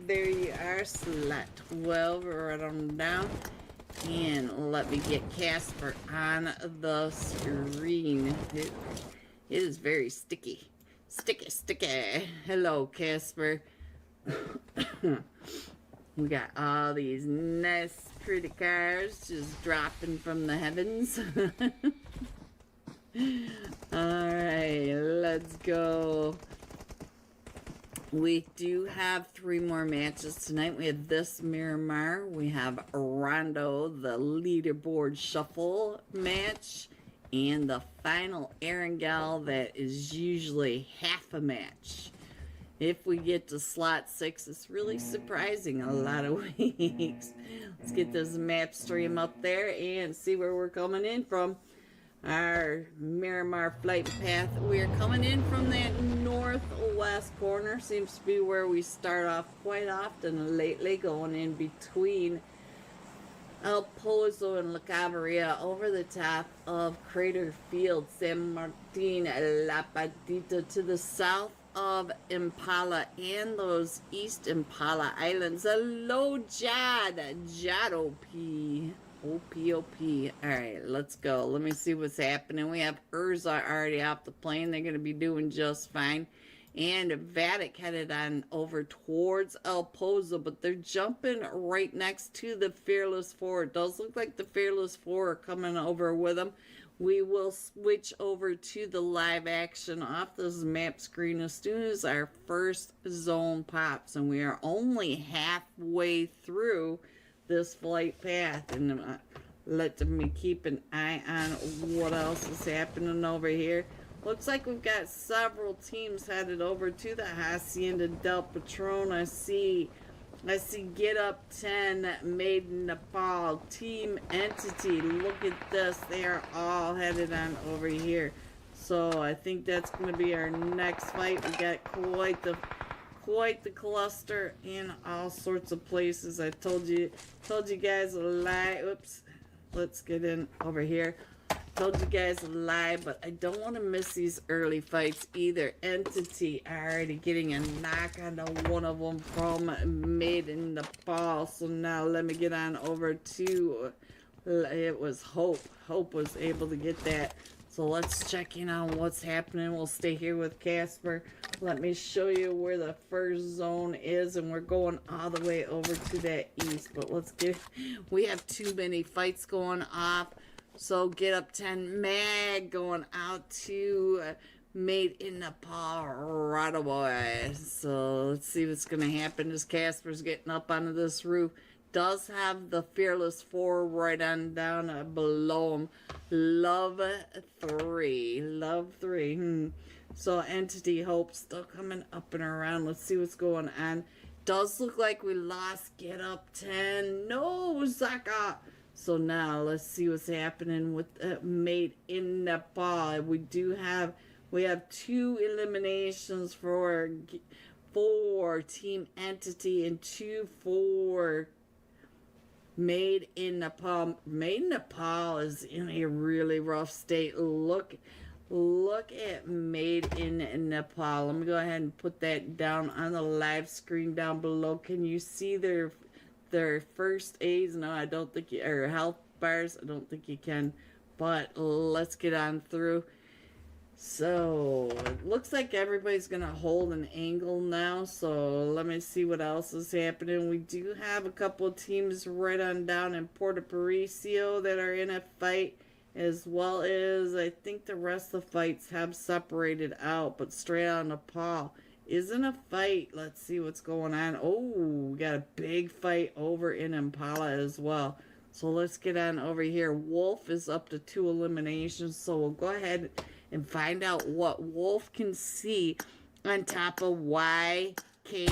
there you are, slot 12, right on down. And let me get Casper on the screen. It is very sticky. Sticky. Hello, Casper. We got all these nice, pretty cars just dropping from the heavens. Alright, let's go. We do have 3 more matches tonight. We have this Miramar. We have Rondo, the leaderboard shuffle match. And the final Erangel that is usually half a match. If we get to slot 6, it's really surprising a lot of weeks. Let's get this map stream up there and see where we're coming in from. Our Miramar flight path. We're coming in from that northwest corner. Seems to be where we start off quite often lately, going in between El Pozo and La Cabrera over the top of Crater Field, San Martin, La Patita to the south of Impala and those East Impala Islands. Hello, Jad. Jad OP. OP. Alright, let's go. Let me see what's happening. We have Urza already off the plane. They're going to be doing just fine. And Vatic headed on over towards El Pozo, but they're jumping right next to the Fearless Four. It does look like the Fearless Four are coming over with them. We will switch over to the live action off this map screen as soon as our first zone pops. And we are only halfway through this flight path. And let me keep an eye on what else is happening over here. Looks like we've got several teams headed over to the Hacienda del Patron. I see Get Up 10, Made in Nepal, Team Entity. Look at this. They are all headed on over here. So I think that's going to be our next fight. We got quite the cluster in all sorts of places. I told you guys a lie. Oops. Let's get in over here. Told you guys a lie, but I don't want to miss these early fights either. Entity already getting a knock on one of them from Made in Nepal. So now let me get on over to, it was Hope. Hope was able to get that. So let's check in on what's happening. We'll stay here with Casper. Let me show you where the first zone is, and we're going all the way over to that east. But we have too many fights going off. So Get Up 10 Mag going out to Made in Nepal, right away. So let's see what's going to happen as Casper's getting up onto this roof. Does have the Fearless 4 right on down below him. Love 3. So Entity Hope still coming up and around. Let's see what's going on. Does look like we lost Get Up 10. No, Zaka. So now let's see what's happening with Made in Nepal. We have 2 eliminations for Team Entity and 2 for Made in Nepal. Made in Nepal is in a really rough state. Look at Made in Nepal. Let me go ahead and put that down on the live screen down below. Can you see their first aids? No, I don't think you, or health bars, I don't think you can, but let's get on through. So it looks like everybody's gonna hold an angle now, so let me see what else is happening. We do have a couple of teams right on down in Puerto Paricio that are in a fight, as well as I think the rest of the fights have separated out, but straight out of Nepal is in a fight. Let's see what's going on. Oh, we got a big fight over in Impala as well. So let's get on over here. Wolf is up to 2 eliminations, so we'll go ahead and find out what Wolf can see on top of YKG.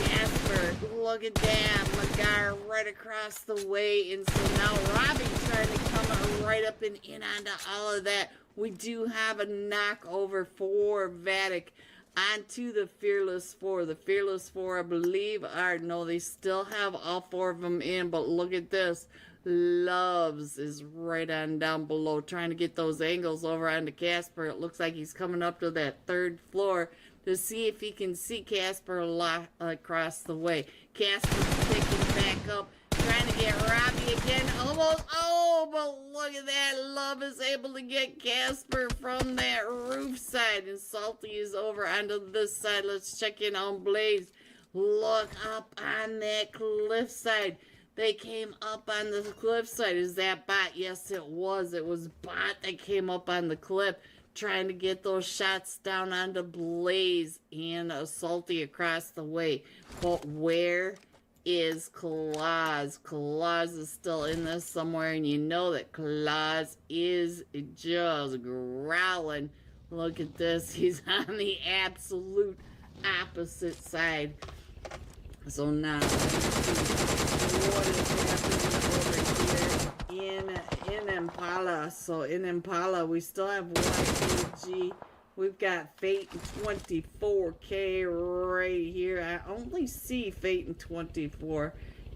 Jasper, look at that. Magar right across the way, and so now Robbie trying to come right up and in onto all of that. We do have a knockover for Vatic onto the Fearless 4. The Fearless 4, I believe, they still have all 4 of them in, but look at this. Loves is right on down below, trying to get those angles over onto Casper. It looks like he's coming up to that 3rd floor. to see if he can see Casper across the way. Casper's picking back up, trying to get Robbie again. Almost. Oh, but look at that. Love is able to get Casper from that roof side. And Salty is over onto this side. Let's check in on Blaze. Look up on that cliff side. They came up on the cliffside. Is that Bot? Yes, it was. It was Bot that came up on the cliff trying to get those shots down onto Blaze and Salty across the way. But where is Claus? Claus is still in this somewhere, and you know that Claus is just growling. Look at this. He's on the absolute opposite side. So now, what is happening over here in Impala? So in Impala, we still have 1 kg. We've got Fate and 24K right here. I only see Fate and 24.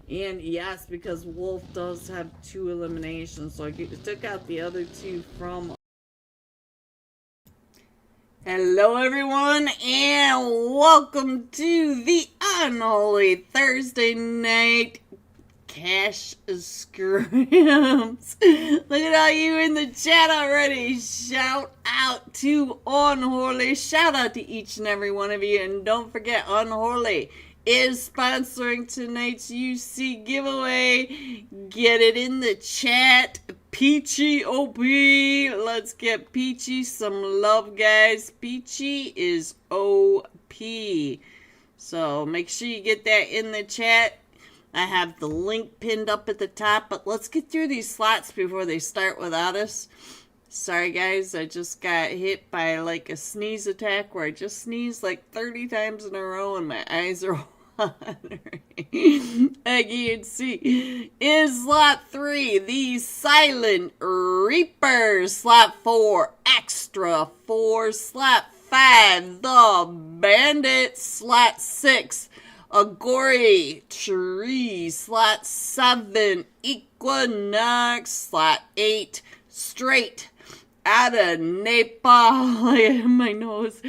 And yes, because Wolf does have 2 eliminations. So I took out the other 2 from... Hello everyone, and welcome to the Unholy Thursday night cash scrims. Look at all you in the chat already. Shout out to Unholy. Shout out to each and every one of you. And don't forget, Unholy is sponsoring tonight's UC giveaway. Get it in the chat. Peachy OP. Let's get Peachy some love, guys. Peachy is OP. So make sure you get that in the chat. I have the link pinned up at the top, but let's get through these slots before they start without us. Sorry guys, I just got hit by like a sneeze attack where I just sneezed like 30 times in a row and my eyes are watering. Like you can see, in slot 3, the Silent Reaper. Slot 4, Extra 4. Slot 5, the Bandit. Slot 6, Agori Tree. Slot 7, Equinox. Slot 8, Straight out of Nepal. Look at my nose.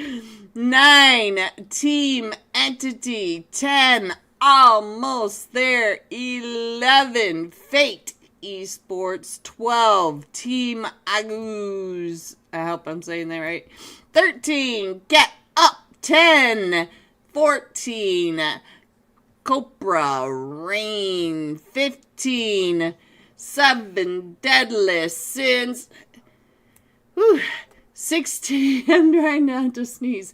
9, Team Entity. 10, Almost There. 11, Fate Esports. 12, Team Agus. I hope I'm saying that right. 13, Get Up. 10, 14, Copra Rain. 15, 7, Deadless Sins. 16, I'm trying not to sneeze.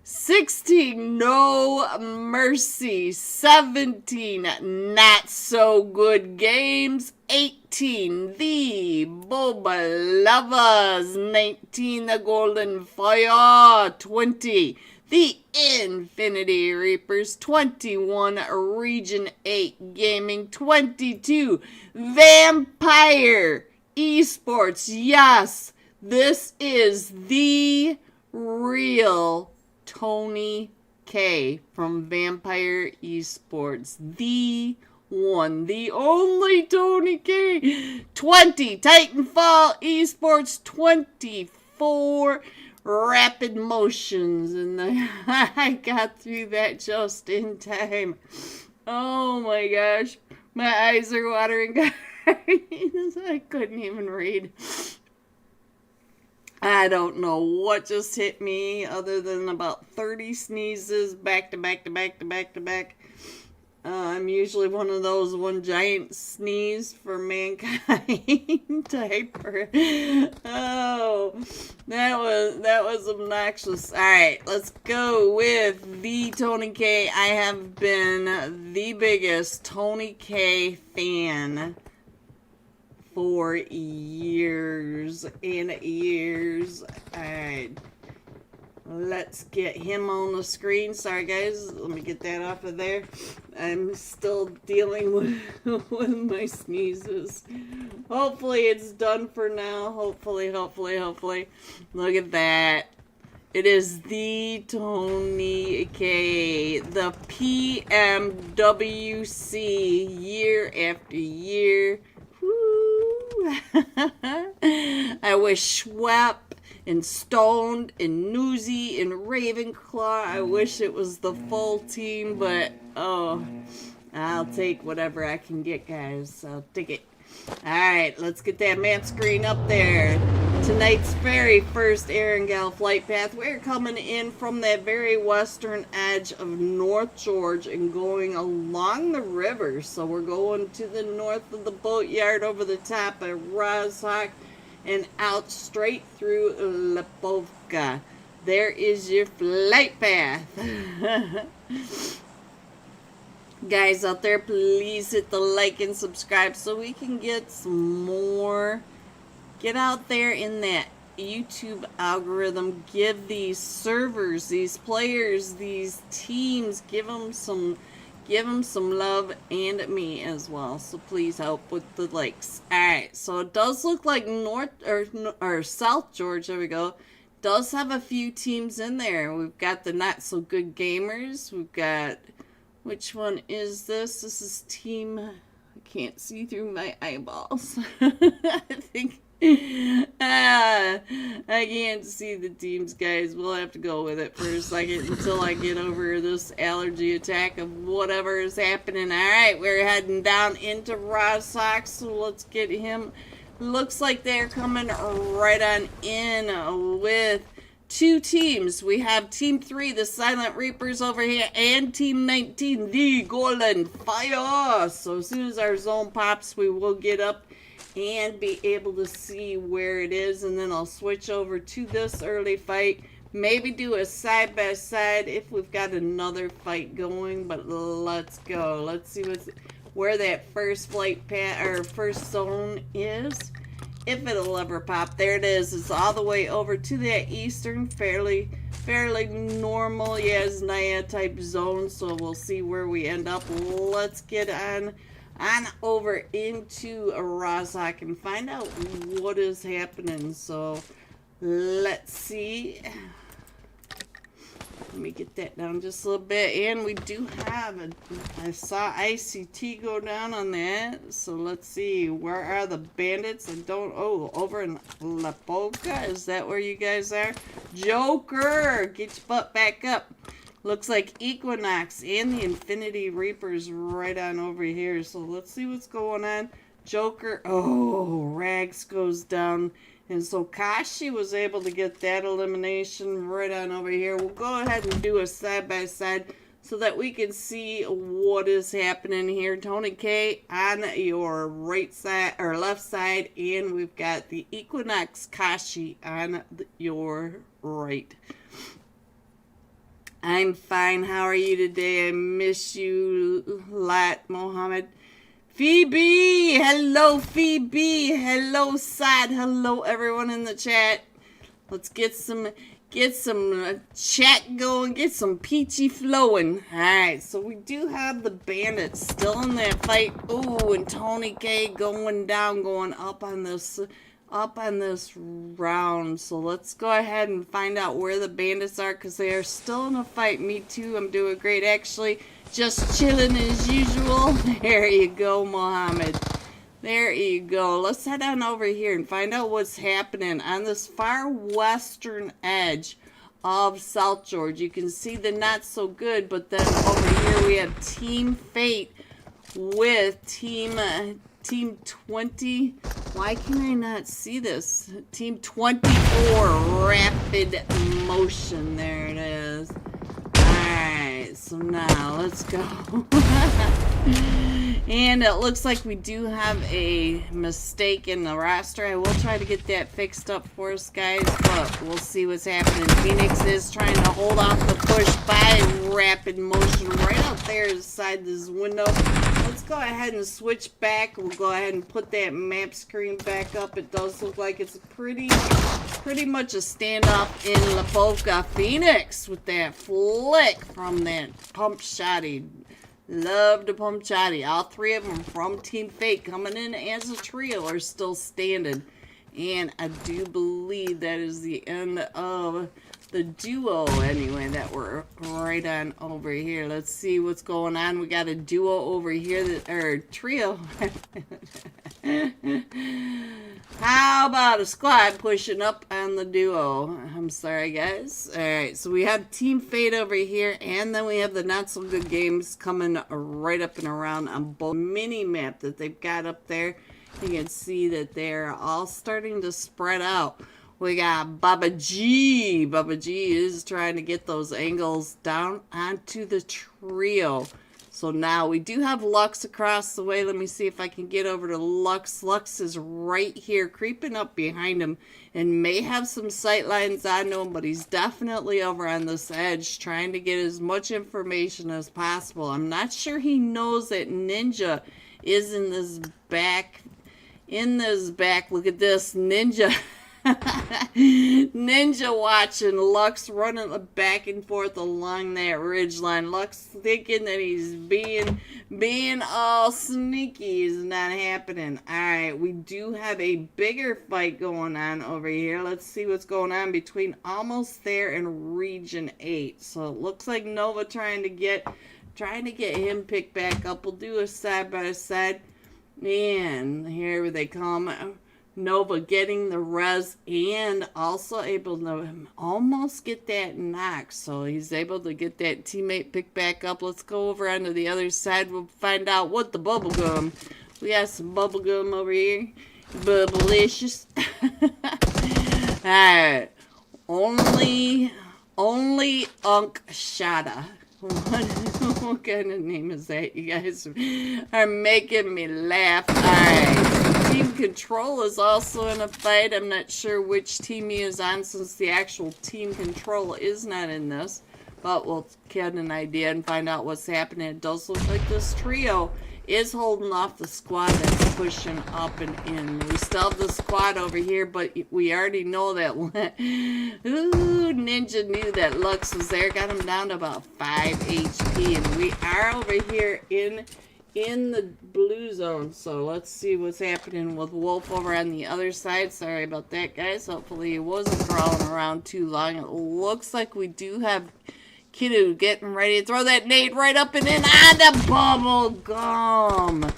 16, No Mercy. 17, Not So Good Games. 18, The Boba Lovers. 19, The Golden Fire. 20, The Infinity Reapers. 21, Region 8 Gaming. 22, Vampire Esports. Yes, this is the real Tony K from Vampire Esports. The one, the only Tony K. 20, Titanfall Esports. 24, Rapid Motions. And I got through that just in time. Oh my gosh. My eyes are watering, guys. I couldn't even read. I don't know what just hit me other than about 30 sneezes back to back to back to back to back. I'm usually one of those one giant sneeze for mankind typer. Oh, that was obnoxious. All right, let's go with the Tony K. I have been the biggest Tony K fan for years and years. Alright, let's get him on the screen. Sorry guys, let me get that off of there. I'm still dealing with my sneezes. Hopefully it's done for now. Hopefully. Look at that. It is the Tony K, the PMWC, year after year. I wish Schwepp and Stoned and Newsy and Ravenclaw. I wish it was the full team, but oh, I'll take whatever I can get, guys. I'll take it. Alright, let's get that map screen up there. Tonight's very first Erangel flight path. We're coming in from that very western edge of North George and going along the river. So we're going to the north of the boatyard over the top of Rozhok and out straight through Lepovka. There is your flight path. Guys out there, please hit the like and subscribe so we can get some more. Get out there in that YouTube algorithm. Give these servers, these players, these teams, give them some love, and me as well. So please help with the likes. Alright, so it does look like North or South George, there we go, does have a few teams in there. We've got the Not So Good Gamers. We've got, which one is this? This is team, I can't see through my eyeballs. I think I can't see the teams, guys. We'll have to go with it for a second until I get over this allergy attack of whatever is happening. Alright, we're heading down into Rozhok, so let's get him. Looks like they're coming right on in with two teams. We have Team 3, the Silent Reapers over here, and Team 19, the Golden Fire. So as soon as our zone pops, we will get up and be able to see where it is, and then I'll switch over to this early fight, maybe do a side-by-side if we've got another fight going. But let's go. Let's see where that first flight path or first zone is, if it'll ever pop. There it is. It's all the way over to that eastern, fairly normal, Yasnaya type zone. So we'll see where we end up. Let's get on over into Rozhok and find out what is happening. So let's see. Let me get that down just a little bit. And we do have I saw ICT go down on that. So let's see, where are the bandits? I don't, oh, over in Lepovka. Is that where you guys are? Joker, get your butt back up. Looks like Equinox and the Infinity Reapers right on over here. So let's see what's going on. Joker, oh, Rags goes down. And so Kashi was able to get that elimination right on over here. We'll go ahead and do a side-by-side so that we can see what is happening here. Tony K on your right side or left side. And we've got the Equinox Kashi on your right. I'm fine. How are you today? I miss you a lot, Mohammed. Phoebe! Hello, Phoebe! Hello, Sad! Hello, everyone in the chat. Let's get some chat going, get some peachy flowing. Alright, so we do have the bandits still in that fight. Ooh, and Tony K going down, going up on this round. So let's go ahead and find out where the bandits are, because they are still in a fight. Me too, I'm doing great actually. Just chilling as usual. There you go, Mohammed. There you go. Let's head on over here and find out what's happening on this far western edge of South George. You can see the Not So Good, but then over here we have Team Fate with Team 20. Why can I not see this? Team 24 Rapid Motion. There it is. Alright, so now let's go. And it looks like we do have a mistake in the roster. I will try to get that fixed up for us, guys, but we'll see what's happening. Phoenix is trying to hold off the push by Rapid Motion right out there inside this window. Let's go ahead and switch back. We'll go ahead and put that map screen back up. It does look like it's pretty much a standoff in Lepovka. Phoenix with that flick from that pump shotty. Love the pump shotty. All three of them from Team Fate coming in as a trio are still standing. And I do believe that is the end of the duo anyway that we're right on over here. Let's see what's going on. We got a duo over here, that, or trio. How about a squad pushing up on the duo? I'm sorry, guys. Alright, so we have Team Fate over here, and then we have the Not So Good Games coming right up and around on both mini-map that they've got up there. You can see that they're all starting to spread out. We got Baba G. Baba G is trying to get those angles down onto the trio. So now we do have Lux across the way. Let me see if I can get over to Lux. Lux is right here, creeping up behind him, and may have some sight lines onto him, but he's definitely over on this edge, trying to get as much information as possible. I'm not sure he knows that Ninja is in this back. Look at this, Ninja. Ninja watching Lux running back and forth along that ridge line. Lux thinking that he's being all sneaky is not happening. Alright, we do have a bigger fight going on over here. Let's see what's going on between Almost There and Region 8. So it looks like Nova trying to get him picked back up. We'll do a side by side. And here they come. Nova getting the res and also able to almost get that knock. So he's able to get that teammate picked back up. Let's go over onto the other side. We'll find out what the bubblegum. We got some bubblegum over here. Bubblicious. Alright. Only Unk Shada. What kind of name is that? You guys are making me laugh. Alright. Team Control is also in a fight. I'm not sure which team he is on since the actual Team Control is not in this. But we'll get an idea and find out what's happening. It does look like this trio is holding off the squad that's pushing up and in. We still have the squad over here, but we already know that ooh, Ninja knew that Lux was there. Got him down to about 5 HP. And we are over here in the blue zone. So let's see what's happening with Wolf over on the other side. Sorry about that, guys. Hopefully he wasn't crawling around too long. It looks like we do have Kiddo getting ready to throw that nade right up and in on the bubble gum.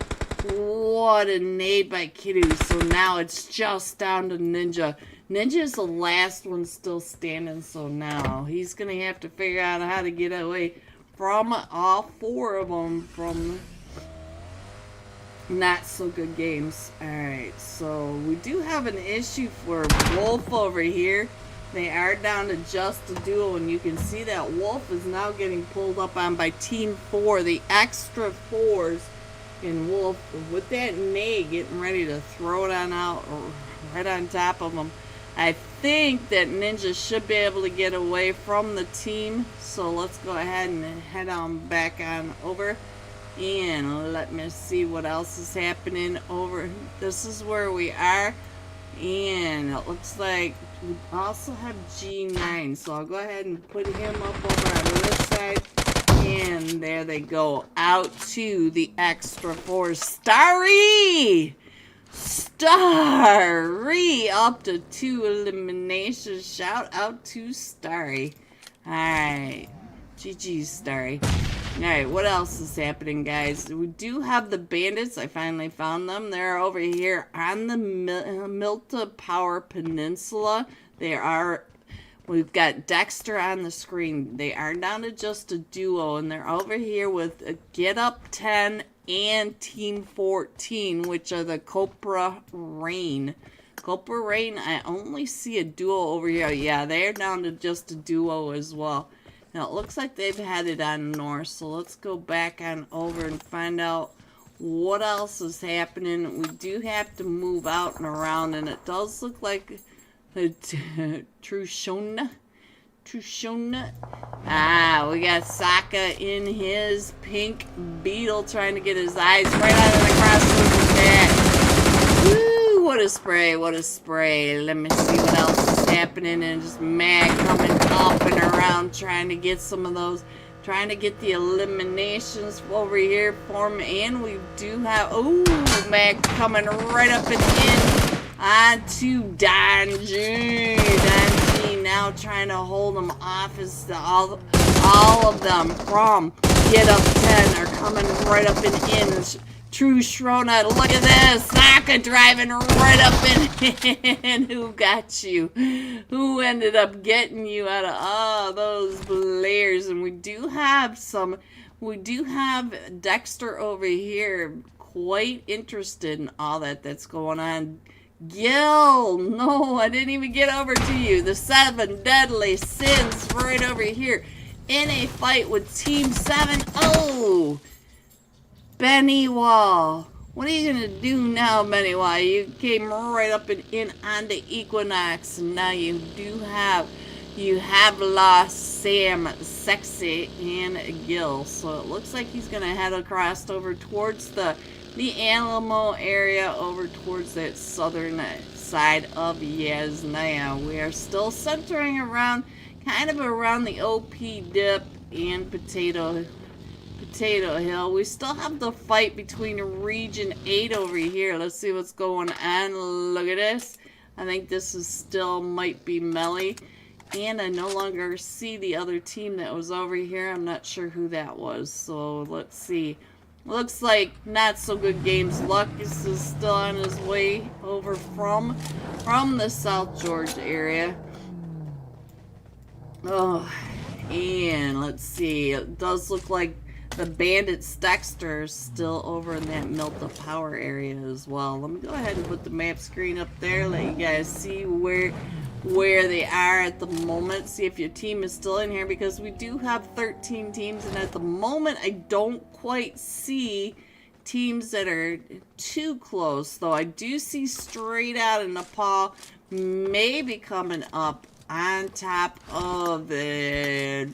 What a nade by Kiddo. So now it's just down to Ninja. Ninja is the last one still standing. So now he's going to have to figure out how to get away from all 4 of them from Not So Good Games. Alright, so we do have an issue for Wolf over here. They are down to just a duo, and you can see that Wolf is now getting pulled up on by Team 4, the extra 4s. And Wolf, with that nade, getting ready to throw it on out right on top of him. I think that Ninja should be able to get away from the team. So let's go ahead and head on back on over. And let me see what else is happening over. This is where we are. And it looks like we also have G9. So I'll go ahead and put him up over on this side. And there they go. Out to the extra 4. Starry! Starry! Up to 2 eliminations. Shout out to Starry. Alright. GG, Starry. Alright, what else is happening, guys? We do have the bandits. I finally found them. They're over here on the Milta Power Peninsula. We've got Dexter on the screen. They are down to just a duo, and they're over here with a Get Up 10 and Team 14, which are the Copra Rain. Copra Rain, I only see a duo over here. Yeah, they're down to just a duo as well. Now, it looks like they've headed on north, so let's go back on over and find out what else is happening. We do have to move out and around, and it does look like Trushona. Ah, we got Sokka in his pink beetle trying to get his eyes right out of the crossover back. Woo, what a spray, what a spray. Let me see what else is happening. And just Mag coming up and around trying to get some of those, trying to get the eliminations over here for him. And we do have, ooh, Mag coming right up and in onto Donji. Donji now trying to hold him off as all of them from Get Up 10 are coming right up and in, True Shrona, look at this. Saka driving right up in. Who got you? Who ended up getting you out of all those players? And we do have Dexter over here quite interested in all that's going on. Gil, no, I didn't even get over to you. The 7 deadly sins right over here in a fight with Team 7. Oh, Benny Wall. What are you going to do now, Benny Wall? You came right up and in on the Equinox. And now you have lost Sam, Sexy, and Gil. So it looks like he's going to head across over towards the Alamo area, over towards that southern side of Yasnaya. We are still centering around, kind of around the OP dip and Potato Hill. We still have the fight between Region 8 over here. Let's see what's going on. Look at this. I think this is still might be Melly. And I no longer see the other team that was over here. I'm not sure who that was. So let's see. Looks like not so good games. Lucas is still on his way over from the South Georgia area. Oh, and let's see. It does look like the Bandits Dexter is still over in that Milta Power area as well. Let me go ahead and put the map screen up there. Let you guys see where they are at the moment. See if your team is still in here, because we do have 13 teams, and at the moment I don't quite see teams that are too close, though I do see Straight Out of Nepal maybe coming up on top of the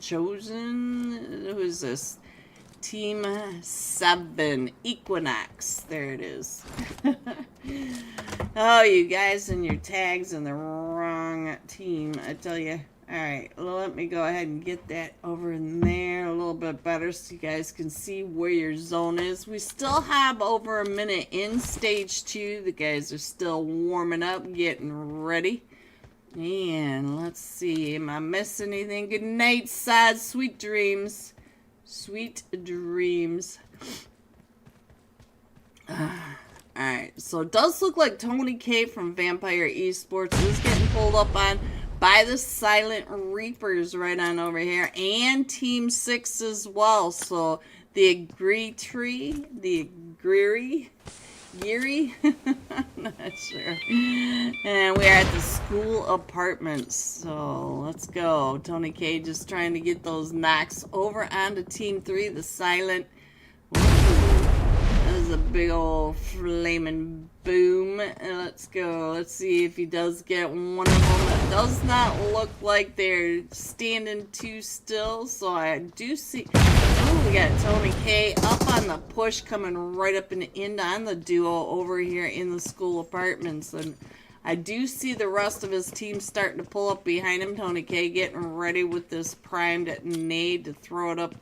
Chosen. Who is this? Team 7 Equinox. There it is. Oh, you guys and your tags in the wrong team, I tell you. Alright, well, let me go ahead and get that over in there a little bit better so you guys can see where your zone is. We still have over a minute in stage 2. The guys are still warming up, getting ready. And let's see, am I missing anything? Good night, sad, sweet dreams. Sweet dreams. Alright, so it does look like Tony K from Vampire Esports is getting pulled up on by the Silent Reapers right on over here, and Team 6 as well. So the Agree Tree, the Geary, I'm not sure. And we are at the school apartments. So let's go. Tony K just trying to get those knocks over onto Team 3, the Silent. Ooh, that was a big old flaming boom. And let's go. Let's see if he does get one of them. It does not look like they're standing too still. So I do see. Oh, we got Tony K up on the push, coming right up and in on the duo over here in the school apartments. And I do see the rest of his team starting to pull up behind him. Tony K getting ready with this primed nade to throw it up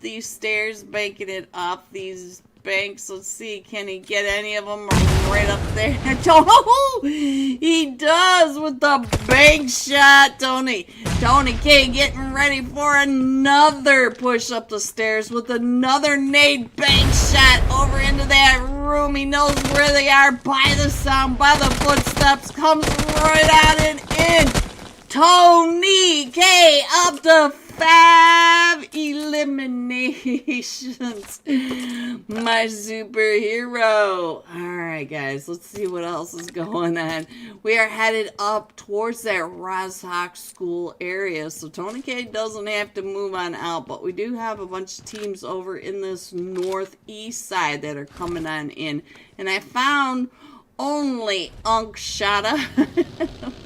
these stairs, banking it off these banks. Let's see, can he get any of them right up there? Oh, he does with the bank shot. Tony K getting ready for another push up the stairs with another nade bank shot over into that room. He knows where they are by the sound, by the footsteps. Comes right out and in. Tony K up to 5 eliminations. My superhero. Alright, guys. Let's see what else is going on. We are headed up towards that Rozhok school area. So Tony K doesn't have to move on out. But we do have a bunch of teams over in this northeast side that are coming on in. And I found only Unkshada.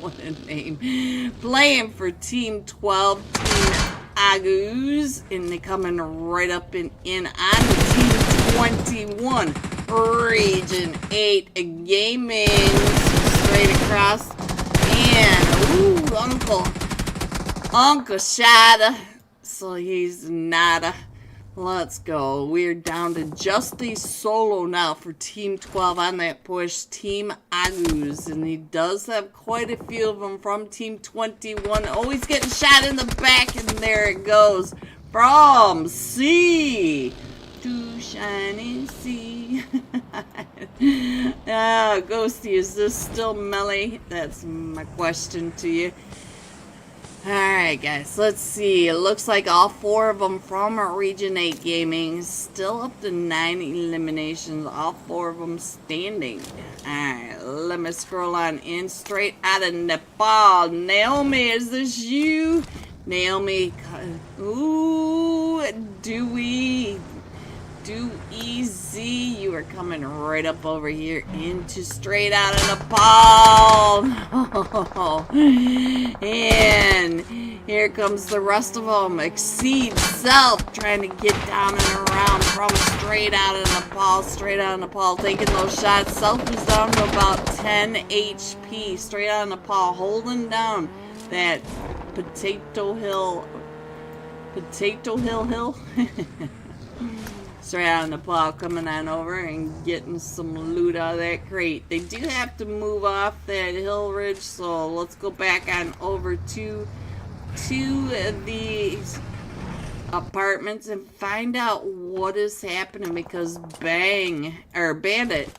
What a name. Playing for Team 12, Team Agus, and they coming right up and in on the Team 21, Region 8 Gaming, straight across, and ooh, Uncle Shada, so he's nada. Let's go. We're down to just the solo now for Team 12 on that push. Team Agus. And he does have quite a few of them from Team 21. Oh, he's getting shot in the back. And there it goes. From C to to shining sea. Ghosty, is this still melee? That's my question to you. Alright guys, let's see. It looks like all 4 of them from Region 8 Gaming. Still up to 9 eliminations. All 4 of them standing. Alright, let me scroll on in straight out of Nepal. Naomi, is this you? Naomi, ooh, do easy. You are coming right up over here into straight out of Nepal. And here comes the rest of them. Exceed Self, trying to get down and around from straight out of Nepal. Straight out of Nepal, taking those shots. Self is down to about 10 HP. Straight out of Nepal, holding down that Potato Hill. Straight out of Nepal, coming on over and getting some loot out of that crate. They do have to move off that hill ridge, so let's go back on over to the apartments and find out what is happening, because Bandit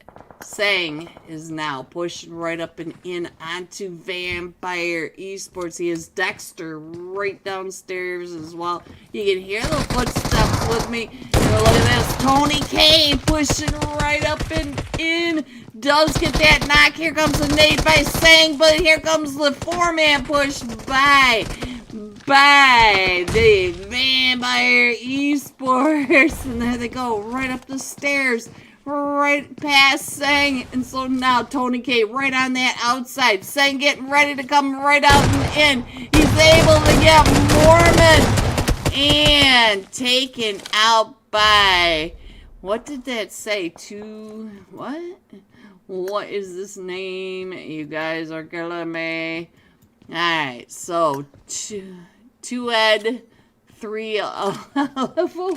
Sang is now pushing right up and in onto Vampire Esports. He has Dexter right downstairs as well. You can hear the footsteps with me. Look at this. Tony K pushing right up and in. Does get that knock. Here comes a nade by Sang, but here comes the 4-man push by the Vampire Esports. And there they go, right up the stairs. Right past Sang, and so now Tony K right on that outside. Sang getting ready to come right out and in. He's able to get Mormon and taken out by, what did that say? What is this name? You guys are killing me. Alright, so 2 Ed, 3 level.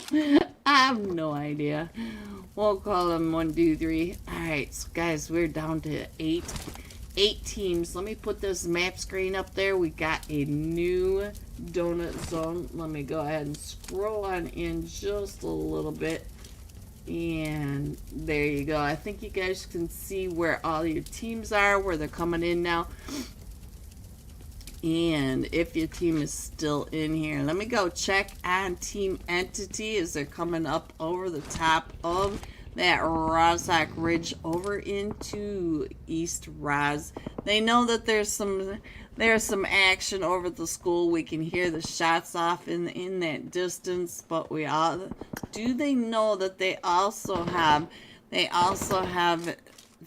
I have no idea. We'll call them 1, 2, 3. Alright, so guys, we're down to 8 teams. Let me put this map screen up there. We got a new donut zone. Let me go ahead and scroll on in just a little bit. And there you go. I think you guys can see where all your teams are, where they're coming in now. And if your team is still in here, let me go check on Team Entity as they're coming up over the top of that Rozhok Ridge over into East Roz. They know that there's some action over at the school. We can hear the shots off in that distance, but they know that they also have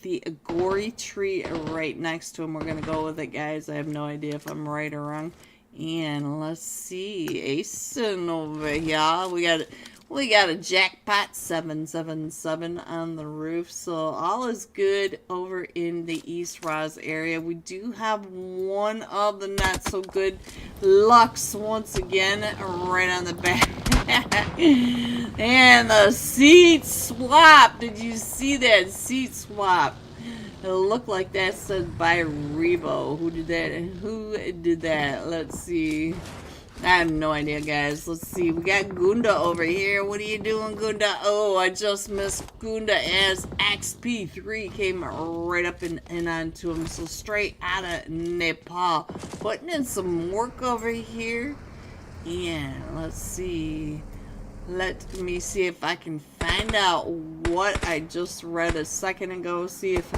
the Agori tree right next to him. We're gonna go with it, guys. I have no idea if I'm right or wrong. And let's see, Asen over here. We got a jackpot 777 on the roof, so all is good over in the East Roz area. We do have one of the not so good lucks once again right on the back. And the seat swap. Did you see that seat swap? It looked like that said by Revo. Who did that? Let's see. I have no idea, guys. Let's see. We got Gunda over here. What are you doing, Gunda? Oh, I just missed Gunda as XP3 came right up and onto him. So straight out of Nepal. Putting in some work over here. Yeah, let's see. Let me see if I can find out what I just read a second ago. See if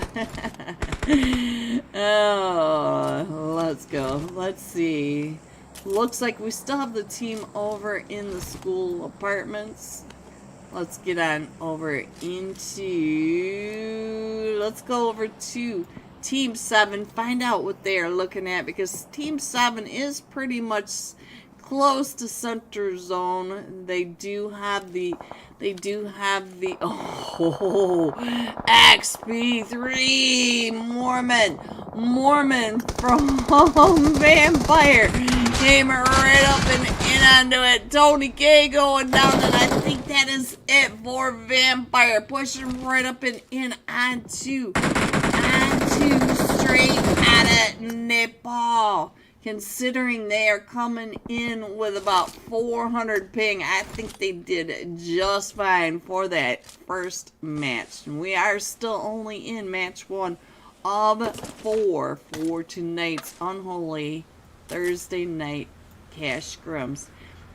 oh, let's go. Let's see. Looks like we still have the team over in the school apartments. Let's get on over into... Let's go over to Team 7. Find out what they are looking at, because Team 7 is pretty much close to center zone. They do have the oh, XP3 Mormon from Vampire came right up and in onto it. Tony K going down, and I think that is it for Vampire, pushing right up and in onto straight out of Nepal. considering they are coming in with about 400 ping. I think they did just fine for that first match. And we are still only in match 1 of 4 for tonight's Unholy Thursday night cash scrims.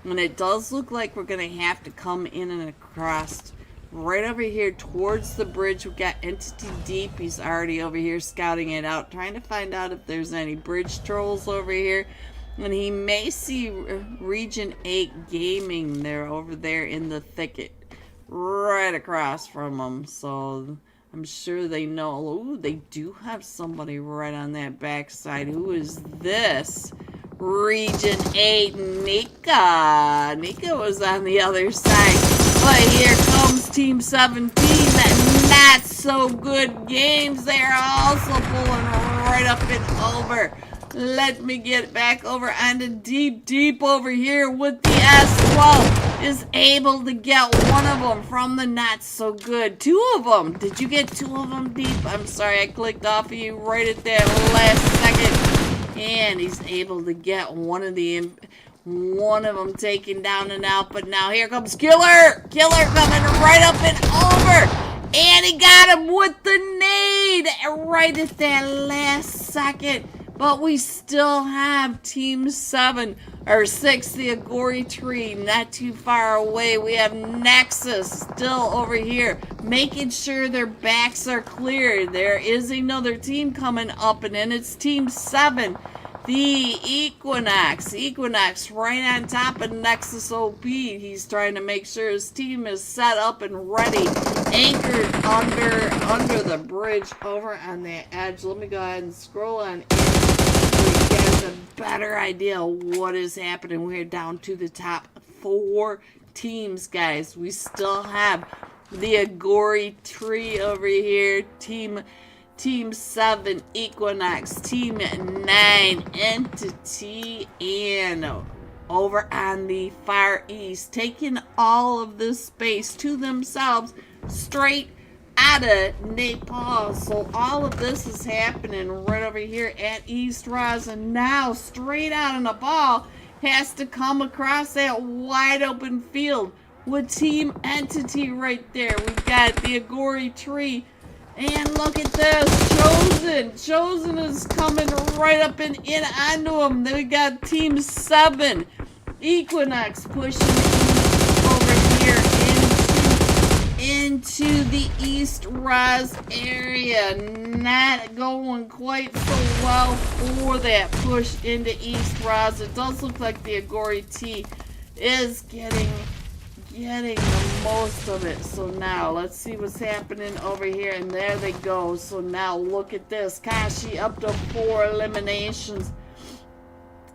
And it does look like we're going to have to come in and across right over here towards the bridge. We've got Entity Deep. He's already over here scouting it out, trying to find out if there's any bridge trolls over here. And he may see Region 8 Gaming there over there in the thicket right across from him. So I'm sure they know. Ooh, they do have somebody right on that backside. Who is this? Region 8 Nika. Nika was on the other side. But here comes Team 17. That not so good games. They are also pulling right up and over. Let me get back over onto Deep over here with the S12. Is able to get one of them from the not so good. 2 of them. Did you get 2 of them, Deep? I'm sorry, I clicked off of you right at that last second. And he's able to get one of them taken down and out. But now here comes Killer. Killer coming right up and over. And he got him with the nade right at that last second. But we still have Team 7 or 6, the Agori Tree, not too far away. We have Nexus still over here, making sure their backs are clear. There is another team coming up, and then it's Team 7, the Equinox. Equinox right on top of Nexus OP. He's trying to make sure his team is set up and ready, anchored under the bridge over on the edge. Let me go ahead and scroll on in so you guys have a better idea what is happening. We're down to the top 4 teams, guys. We still have the Agori Tree over here, Team 7 Equinox, Team 9 Entity, and over on the far east, taking all of this space to themselves straight out of Nepal. So all of this is happening right over here at East Raz, and now straight out of Nepal has to come across that wide open field with Team Entity right there. We've got the Agori Tree. And look at this, Chosen is coming right up and in onto him. Then we got Team 7, Equinox pushing over here into the East Raz area. Not going quite so well for that push into East Raz. It does look like the Agori T is getting the most of it. So now let's see what's happening over here, and there they go. So now look at this, Kashi up to 4 eliminations.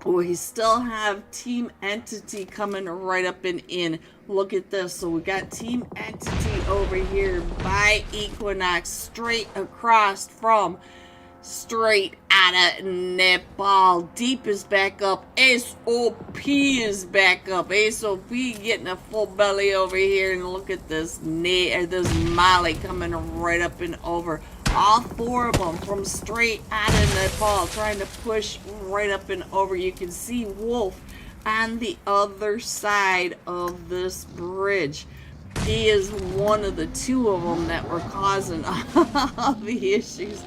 We still have Team Entity coming right up and in. Look at this. So we got Team Entity over here by Equinox, straight across from straight out of Nepal. Deep is back up. SOP is back up. SOP getting a full belly over here. And look at this Molly coming right up and over. All 4 of them from straight out of Nepal, trying to push right up and over. You can see Wolf on the other side of this bridge. He is one of the 2 of them that were causing all the issues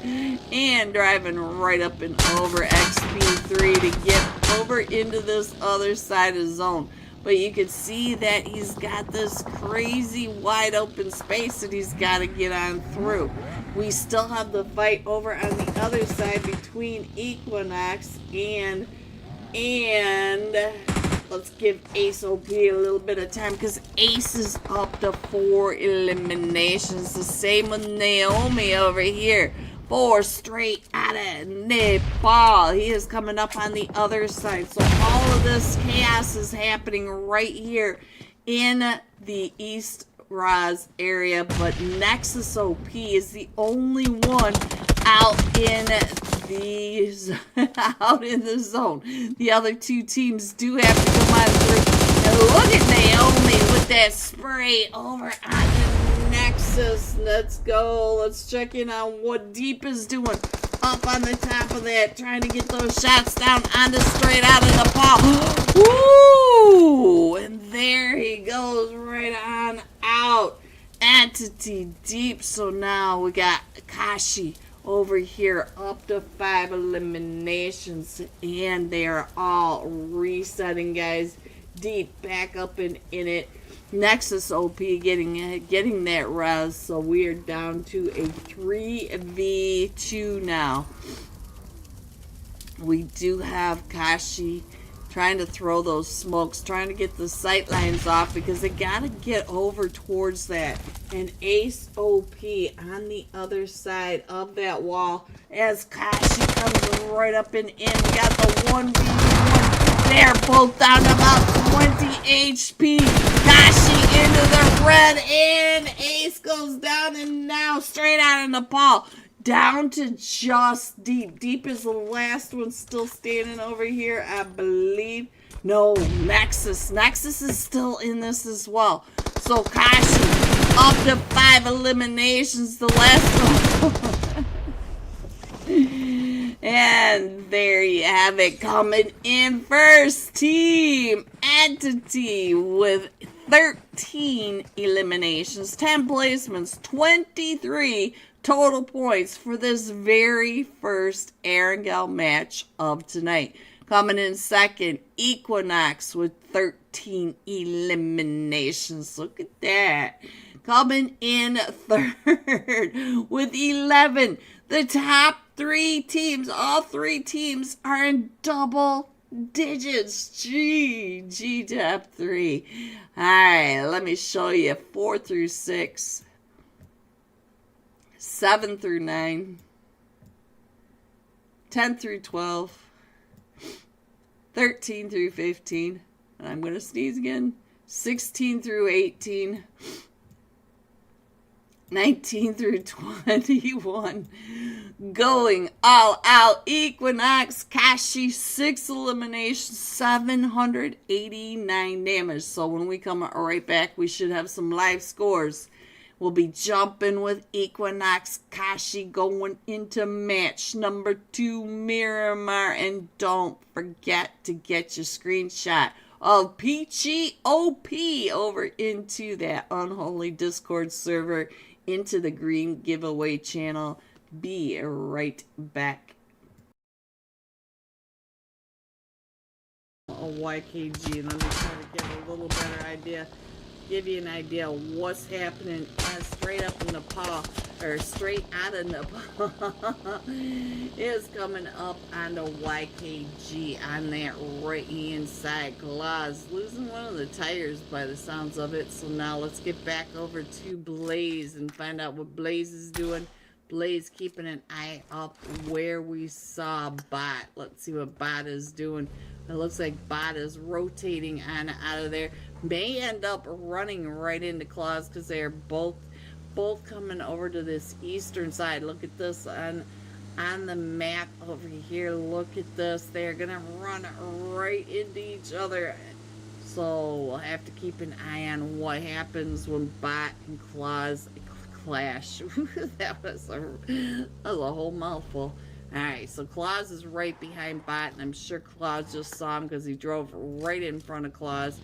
and driving right up and over XP3 to get over into this other side of the zone. But you can see that he's got this crazy wide open space that he's got to get on through. We still have the fight over on the other side between Equinox and let's give Ace OP a little bit of time, because Ace is up to 4 eliminations. The same with Naomi over here. 4 straight out of Nepal. He is coming up on the other side. So all of this chaos is happening right here in the East Raz area. But Nexus OP is the only one out in the zone. The other 2 teams do have to come on through. And look at Naomi with that spray over on the Nexus. Nexus. Let's go. Let's check in on what Deep is doing. Up on the top of that, trying to get those shots down on the straight out of the ball. Woo! And there he goes right on out. Entity Deep. So now we got Kashi over here up to 5 eliminations. And they are all resetting, guys. Deep back up and in it. Nexus OP getting that res, so we are down to a 3v2 now. We do have Kashi trying to throw those smokes, trying to get the sight lines off because they gotta get over towards that. And Ace OP on the other side of that wall as Kashi comes right up and in. We got the 1v1. They're both down to about 20 HP. Kashi into the red, and Ace goes down, and now straight out in the ball. Down to just Deep. Deep is the last one still standing over here, I believe. No, Nexus. Nexus is still in this as well. So Kashi up to 5 eliminations. The last one. And there you have it, coming in first, Team Entity with 13 eliminations, 10 placements, 23 total points for this very first Erangel match of tonight. Coming in second, Equinox with 13 eliminations. Look at that. Coming in third with 11. The top 3 teams, all 3 teams are in double digits. G top 3. All right, let me show you 4 through 6, 7 through 9, 10 through 12, 13 through 15, and I'm going to sneeze again, 16 through 18, 19 through 21. Going all out. Equinox, Kashi, 6 eliminations, 789 damage. So when we come right back, we should have some live scores. We'll be jumping with Equinox, Kashi going into match number 2, Miramar. And don't forget to get your screenshot of Peachy OP over into that Unholy Discord server, into the green giveaway channel. Be right back. A YKG. Let me try to get a little better idea. Give you an idea of what's happening straight up in Nepal, or straight out of Nepal. Is coming up on the YKG on that right hand side. Claws losing one of the tires by the sounds of it. So now let's get back over to Blaze and find out what Blaze is doing. Blaze keeping an eye up where we saw Bot. Let's see what Bot is doing. It looks like Bot is rotating on out of there. May end up running right into Claws because they are both coming over to this eastern side. Look at this on the map over here. Look at this. They're gonna run right into each other. So we'll have to keep an eye on what happens when Bot and Claws clash. that was a whole mouthful. Alright, so Claws is right behind Bot, and I'm sure Claws just saw him because he drove right in front of Claws.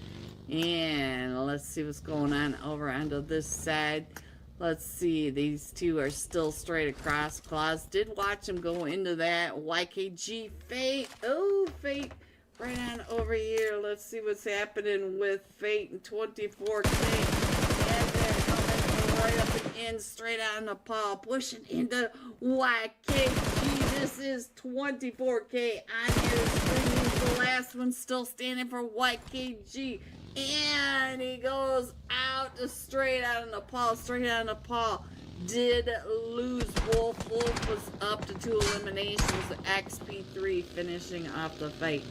And let's see what's going on over onto this side. Let's see, these two are still straight across. Claws did watch him go into that. YKG, Fate. Oh, Fate right on over here. Let's see what's happening with Fate and 24K. And they're coming right up and in, straight out in the paw, pushing into YKG. This is 24K on your screen. The last one still standing for YKG. And he goes out straight out in the paw, straight out in the paw. Did lose Wolf. Wolf was up to 2 eliminations. XP3 finishing off the fight.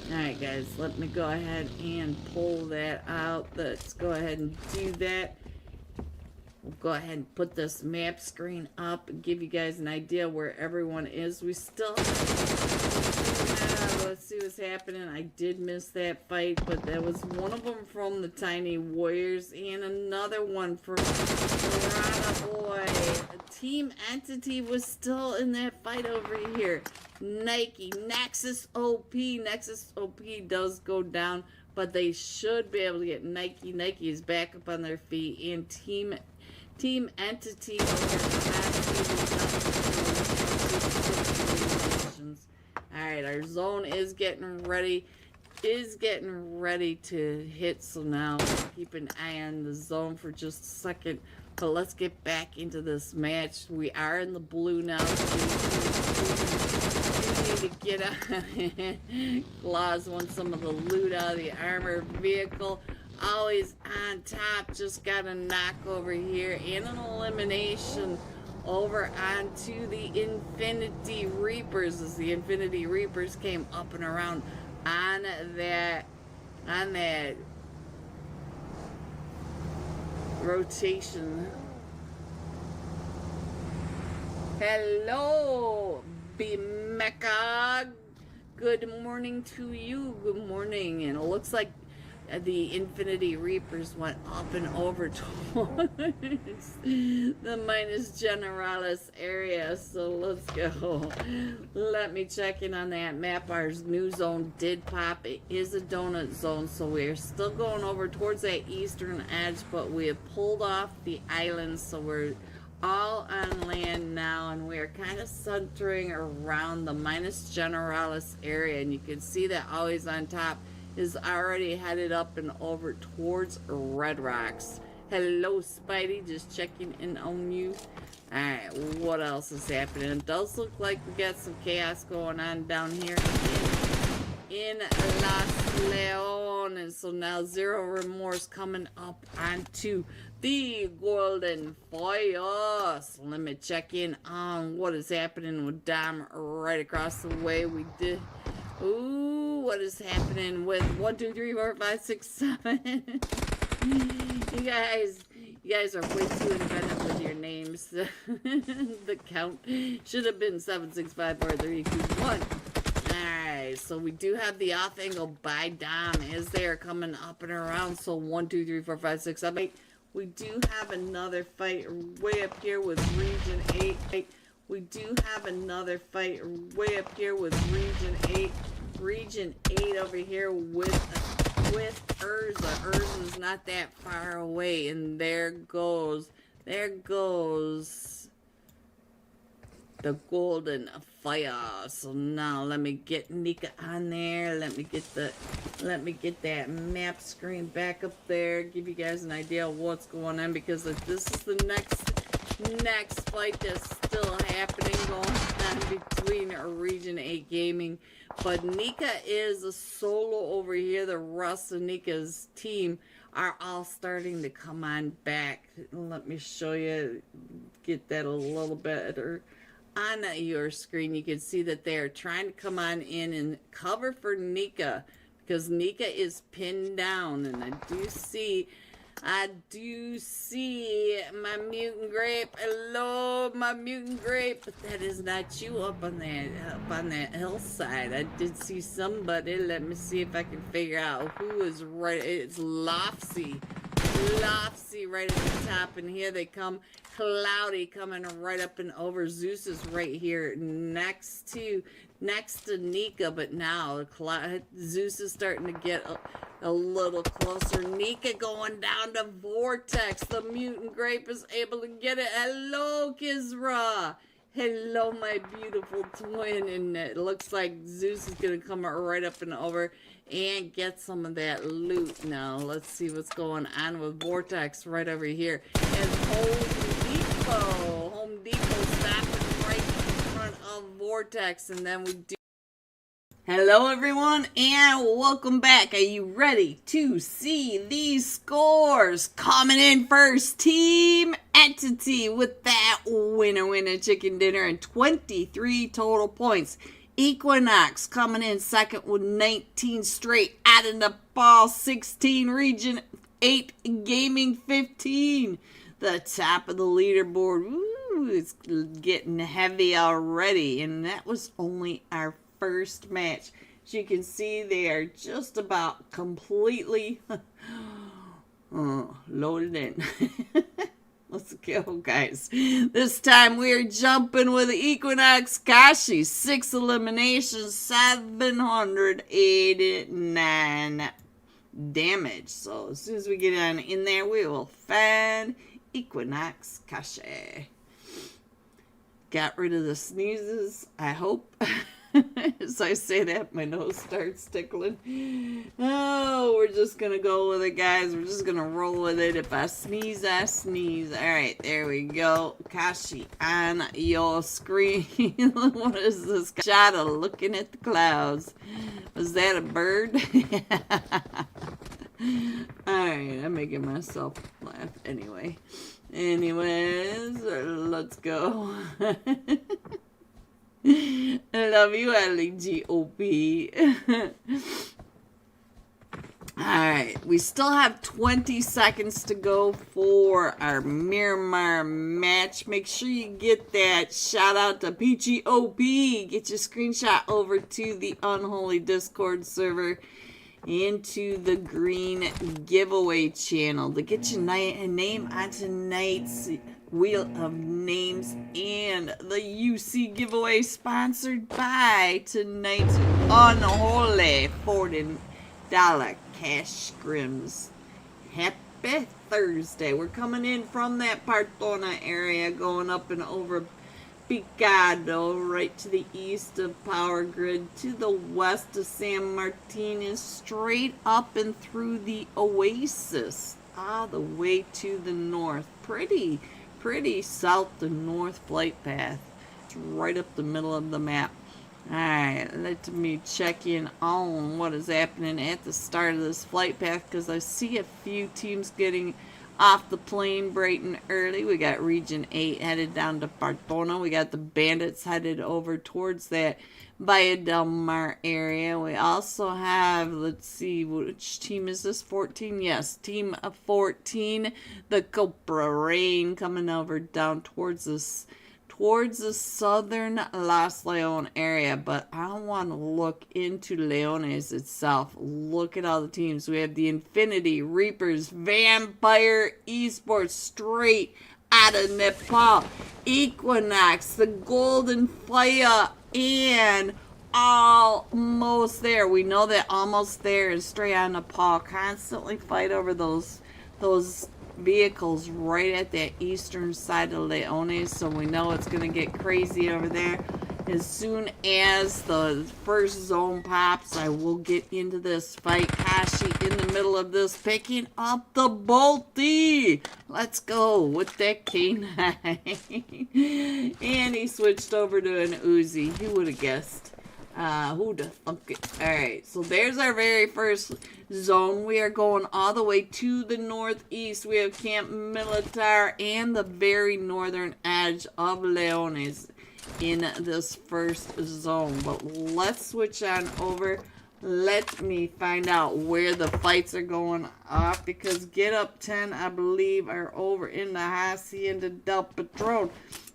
Alright guys, let me go ahead and pull that out. Let's go ahead and do that. We'll go ahead and put this map screen up and give you guys an idea where everyone is. We still have let's see what's happening. I did miss that fight, but that was one of them from the Tiny Warriors and another one from Piranha Boy. Team Entity was still in that fight over here. Nike, Nexus OP. Nexus OP does go down, but they should be able to get Nike. Nike is back up on their feet, and Team Entity Alright, our zone is getting ready to hit, so now keep an eye on the zone for just a second. But let's get back into this match. We are in the blue now. So we need to get out. Claus wants some of the loot out of the armored vehicle. Always on top. Just got a knock over here and an elimination over onto the Infinity Reapers, as the Infinity Reapers came up and around on that rotation. Hello, B-Mecha. Good morning to you. Good morning. And it looks like the Infinity Reapers went up and over towards the minus Generalis area. So let's go. Let me check in on that map. Our new zone did pop. It is a donut zone, so we're still going over towards that eastern edge, but we have pulled off the islands, so we're all on land now, and we are kind of centering around the minus Generalis area, and you can see that always on top is already headed up and over towards Red Rocks. Hello, Spidey. Just checking in on you. Alright, what else is happening? It does look like we got some chaos going on down here in Las Leones. So now Zero Remorse coming up onto the Golden Fire. So let me check in on what is happening with Dom right across the way. We did... Ooh, what is happening with 1, 2, 3, 4, 5, 6, 7? You guys are way too inventive with your names. The count should have been 7, 6, 5, 4, 3, 2, 1. Alright, so we do have the off angle by Dom as they are coming up and around. So 1, 2, 3, 4, 5, 6, 7, 8. We do have another fight way up here with Region 8. We do have another fight way up here with Region 8. Region 8 over here with Urza. Urza's not that far away. And there goes the Golden Fire. So now let me get Nika on there. Let me get that map screen back up there. Give you guys an idea of what's going on, because this is the next fight that's still happening going on between Region 8 Gaming. But Nika is a solo over here. The rest of Nika's team are all starting to come on back. Let me show you, get that a little better on your screen. You can see that they're trying to come on in and cover for Nika, because Nika is pinned down. And I do see my mutant grape. Hello, my mutant grape. But that is not you up on that hillside. I did see somebody. Let me see if I can figure out who is right. It's Lofsy. Lofsy right at the top, and here they come. Cloudy coming right up and over. Zeus is right here next to Nika, but now Zeus is starting to get a little closer. Nika going down to Vortex. The mutant grape is able to get it. Hello, Kizra. Hello, my beautiful twin. And it looks like Zeus is going to come right up and over and get some of that loot. Now, let's see what's going on with Vortex right over here. And Home Depot stopping right in front of Vortex. And then we do... Hello, everyone, and welcome back. Are you ready to see these scores? Coming in first, Team Entity with that winner chicken dinner and 23 total points. Equinox coming in second with 19 straight, adding the ball 16. Region 8 Gaming 15. The top of the leaderboard. Ooh, it's getting heavy already, and that was only our first match. As you can see, they are just about completely loaded in. Let's go, guys. This time we are jumping with Equinox Kashi. 6 eliminations, 789 damage. So as soon as we get on in there, we will find Equinox Kashi. Got rid of the sneezes, I hope. As I say that, my nose starts tickling. Oh, we're just gonna go with it, guys. We're just gonna roll with it. If I sneeze, I sneeze. Alright, there we go. Kashi on your screen. What is this? Shot of looking at the clouds. Was that a bird? Alright, I'm making myself laugh anyway. Anyways, let's go. I love you, LGOP. Alright, we still have 20 seconds to go for our Miramar match. Make sure you get that. Shout out to PGOP. Get your screenshot over to the Unholy Discord server and to the green giveaway channel to get your name on tonight's Wheel of Names and the UC giveaway sponsored by tonight's Unholy $40 cash scrims. Happy Thursday. We're coming in from that Partona area, going up and over Picado, right to the east of Power Grid, to the west of San Martinez, straight up and through the Oasis, all the way to the north. Pretty south to north flight path. It's right up the middle of the map. Alright, let me check in on what is happening at the start of this flight path, because I see a few teams getting off the plane bright and early. We got Region 8 headed down to Partona. We got the Bandits headed over towards that Valle del Mar area. We also have, let's see, which team is this? 14? Yes, team of 14. The Copra Rain coming over down towards this, towards the southern Los Leones area. But I want to look into Leones itself. Look at all the teams. We have the Infinity Reapers, Vampire Esports, straight out of Nepal, Equinox, the Golden Fire, and Almost There. We know that Almost There is straight out of Nepal. Constantly fight over those vehicles right at that eastern side of Leones, so we know it's going to get crazy over there. As soon as the first zone pops, I will get into this fight. Kashi in the middle of this, picking up the Bolty. Let's go with that K9. And he switched over to an Uzi. Who would have guessed? Who'd have thunk it? Alright, so there's our very first zone. We are going all the way to the northeast. We have Camp Militar and the very northern edge of Leones in this first zone. But let's switch on over. Let me find out where the fights are going off, because Get Up 10, I believe, are over in the Hacienda del Patron.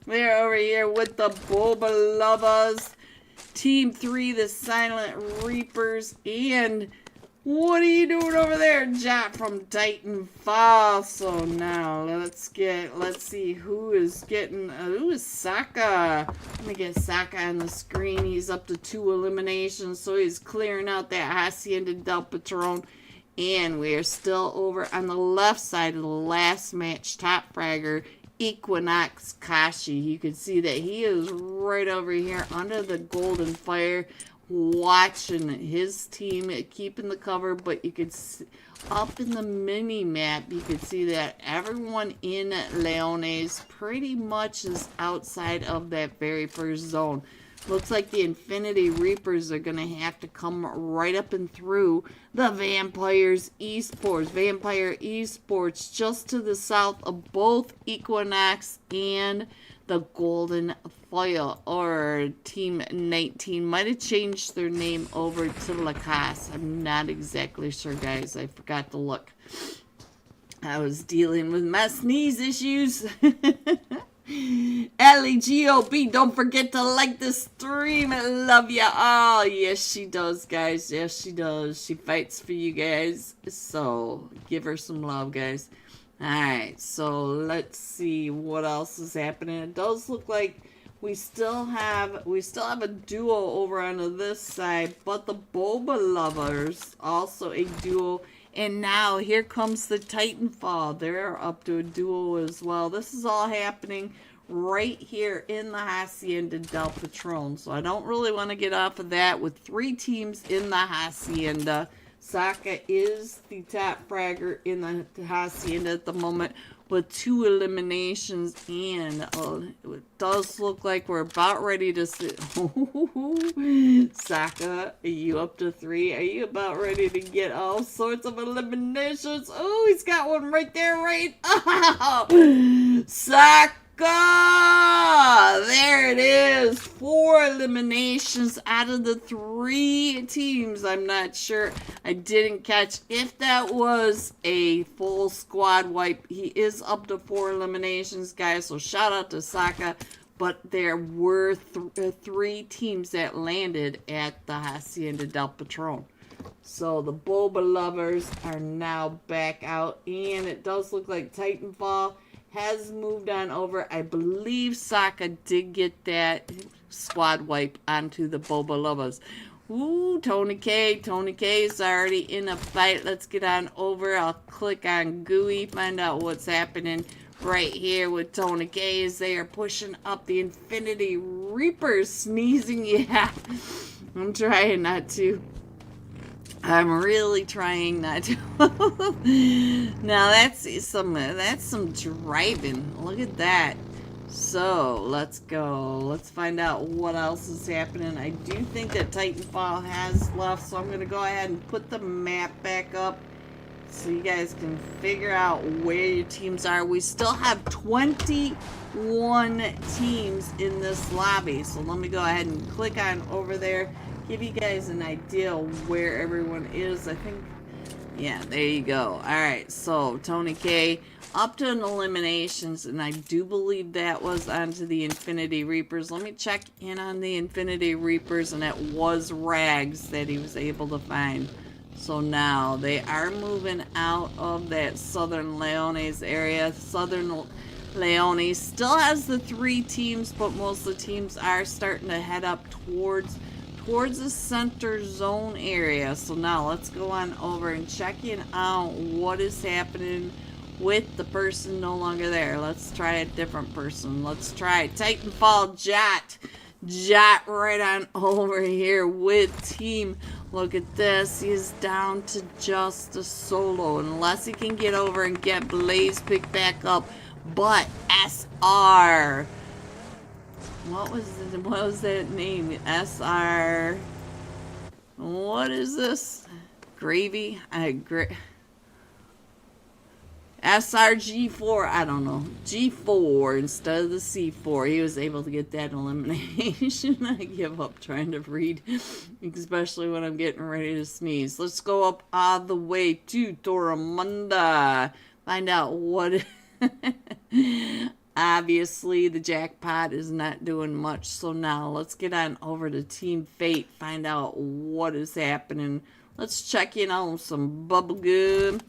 They're over here with the Boba Lovers. Team 3, the Silent Reapers, and what are you doing over there, Jot from Titanfall? So now let's see who is getting, who is Saka? Let me get Saka on the screen. He's up to 2 eliminations, so he's clearing out that Hacienda del Patron. And we are still over on the left side of the last match, top fragger, Equinox Kashi. You can see that he is right over here under the Golden Fire, watching his team keeping the cover. But you can see up in the mini map, you can see that everyone in Leones pretty much is outside of that very first zone. Looks like the Infinity Reapers are going to have to come right up and through the Vampire Esports just to the south of both Equinox and the Golden Fire, or Team 19. Might have changed their name over to Lacasse. I'm not exactly sure, guys. I forgot to look. I was dealing with my sneeze issues. LEGOB, don't forget to like the stream. I love ya. Oh, yes, she does, guys. Yes, she does. She fights for you guys. So, give her some love, guys. Alright, so let's see what else is happening. It does look like we still have a duo over on this side, but the Boba Lovers also a duo. And now here comes the Titanfall. They're up to a duo as well. This is all happening right here in the Hacienda del Patron. So I don't really want to get off of that with 3 teams in the Hacienda. Saka is the top fragger in the Hacienda at the moment with 2 eliminations, and it does look like we're about ready to sit. Saka, are you up to 3? Are you about ready to get all sorts of eliminations? Oh, he's got one right there, right? Oh, Saka! There it is. 4 eliminations out of the 3 teams. I'm not sure. I didn't catch if that was a full squad wipe. He is up to 4 eliminations, guys. So shout out to Saka. But there were 3 teams that landed at the Hacienda del Patron. So the Boba Lovers are now back out. And it does look like Titanfall has moved on over. I believe Saka did get that squad wipe onto the Boba Lovers. Ooh, Tony K. Tony K is already in a fight. Let's get on over. I'll click on GUI, find out what's happening right here with Tony K as they are pushing up the Infinity Reapers. Sneezing, yeah. I'm trying not to. I'm really trying not to. Now that's some driving. Look at that. So let's go. Let's find out what else is happening. I do think that Titanfall has left, so I'm gonna go ahead and put the map back up so you guys can figure out where your teams are. We still have 21 teams in this lobby, so let me go ahead and click on over there. Give you guys an idea where everyone is. I think, yeah, there you go. Alright, so Tony K up to an eliminations, and I do believe that was onto the Infinity Reapers. Let me check in on the Infinity Reapers, and it was Rags that he was able to find. So now they are moving out of that Southern Leones area. Southern Leones still has the 3 teams, but most of the teams are starting to head up towards the center zone area. So now let's go on over and check in on what is happening with the person no longer there. Let's try a different person. Let's try Titanfall Jot. Jot right on over here with team. Look at this. He's down to just a solo unless he can get over and get Blaze picked back up. But SR, what was that name? SR. What is this? Gravy? SRG4, I don't know. G4 instead of the C4. He was able to get that elimination. I give up trying to read, especially when I'm getting ready to sneeze. Let's go up all the way to Toramunda. Find out what... Obviously, the jackpot is not doing much. So now, let's get on over to Team Fate. Find out what is happening. Let's check in on some bubblegum.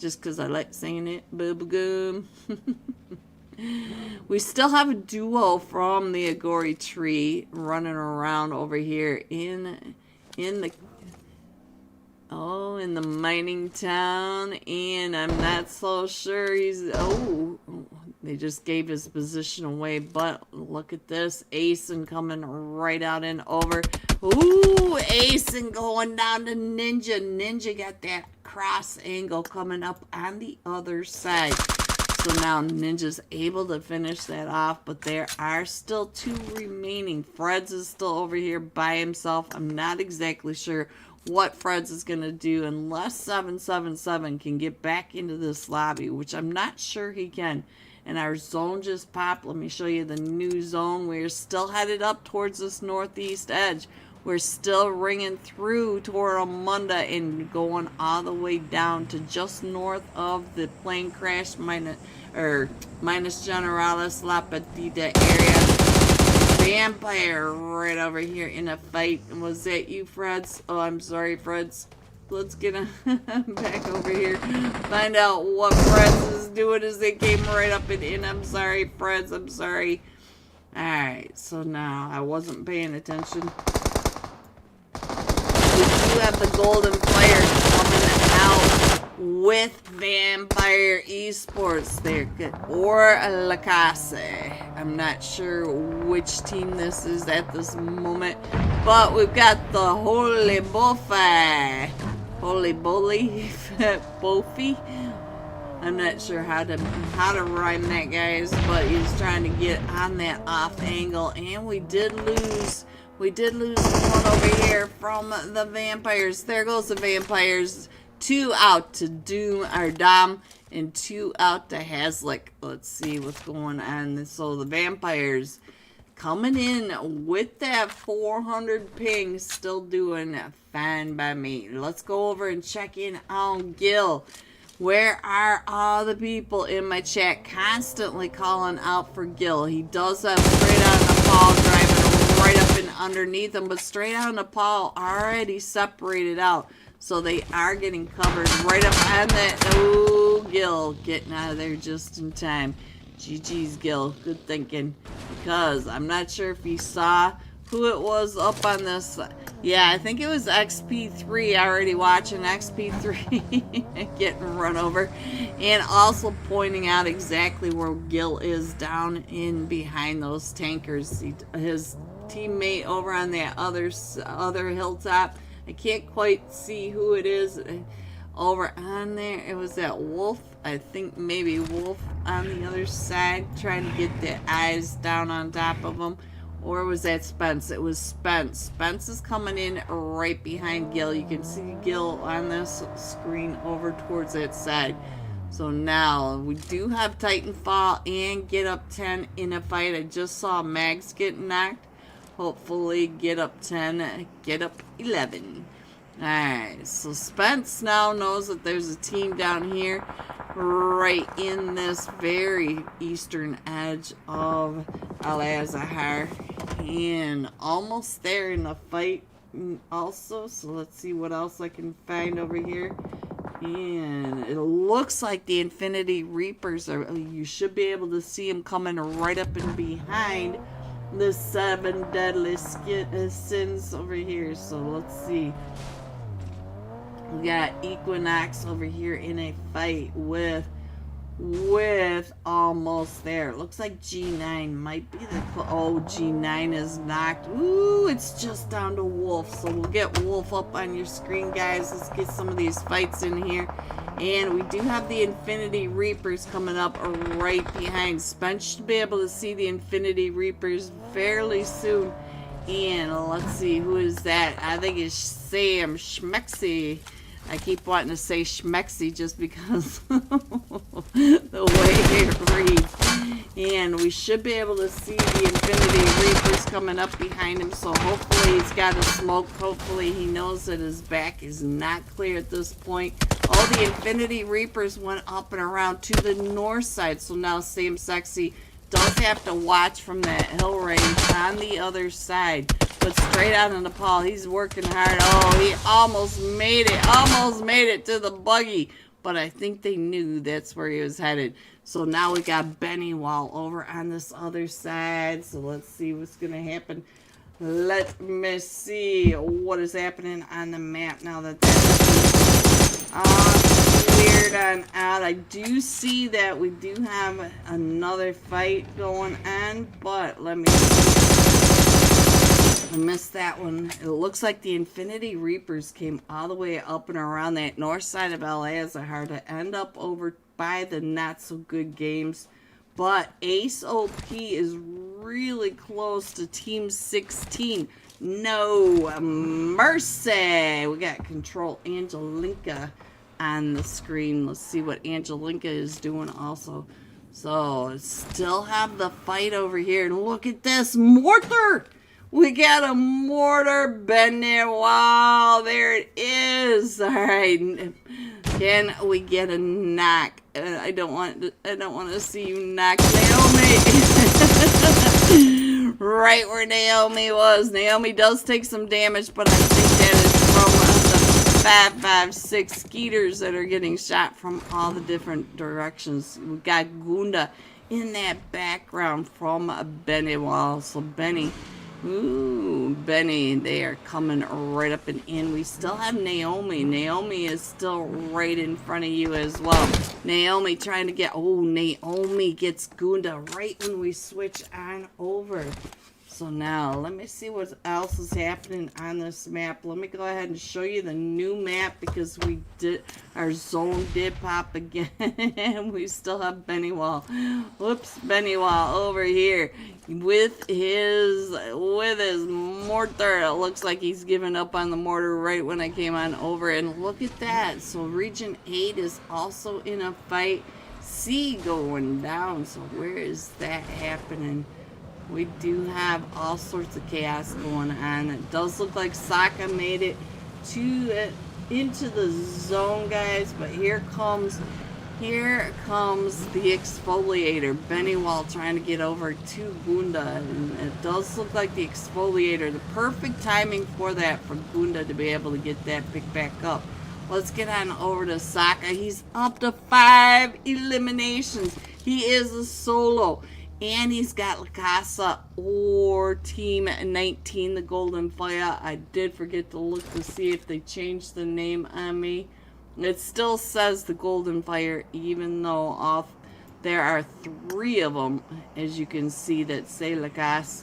Just because I like saying it, bubblegum. We still have a duo from the Agori tree running around over here in the mining town, and I'm not so sure he's they just gave his position away, but look at this. Asen coming right out and over. Ooh, Asen going down to Ninja. Ninja got that cross angle coming up on the other side. So now Ninja's able to finish that off, but there are still 2 remaining. Freds is still over here by himself. I'm not exactly sure what Freds is going to do unless 777 can get back into this lobby, which I'm not sure he can. And our zone just popped. Let me show you the new zone. We're still headed up towards this northeast edge. We're still ringing through Toromunda and going all the way down to just north of the plane crash minus Generalis La Petita area. Vampire right over here in a fight. Was that you, Freds? Oh, I'm sorry, Freds. Let's get back over here. Find out what Freds is doing as they came right up and in. I'm sorry, Freds. I'm sorry. Alright, so now I wasn't paying attention. We do have the golden players coming out with Vampire Esports there, or La Casa. I'm not sure which team this is at this moment, but we've got the Holy Buffy, Holy Bully, Bofi. I'm not sure how to rhyme that, guys, but he's trying to get on that off angle, and we did lose. We did lose one over here from the Vampires. There goes the Vampires. 2 out to Doom or Dom, and 2 out to Haslick. Let's see what's going on. So the Vampires coming in with that 400 ping, still doing fine by me. Let's go over and check in on Gil. Where are all the people in my chat constantly calling out for Gil? He does have straight out Nepal driving right up and underneath him, but straight out Nepal already separated out. So they are getting covered right up on that. Oh, Gil getting out of there just in time. GG's, Gil. Good thinking. Because I'm not sure if he saw who it was up on this. Yeah, I think it was XP3 already watching XP3 getting run over. And also pointing out exactly where Gil is down in behind those tankers. His teammate over on that other hilltop. I can't quite see who it is over on there. It was that Wolf. I think maybe Wolf on the other side trying to get the eyes down on top of him. Or was that Spence? It was Spence. Spence is coming in right behind Gil. You can see Gil on this screen over towards that side. So now we do have Titanfall and Get Up 10 in a fight. I just saw Mags get knocked. Hopefully Get Up 10, Get Up 11. Alright, so Spence now knows that there's a team down here right in this very eastern edge of Al-Azhar, and almost there in the fight also. So let's see what else I can find over here. And it looks like the Infinity Reapers are, you should be able to see them coming right up and behind the 7 deadly sins over here. So let's see. We got Equinox over here in a fight with almost there. Looks like G9 might be the... Oh, G9 is knocked. Ooh, it's just down to Wolf. So we'll get Wolf up on your screen, guys. Let's get some of these fights in here. And we do have the Infinity Reapers coming up right behind. Spence should be able to see the Infinity Reapers fairly soon. And let's see, who is that? I think it's Sam Schmexy. I keep wanting to say Schmexy just because the way it reads. And we should be able to see the Infinity Reapers coming up behind him. So hopefully he's got a smoke. Hopefully he knows that his back is not clear at this point. All the Infinity Reapers went up and around to the north side. So now Sam Sexy does have to watch from that hill range on the other side. But straight out of Nepal, he's working hard. Oh, he almost made it to the buggy. But I think they knew that's where he was headed. So now we got Benny Wall over on this other side. So let's see what's going to happen. Let me see what is happening on the map now that that's cleared on out. I do see that we do have another fight going on, but let me see. I missed that one. It looks like the Infinity Reapers came all the way up and around that north side of Al-Azhar to end up over by the not so good games. But Ace OP is really close to Team 16. No mercy. We got Control Angelinka on the screen. Let's see what Angelinka is doing also. So still have the fight over here. And look at this. Mortar! We got a mortar bending. Wow, there it is. All right. Can we get a knock? I don't want to see you knock Naomi. Right where Naomi was. Naomi does take some damage, but I think that is from the 556 skeeters that are getting shot from all the different directions. We got Gunda in that background from Benny Wall. So Benny. Ooh, Benny, they are coming right up and in. We still have Naomi. Naomi is still right in front of you as well. Naomi trying to get, oh, Naomi gets Gunda right when we switch on over. So now, let me see what else is happening on this map. Let me go ahead and show you the new map because our zone did pop again. We still have Benny Wall. Whoops, Benny Wall over here with his mortar. It looks like he's giving up on the mortar right when I came on over. And look at that. So Region 8 is also in a fight. C going down. So where is that happening? We do have all sorts of chaos going on. It does look like Sokka made it into the zone, guys. But here comes the exfoliator. Benny Wall trying to get over to Gunda. And it does look like the exfoliator. The perfect timing for that for Gunda to be able to get that pick back up. Let's get on over to Sokka. He's up to 5 eliminations. He is a solo. And he's got Lakasa or Team 19, the Golden Fire. I did forget to look to see if they changed the name on me. It still says the Golden Fire, even though there are 3 of them, as you can see, that say Lakas,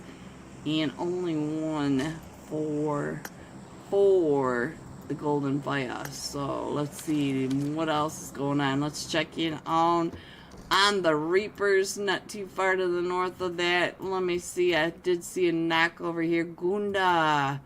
and only one for the Golden Fire. So let's see what else is going on. Let's check in on the Reapers, not too far to the north of that. Let me see. I did see a knock over here. Gunda.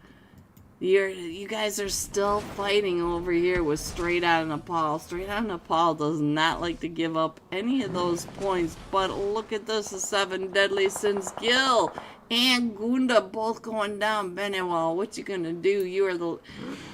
You guys are still fighting over here with Straight Out of Nepal. Straight Out of Nepal does not like to give up any of those points. But look at this. The 7 Deadly Sins. Gil and Gunda both going down. Benewell, what you gonna do? You are the...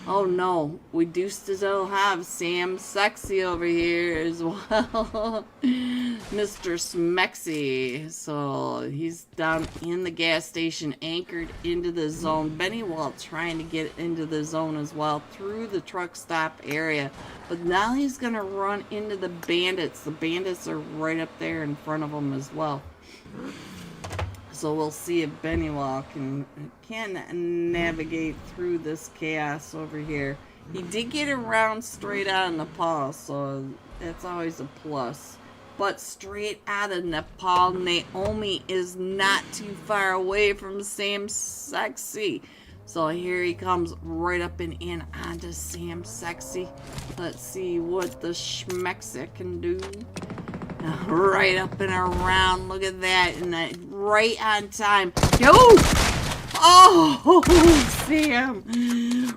Oh no, we do still have Sam Sexy over here as well. Mr. Smexy. So he's down in the gas station, anchored into the zone. Benewell trying to get into the zone as well through the truck stop area. But now he's gonna run into the bandits. The bandits are right up there in front of him as well. So we'll see if Benewell can navigate through this chaos over here. He did get around Straight Out of Nepal, so that's always a plus. But Straight Out of Nepal, Naomi is not too far away from Sam Sexy. So here he comes right up and in onto Sam Sexy. Let's see what the Schmexa can do. Right up and around. Look at that. And that right on time. Yo! Oh, Sam.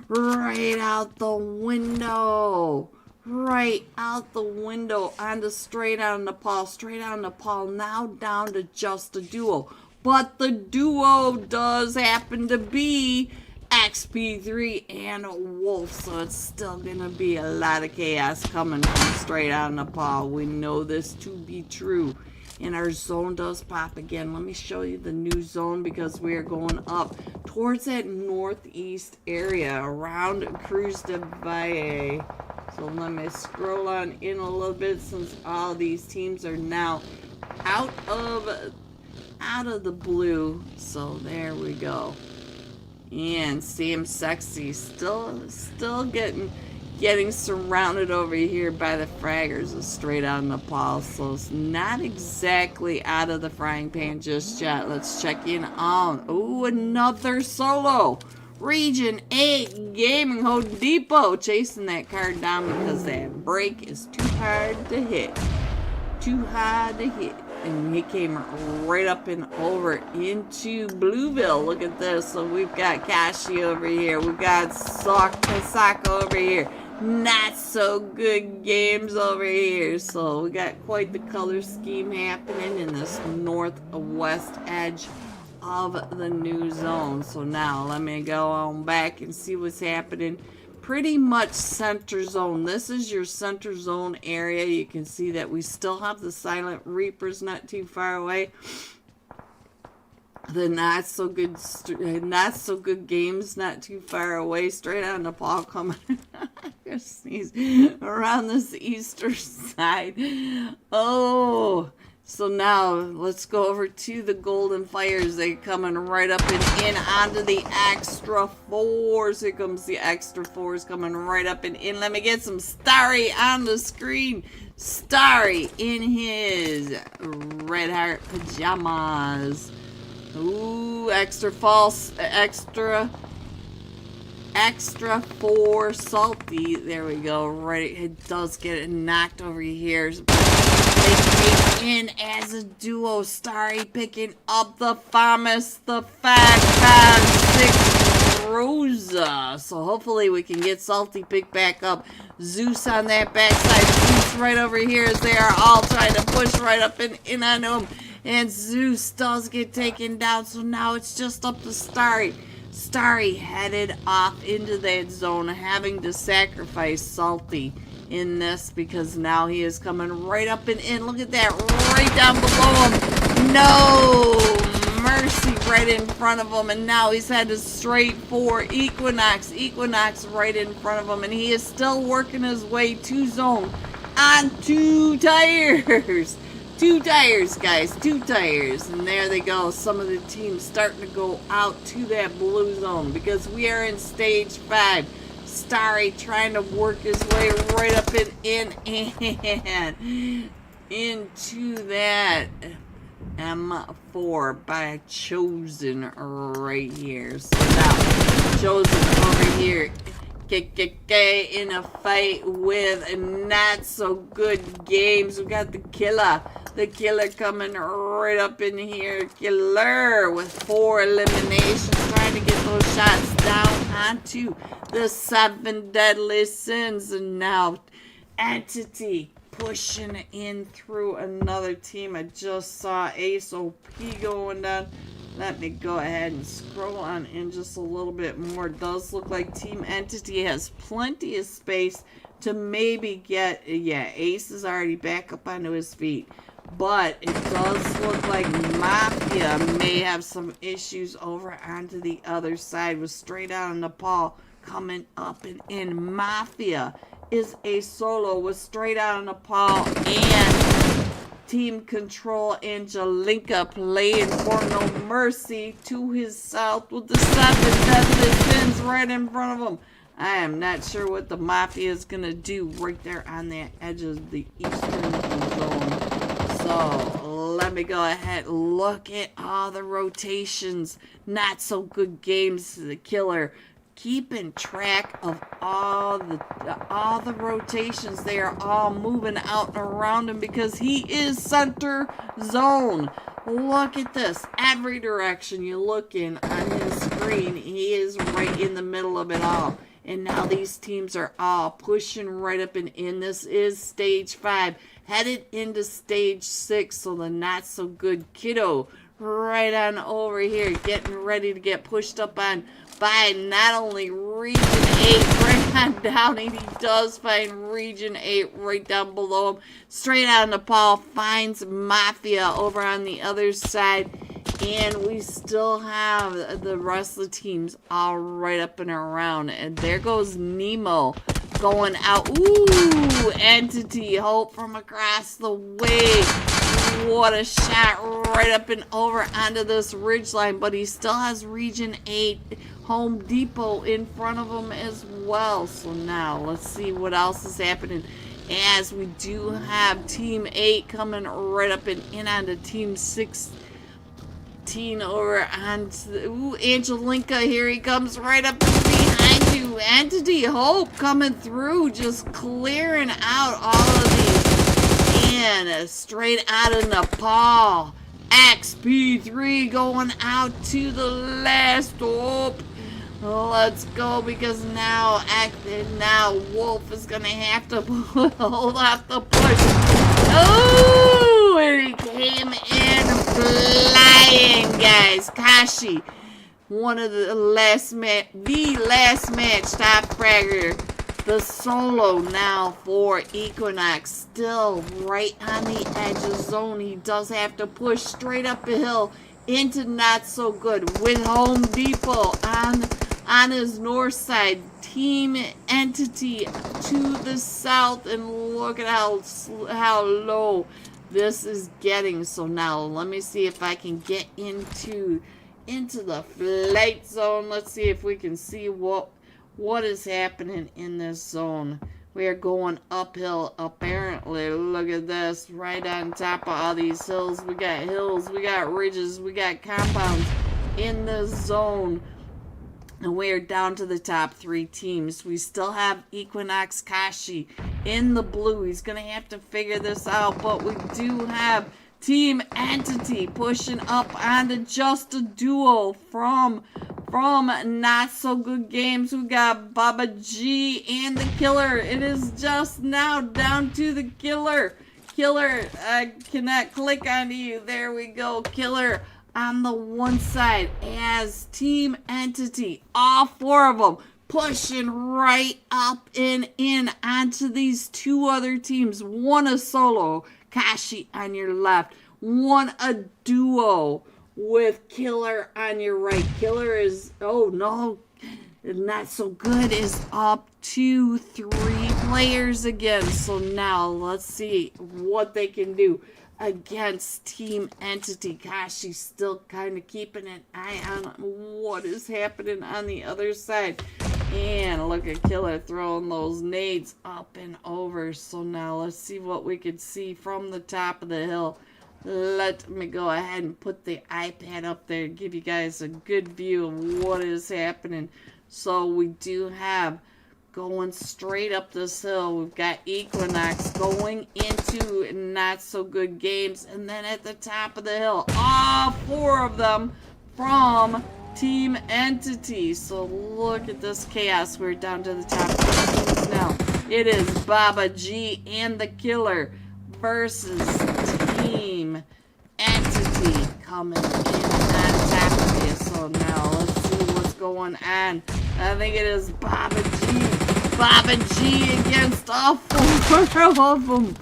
Right out the window. Right out the window onto Straight Out of Nepal. Straight Out of Nepal now down to just a duo. But the duo does happen to be XP3 and Wolf, so it's still gonna be a lot of chaos coming from Straight Out of Nepal. We know this to be true. And our zone does pop again. Let me show you the new zone because we are going up towards that northeast area around Cruz de Valle. So let me scroll on in a little bit since all these teams are now out of the blue. So there we go. And Sam Sexy still getting surrounded over here by the fraggers of Straight Out of Nepal. So it's not exactly out of the frying pan just yet. Let's check in on, ooh, another solo. Region 8 Gaming Home Depot chasing that card down because that break is too hard to hit. Too hard to hit. And he came right up and over into Blueville. Look at this. So we've got Kashi over here. We've got Sokka over here. Not so good games over here. So we got quite the color scheme happening in this northwest edge of the new zone. So now let me go on back and see what's happening. Pretty much center zone. This is your center zone area. You can see that we still have the Silent Reapers not too far away. The not so good games not too far away. Straight on the ball coming around this eastern side. Oh, so now let's go over to the Golden Fires. They're coming right up and in onto the extra fours. Here comes the extra fours coming right up and in. Let me get some Starry on the screen. Starry in his red heart pajamas. Ooh, extra false, extra four salty. There we go. Right, it does get it knocked over here. They came in as a duo. Starry picking up the famous, the 556 Rosa. So hopefully we can get Salty picked back up. Zeus on that backside. Zeus right over here as they are all trying to push right up and in on him. And Zeus does get taken down, so now it's just up to Starry. Starry headed off into that zone, having to sacrifice Salty in this because now he is coming right up and in. Look at that, right down below him. No mercy right in front of him, and now he's headed straight for Equinox. Equinox right in front of him, and he is still working his way to zone on 2 tires. 2 tires, guys, 2 tires. And there they go. Some of the teams starting to go out to that blue zone because we are in stage 5. Starry trying to work his way right up and in and into that M4 by Chosen right here. So now, Chosen over here. In a fight with not so good games. We got the killer. The killer coming right up in here. Killer with 4 eliminations. Trying to get those shots down onto the 7 deadly sins. And now Entity pushing in through another team. I just saw Ace OP going down. Let me go ahead and scroll on in just a little bit more. It does look like Team Entity has plenty of space to maybe get... Yeah, Ace is already back up onto his feet. But it does look like Mafia may have some issues over onto the other side with Straight Out of Nepal coming up and in. Mafia is a solo with Straight Out of Nepal and... Team Control Angelinka playing for No Mercy to his south with the 7 deadly sins right in front of him. I am not sure what the Mafia is going to do right there on the edge of the eastern zone. So let me go ahead. Look at all the rotations. Not so good games to the killer. Keeping track of all the rotations. They are all moving out and around him because he is center zone. Look at this. Every direction you look in on his screen, he is right in the middle of it all. And now these teams are all pushing right up and in. This is stage 5. Headed into stage 6. So the not so good kiddo right on over here. Getting ready to get pushed up on by not only Region 8 right on down, and he does find Region 8 right down below him. Straight Out of Nepal finds Mafia over on the other side, and we still have the rest of the teams all right up and around. And there goes Nemo going out. Ooh, Entity Hope from across the way. What a shot right up and over onto this ridgeline, but he still has Region 8 Home Depot in front of him as well. So now let's see what else is happening as we do have Team 8 coming right up and in onto Team 16 over onto the, ooh, Angelinka, here he comes right up behind you. Entity Hope coming through, just clearing out all of these. And Straight Out of Nepal. XP3 going out to the last hope. Let's go, because now Wolf is gonna have to hold off the push. Oh, and he came in flying, guys. Kashi. One of the last match top fragger. The solo now for Equinox. Still right on the edge of zone. He does have to push straight up a hill into not so good with Home Depot on his north side. Team Entity to the south, and look at how low this is getting. So now let me see if I can get into the flight zone. Let's see if we can see what is happening in this zone. We are going uphill apparently. Look at this, right on top of all these hills. We got ridges, we got compounds in the zone. And we are down to the top 3 teams. We still have Equinox Kashi in the blue. He's going to have to figure this out. But we do have Team Entity pushing up onto just a duo from Not So Good Games. We got Baba G and the Killer. It is just now down to the Killer. Killer, I cannot click onto you. There we go. Killer on the one side as Team Entity, all 4 of them pushing right up and in onto these 2 other teams. One a solo, Kashi on your left, one a duo with Killer on your right. Killer is, oh no, Not So Good is up to 3 players again. So now let's see what they can do against Team Entity. Gosh, she's still kind of keeping an eye on what is happening on the other side. And look at Killer throwing those nades up and over. So now let's see what we can see from the top of the hill. Let me go ahead and put the iPad up there and give you guys a good view of what is happening. So we do have going straight up this hill. We've got Equinox going into Not So Good Games. And then at the top of the hill, all 4 of them from Team Entity. So look at this chaos. We're down to the top 2 teams now. It is Baba G and the Killer versus Team Entity coming in on top of you. So now let's see what's going on. I think it is Baba G. Baba G against all 4 of them.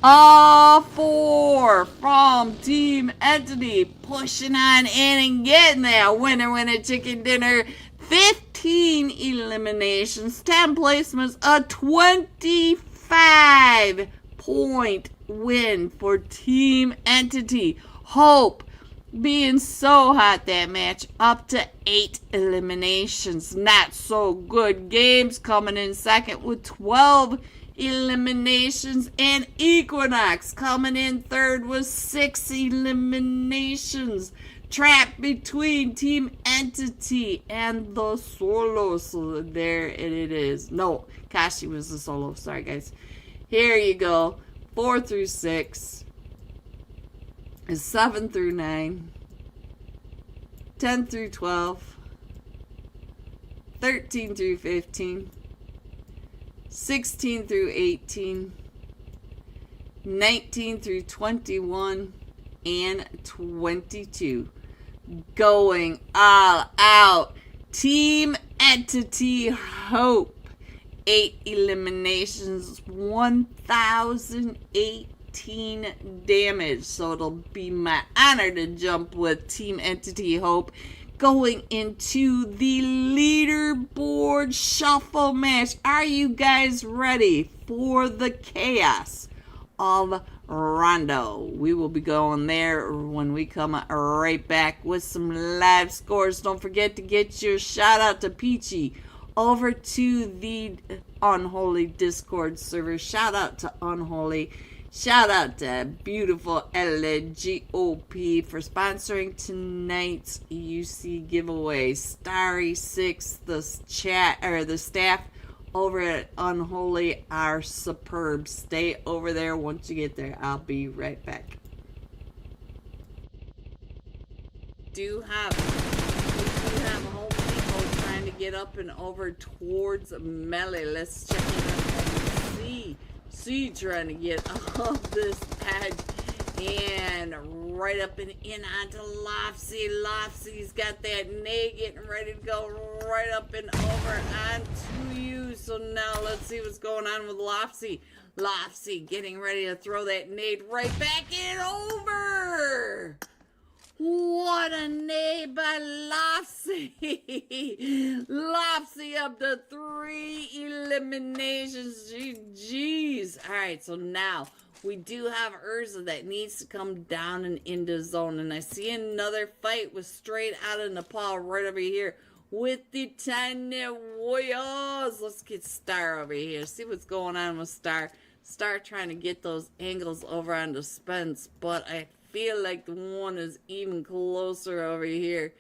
All 4 from Team Entity pushing on in and getting that winner chicken dinner. 15 eliminations, 10 placements, a 25-point win for Team Entity. Hope being so hot that match, up to 8 eliminations. Not So Good Games coming in second with 12 eliminations, and Equinox coming in third with 6 eliminations. Trapped between Team Entity and the solo. So there it is. No, Kashi was the solo. Sorry guys. Here you go. 4 through 6. 7 through 9, 10 through 12, 13 through 15, 16 through 18, 19 through 21, and 22. Going all out. Team Entity Hope. 8 eliminations, 1,008 damage. So it'll be my honor to jump with Team Entity Hope going into the leaderboard shuffle match. Are you guys ready for the chaos of Rondo? We will be going there when we come right back with some live scores. Don't forget to get your shout out to Peachy over to the Unholy Discord server. Shout out to Unholy. Shout out to beautiful LGOP for sponsoring tonight's UC giveaway. Starry6, the staff over at Unholy are superb. Stay over there. Once you get there, I'll be right back. We do have Home Depot trying to get up and over towards Melee. Let's check it out. See trying to get off this edge, and right up and in onto Lofsy. Lofsy's got that nade getting ready to go right up and over onto you. So now let's see what's going on with Lofsy. Lofsy getting ready to throw that nade right back in over. What a nade by Lofsy. Lofsy up to 3 eliminations. Jeez. All right, so now we do have Urza that needs to come down and into zone. And I see another fight with straight out of Nepal right over here with the Tiny Warriors. Let's get Star over here. See what's going on with Star. Star trying to get those angles over onto Spence, but I feel like the one is even closer over here.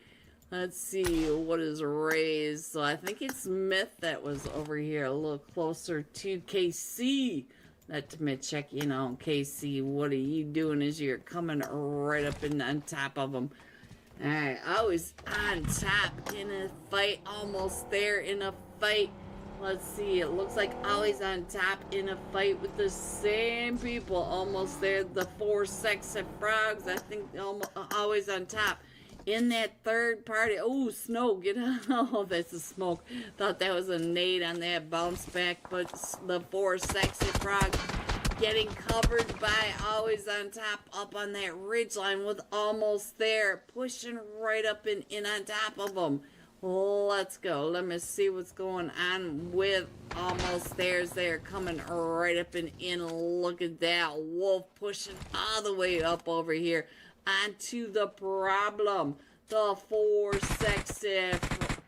Let's see what is raised. So I think it's Smith that was over here a little closer to KC. Let me check in on KC. What are you doing as you're coming right up and on top of him? Alright, always on top in a fight. Almost there in a fight. Let's see, it looks like always on top in a fight with the same people. Almost there, the 4 sexy frogs. I think always on top. In that third party. Oh, Snow, get out. Oh, that's a smoke. Thought that was a nade on that bounce back. But the 4 sexy frogs getting covered by always on top up on that ridge line with almost there. Pushing right up and in on top of them. Let's go. Let me see what's going on with almost there's there coming right up and in. Look at that. Wolf pushing all the way up over here onto the problem. The 4 sexy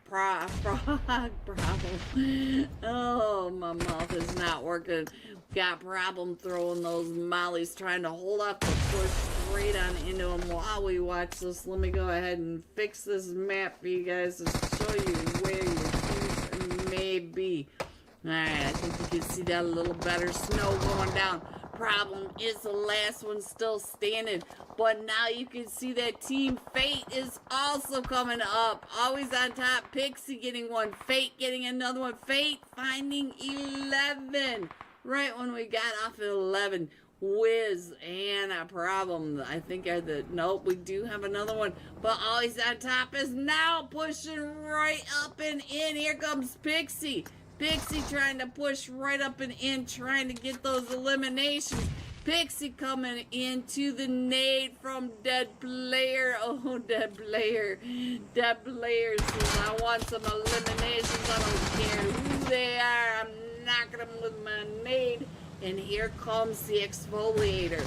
frog problem. Oh, my mouth is not working. Got problem throwing those mollies, trying to hold off the push straight on into them while we watch this. Let me go ahead and fix this map for you guys to show you where your shoes may be. Alright, I think you can see that a little better. Snow going down. Problem is the last one still standing. But now you can see that Team Fate is also coming up. Always on top. Pixie getting one. Fate getting another one. Fate finding 11. Right when we got off at 11. Wiz and a problem. I think nope, we do have another one. But always on top is now pushing right up and in. Here comes Pixie. Pixie trying to push right up and in, trying to get those eliminations. Pixie coming into the nade from Dead Player. Oh, Dead Player. Dead Player says, I want some eliminations. I don't care who they are. I'm knocking them with my nade. And here comes the exfoliator.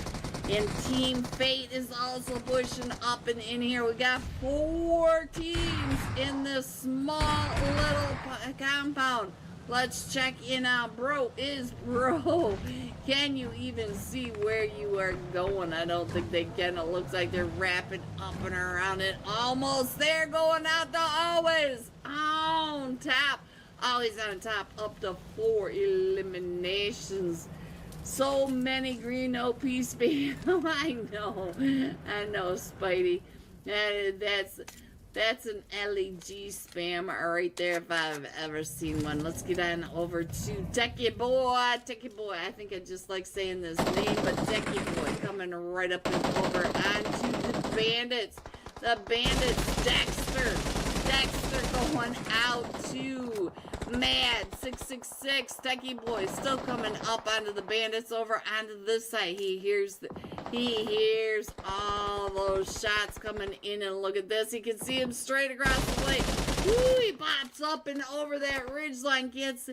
And Team Fate is also pushing up and in here. We got 4 teams in this small little compound. Let's check in on bro. Can you even see where you are going? I don't think they can. It looks like they're wrapping up and around it. Almost there, going out to always on top. Always on top, up to 4 eliminations. So many green OP spam. I know, Spidey. That's an LEG spam right there if I've ever seen one. Let's get on over to Techie Boy. Techie Boy. I think I just like saying this name, but Techie Boy coming right up and over onto the bandits. The bandits, Dexter. Dexter going out to Mad 666. Techie Boy still coming up onto the bandits over onto this side. He hears all those shots coming in, and look at this. He can see him straight across the plate. Woo, he pops up and over that ridge line, gets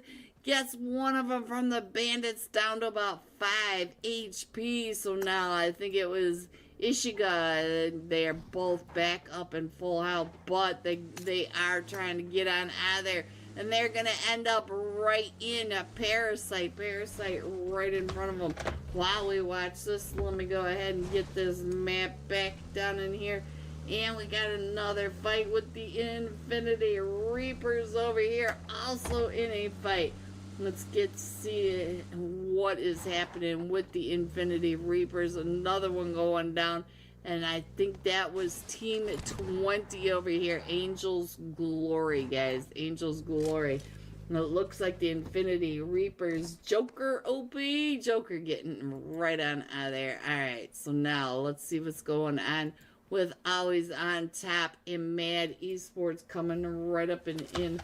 one of them from the bandits down to about 5 HP. So now I think it was Ishiga. They are both back up in full health, but they are trying to get on out of there. And they're going to end up right in a Parasite right in front of them. While we watch this, let me go ahead and get this map back down in here. And we got another fight with the Infinity Reapers over here, also in a fight. Let's get to see what is happening with the Infinity Reapers. Another one going down. And I think that was Team 20 over here. Angel's Glory, guys. Angel's Glory. And it looks like the Infinity Reaper's Joker OP. Joker getting right on out of there. Alright, so now let's see what's going on with Always on Top and Mad Esports coming right up and in.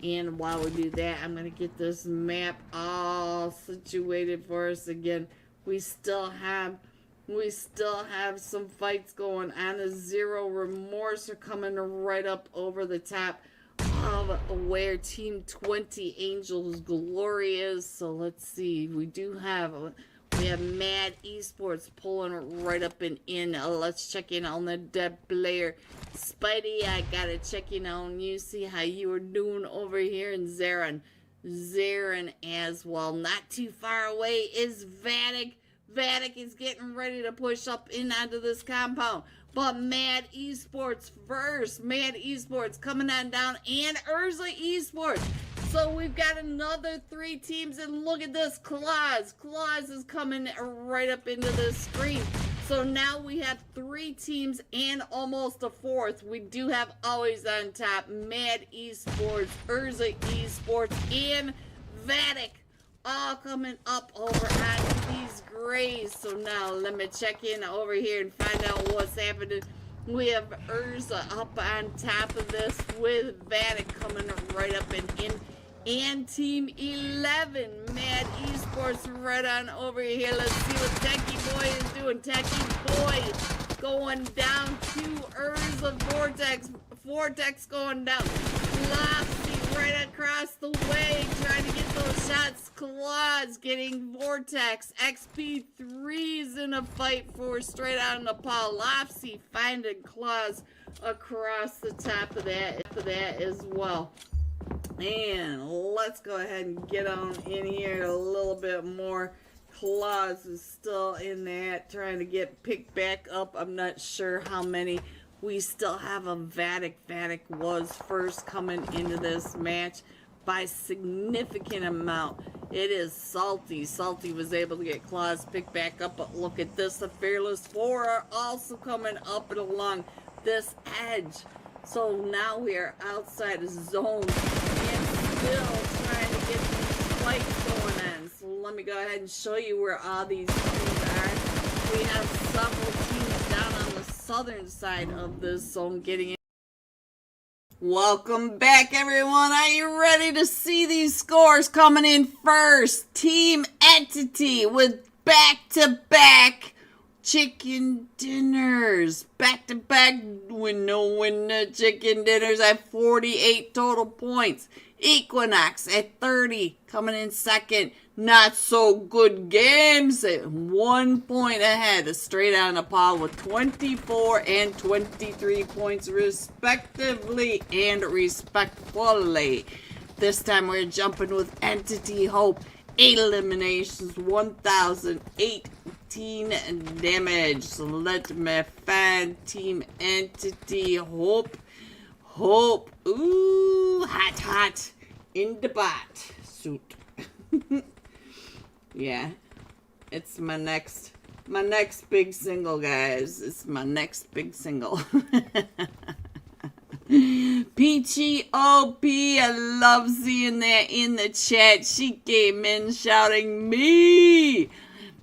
And while we do that, I'm going to get this map all situated for us again. We still have some fights going on. A Zero Remorse are coming right up over the top of where Team 20 Angels Glory is. So let's see. We have Mad Esports pulling right up and in. Let's check in on the dead player. Spidey, I gotta check in on you, see how you are doing over here. And Zarin as well. Not too far away is Vatic. Vatic is getting ready to push up in onto this compound. But Mad Esports first. Mad Esports coming on down. And Urza Esports. So we've got another 3 teams. And look at this. Claus. Claus is coming right up into this screen. So now we have 3 teams and almost a 4th. We do have Always on Top, Mad Esports, Urza Esports, and Vatic all coming up over on these grays. So now let me check in over here and find out what's happening. We have Urza up on top of this with Vatic coming right up and in. And Team 11, Mad Esports right on over here. Let's see what Techie Boy is doing. Techie Boy going down to Urza Vortex. Vortex going down. Lofty right across the way, trying to get those shots. Claws getting Vortex. XP3's in a fight for straight out in the paw. Lofty finding Claws across the top of that as well. And let's go ahead and get on in here a little bit more. Claus is still in that, trying to get picked back up. I'm not sure how many. We still have a Vatic. Vatic was first coming into this match by significant amount. It is Salty. Salty was able to get Claus picked back up, but look at this. The Fearless 4 are also coming up and along this edge. So now we are outside the zone and still trying to get these fights going on. So let me go ahead and show you where all these teams are. We have several teams down on the southern side of this zone getting in. Welcome back, everyone. Are you ready to see these scores coming in first? Team Entity with back-to-back chicken dinners. Back-to-back winner chicken dinners at 48 total points. Equinox at 30, coming in second. Not so good games at 1 point ahead. Straight on the paw with 24 and 23 points respectively and respectfully. This time we're jumping with Entity Hope. 8 eliminations, 1,018 damage. So let me find Team Entity Hope. Hope. Ooh, hot in the bot suit. Yeah, it's my next big single, guys. It's my next big single. Peachy OP, I love seeing that in the chat. She came in shouting me.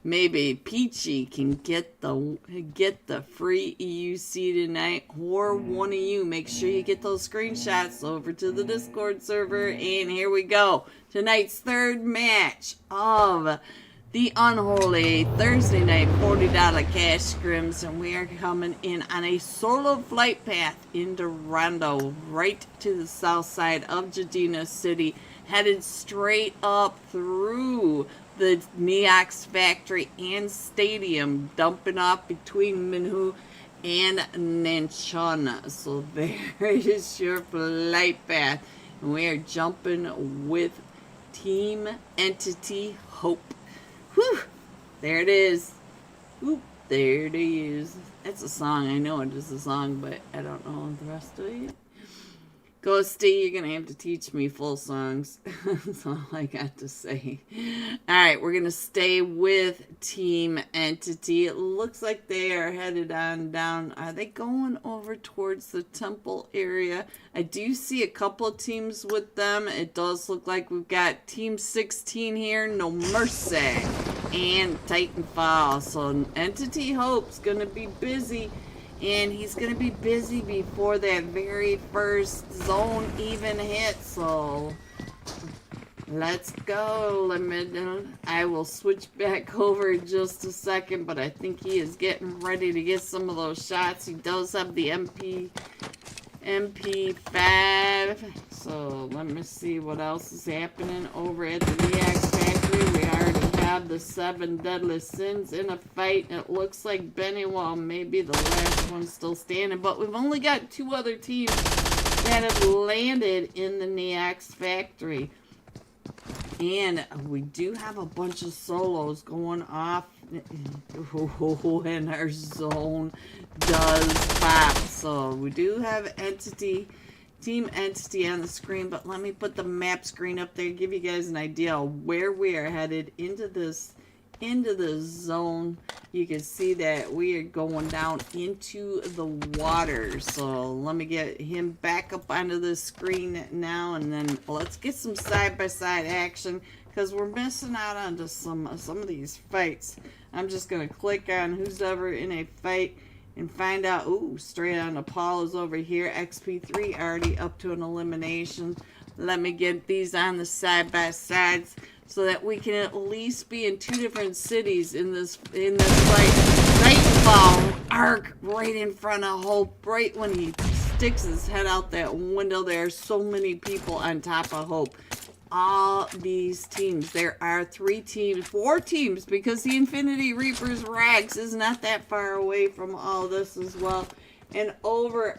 Maybe Peachy can get the free EUC tonight, or one of you. Make sure you get those screenshots over to the Discord server. And here we go. Tonight's third match of the Unholy Thursday night $40 cash scrims, and we are coming in on a solo flight path into Rondo, right to the south side of Jadina City, headed straight up through the Neox factory and stadium, dumping off between Minhu and Nanchon. So there is your flight path, and we are jumping with Team Entity Hope. Whew, there it is. Oop, there it is. That's a song. I know it is a song, but I don't know the rest of it. Ghosty, you're gonna have to teach me full songs. That's all I got to say. Alright, we're gonna stay with Team Entity. It looks like they are headed on down. Are they going over towards the temple area? I do see a couple of teams with them. It does look like we've got Team 16 here, No Mercy, and Titanfall. So Entity Hope's gonna be busy. And he's going to be busy before that very first zone even hits. So let's go. I will switch back over in just a second. But I think he is getting ready to get some of those shots. He does have the MP5. So let me see what else is happening over at the DX Factory. We already have the 7 deadly sins in a fight. It looks like Bennywall may be the last one still standing, but we've only got 2 other teams that have landed in the Neax Factory. And we do have a bunch of solos going off. And our zone does pop. So we do have Team Entity on the screen, but let me put the map screen up there, give you guys an idea of where we are headed into the zone. You can see that we are going down into the water. So let me get him back up onto the screen now, and then let's get some side-by-side action, because we're missing out on some of these fights. I'm just going to click on who's ever in a fight and find out. Ooh, straight on Apollo's over here. XP3 already up to an elimination. Let me get these on the side-by-sides so that we can at least be in 2 different cities in this fight. Nightfall, Arc right in front of Hope, right when he sticks his head out that window. There are so many people on top of Hope. All these teams, there are 4 teams, because the Infinity Reapers Rags is not that far away from all this as well. And over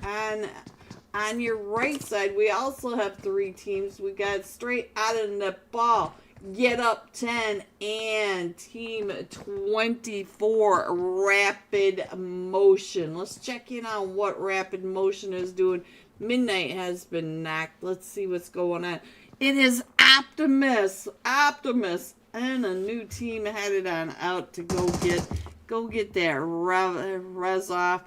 on your right side, we also have 3 teams. We got straight out of Nepal, Get Up 10, and Team 24, Rapid Motion. Let's check in on what Rapid Motion is doing. Midnight has been knocked. Let's see what's going on. It is Optimus, and a new team headed on out to go get that Rezoff,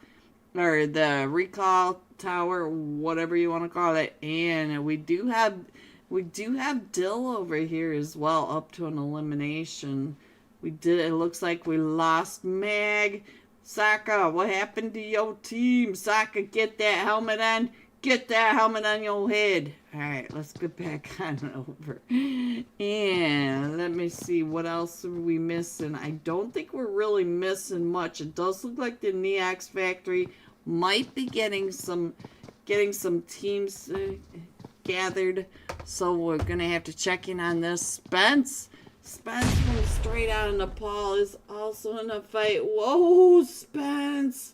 or the recall tower, whatever you want to call it. And we do have Dill over here as well, up to an elimination. It looks like we lost Mag. Sokka, what happened to your team? Sokka, get that helmet on. Get that helmet on your head. Alright, let's get back on over. And let me see, what else are we missing? I don't think we're really missing much. It does look like the Neax Factory might be getting some teams gathered. So we're going to have to check in on this. Spence from straight out of Nepal is also in a fight. Whoa, Spence,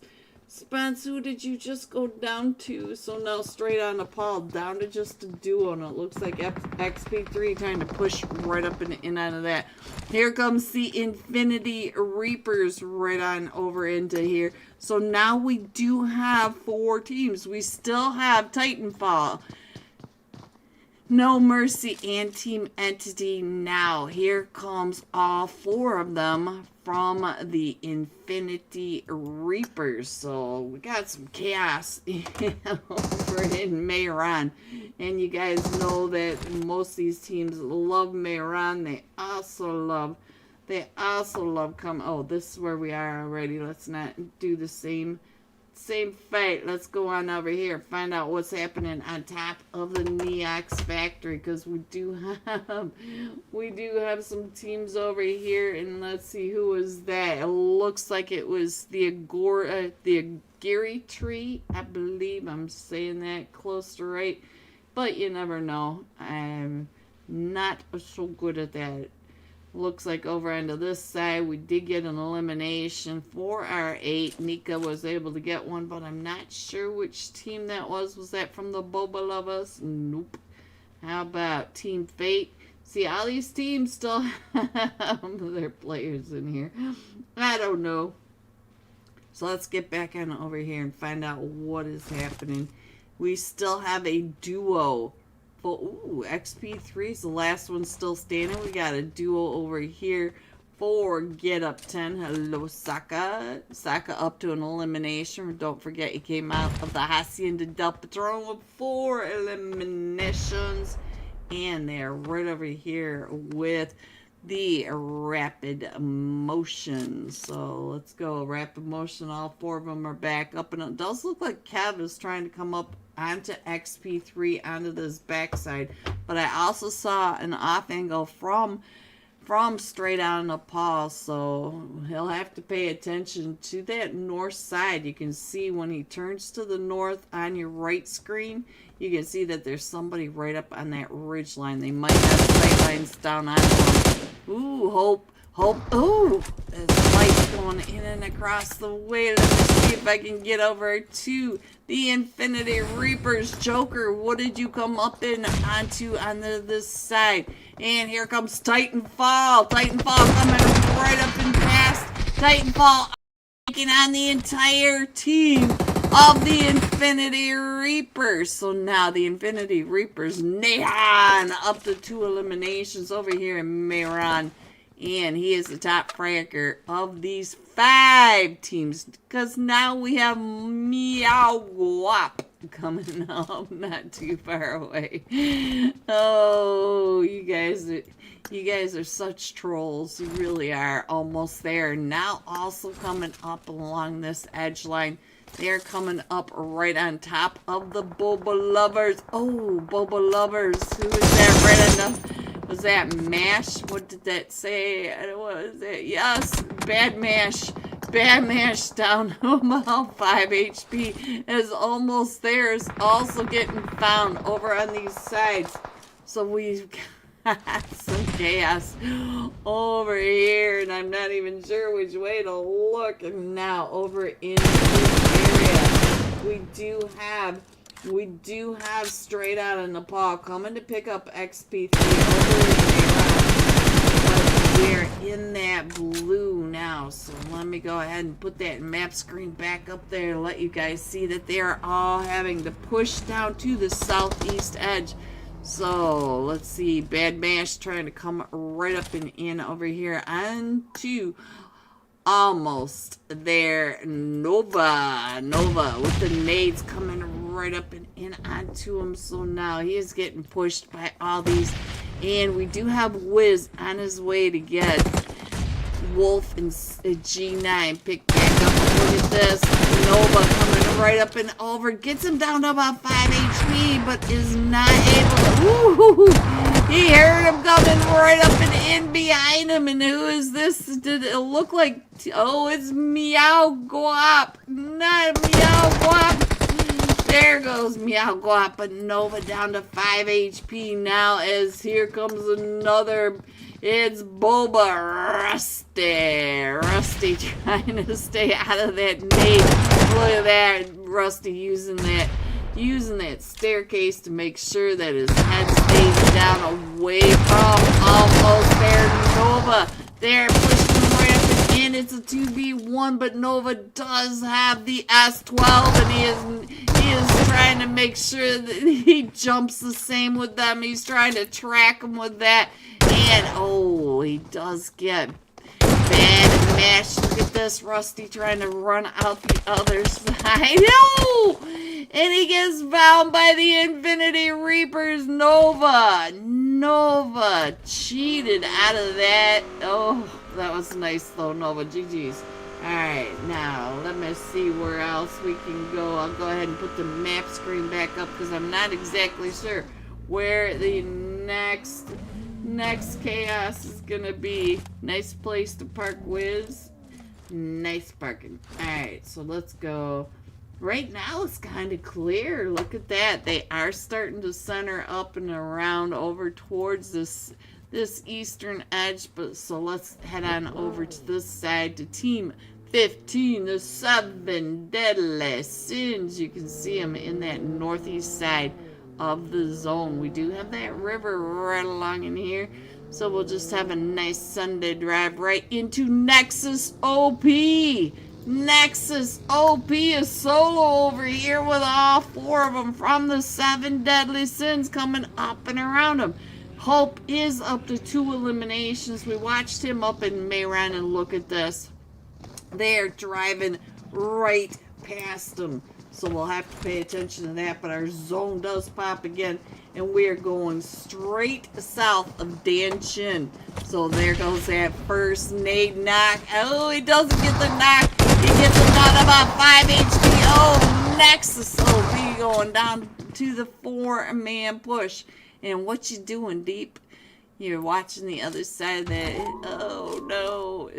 who did you just go down to? So now straight on Nepal, down to just a duo, and it looks like XP3 trying to push right up and in out of that. Here comes the Infinity Reapers right on over into here. So now we do have 4 teams. We still have Titanfall, No Mercy, and Team Entity. Now here comes all 4 of them from the Infinity Reapers. So we got some chaos over in Miramar, and you guys know that most of these teams love Miramar. They also love come. Oh, this is where we are already. Let's not do the same fight. Let's go on over here, find out what's happening on top of the Neax Factory, because we do have some teams over here. And let's see, who was that? It looks like it was the Agiri tree. I believe I'm saying that close to right, but you never know. I'm not so good at that. Looks like over onto this side, we did get an elimination for our 8. Nika was able to get one, but I'm not sure which team that was. Was that from the Boba Lovers? Nope. How about Team Fate? See, all these teams still have their players in here. I don't know. So let's get back on over here and find out what is happening We still have a duo. Ooh, XP3 is the last one still standing. We got a duo over here for Get Up 10. Hello, Saka. Saka up to an elimination. Don't forget he came out of the Hacienda del Patron with 4 eliminations. And they're right over here with the rapid motion. So let's go. Rapid motion. All 4 of them are back up. And it does look like Kev is trying to come up onto XP3 onto this backside. But I also saw an off angle from straight on Nepal, so he'll have to pay attention to that north side. You can see when he turns to the north on your right screen, you can see that there's somebody right up on that ridge line. They might have sight lines down on him. Ooh, hope. Ooh, there's lights going in and across the way. Let me see if I can get over to the Infinity Reapers. Joker, what did you come up onto on this side? And here comes Titanfall. Titanfall coming right up and past. Titanfall taking on the entire team of the Infinity Reapers. So now the Infinity Reapers, Nehan, up to 2 eliminations over here in Miramar. And he is the top fracker of these 5 teams. Because now we have Meow Guap coming up not too far away. Oh, you guys are such trolls. You really are. Almost there. Now also coming up along this edge line. They're coming up right on top of the Boba Lovers. Oh, Boba Lovers. Who is that right on the... Was that Mash? What did that say? What was it? Yes, Bad Mash. Bad Mash down about 5 HP is almost there. Is also getting found over on these sides. So we've got some chaos over here, and I'm not even sure which way to look. And now over in this area, we do have straight out of Nepal coming to pick up XP3 over in Iran. But we're in that blue now. So let me go ahead and put that map screen back up there to let you guys see that they are all having to push down to the southeast edge. So let's see. Bad Mash trying to come right up and in over here onto almost there. Nova with the nades coming right up and in onto him. So now he is getting pushed by all these. And we do have Wiz on his way to get Wolf and G9 pick back up. Look at this. Nova coming right up and over. Gets him down to about 5 HP, but is not able to. Woo! He heard him coming right up and in behind him. And who is this? Did it look like? Oh, it's Meow Guap. Not Meow Guap. There goes Meow Guap, but Nova down to 5 HP now as here comes another. It's Boba Rusty trying to stay out of that nade. Look at that, Rusty using that staircase to make sure that his head stays down away from almost there. Nova there pushing him right up and in. It's a 2v1, but Nova does have the S12 and he is trying to make sure that he jumps the same with them. He's trying to track him with that. And, oh, he does get Bad Mash. Look at this. Rusty trying to run out the other side. No! And he gets found by the Infinity Reapers. Nova cheated out of that. Oh, that was nice though, Nova. GG's. Alright, now let me see where else we can go. I'll go ahead and put the map screen back up because I'm not exactly sure where the next chaos is gonna be. Nice place to park, Wiz. Nice parking. Alright, so let's go. Right now it's kind of clear. Look at that. They are starting to center up and around over towards this eastern edge. But so let's head on over to this side to Team 15, the 7 Deadly Sins. You can see them in that northeast side of the zone. We do have that river right along in here. So we'll just have a nice Sunday drive right into Nexus OP. Nexus OP is solo over here with all 4 of them from the 7 deadly sins coming up and around him. Hope is up to 2 eliminations. We watched him up in Miramar, and look at this. They're driving right past him. So we'll have to pay attention to that. But our zone does pop again. And we're going straight south of Danchin. So there goes that first nade knock. Oh, he doesn't get the knock. He gets another about 5 HP. Oh, Nexus OP going down to the 4-man push. And what you doing, Deep? You're watching the other side of that. Oh, no.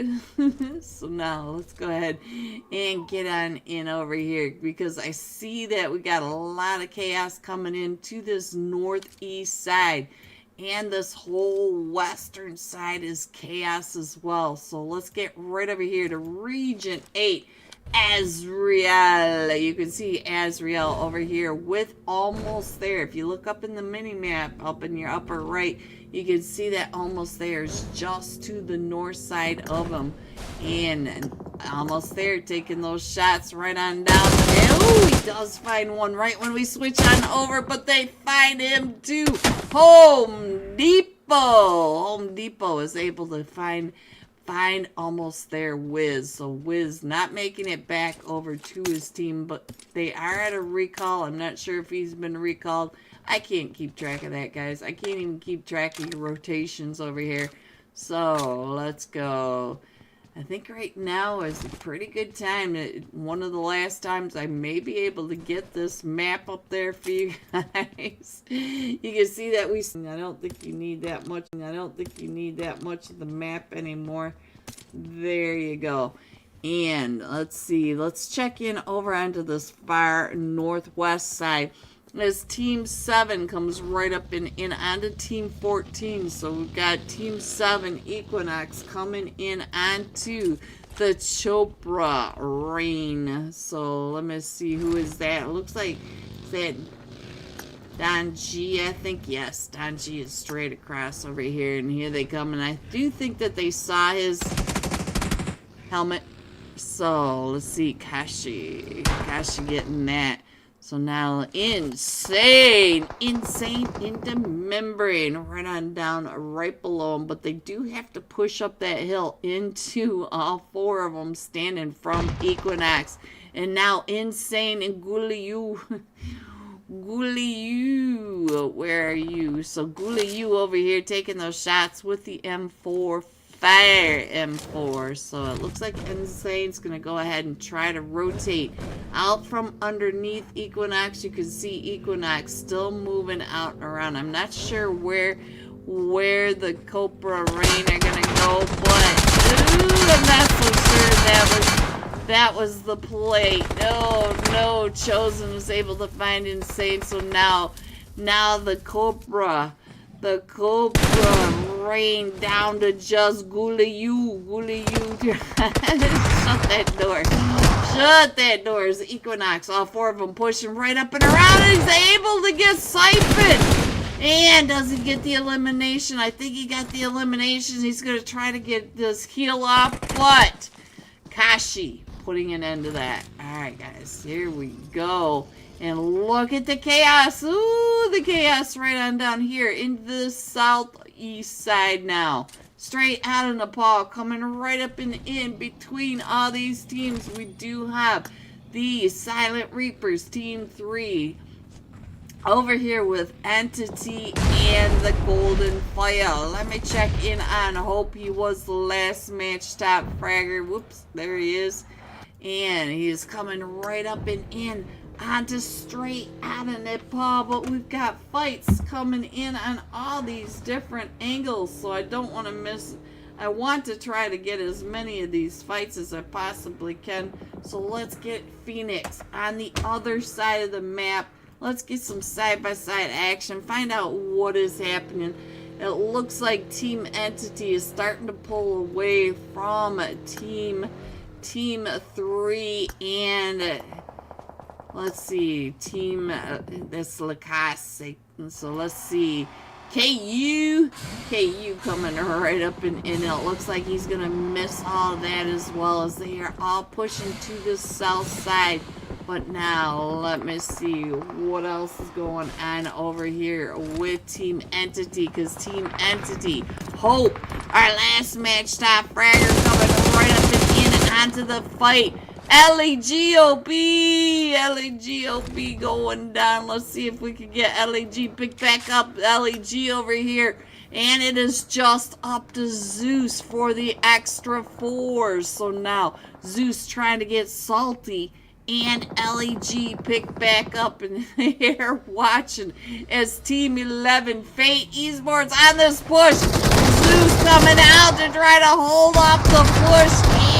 So now let's go ahead and get on in over here, because I see that we got a lot of chaos coming in to this northeast side. And this whole western side is chaos as well. So let's get right over here to Region 8. Azrael. You can see Azrael over here with almost there. If you look up in the mini map up in your upper right, you can see that almost there is just to the north side of them. And almost there, taking those shots right on down. Oh, he does find one right when we switch on over, but they find him too. Home Depot. Home Depot is able to find almost there Wiz. So Wiz not making it back over to his team, but they are at a recall. I'm not sure if he's been recalled. I can't keep track of that, guys. I can't even keep track of your rotations over here. So let's go. I think right now is a pretty good time. One of the last times I may be able to get this map up there for you guys. You can see that I don't think you need that much. I don't think you need that much of the map anymore. There you go. And let's see. Let's check in over onto this far northwest side. As Team 7 comes right up and in onto Team 14. So we've got Team 7 Equinox coming in onto the Chopra Rain. So let me see, who is that? It looks like that Don G, I think. Yes, Don G is straight across over here. And here they come. And I do think that they saw his helmet. So let's see, Kashi getting that. So now insane into membrane right on down right below them. But they do have to push up that hill into all 4 of them standing from Equinox. And now insane and Guliu. Guliu, where are you? So Guliu over here taking those shots with the M4. Fire M4. So it looks like Insane's gonna go ahead and try to rotate out from underneath Equinox. You can see Equinox still moving out and around. I'm not sure where the Copra Rain are gonna go, but I'm not so sure that was the play. No, Chosen was able to find Insane. So now the Copra Rain down to just Guliu. Shut that door. It's Equinox. All 4 of them pushing right up and around. And he's able to get siphoned. And does he get the elimination? I think he got the elimination. He's going to try to get this heal up. But Kashi putting an end to that. Alright, guys. Here we go. And look at the chaos. Ooh, the chaos right on down here in the southeast side now. Straight out of Nepal, coming right up and in between all these teams. We do have the Silent Reapers, Team 3. Over here with Entity and the Golden Fire. Let me check in on Hope. He was the last match top fragger. Whoops, there he is. And he is coming right up and in onto straight out of Nepal, but we've got fights coming in on all these different angles, so I don't want to miss. I want to try to get as many of these fights as I possibly can. So let's get Phoenix on the other side of the map. Let's get some side-by-side action, find out what is happening. It looks like Team Entity is starting to pull away from Team 3, and let's see, Team, that's Lacasse. So let's see. KU coming right up and in. It looks like he's going to miss all that as well, as they are all pushing to the south side. But now, let me see what else is going on over here with Team Entity, because Team Entity, Hope, our last match top fragger, coming right up and in onto the fight. LEGOB going down. Let's see if we can get LEG picked back up. LEG over here. And it is just up to Zeus for the extra 4s. So now Zeus trying to get salty. And LEG picked back up, and they're watching as Team 11 Fate Esports on this push. Zeus coming out to try to hold off the push,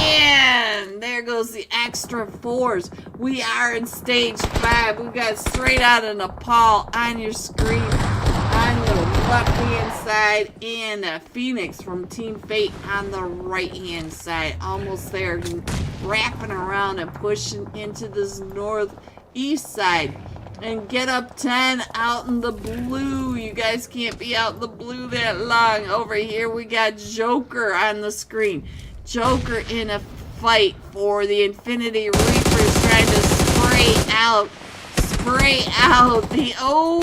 and there goes the extra 4s. We are in stage 5. We got straight out of Nepal on your screen. On the left-hand side, and Phoenix from Team Fate on the right-hand side. Almost there, wrapping around and pushing into this northeast side. And Get Up 10 out in the blue. You guys can't be out in the blue that long. Over here, we got Joker on the screen. Joker in a fight for the Infinity Reapers, trying to spray out the... Oh,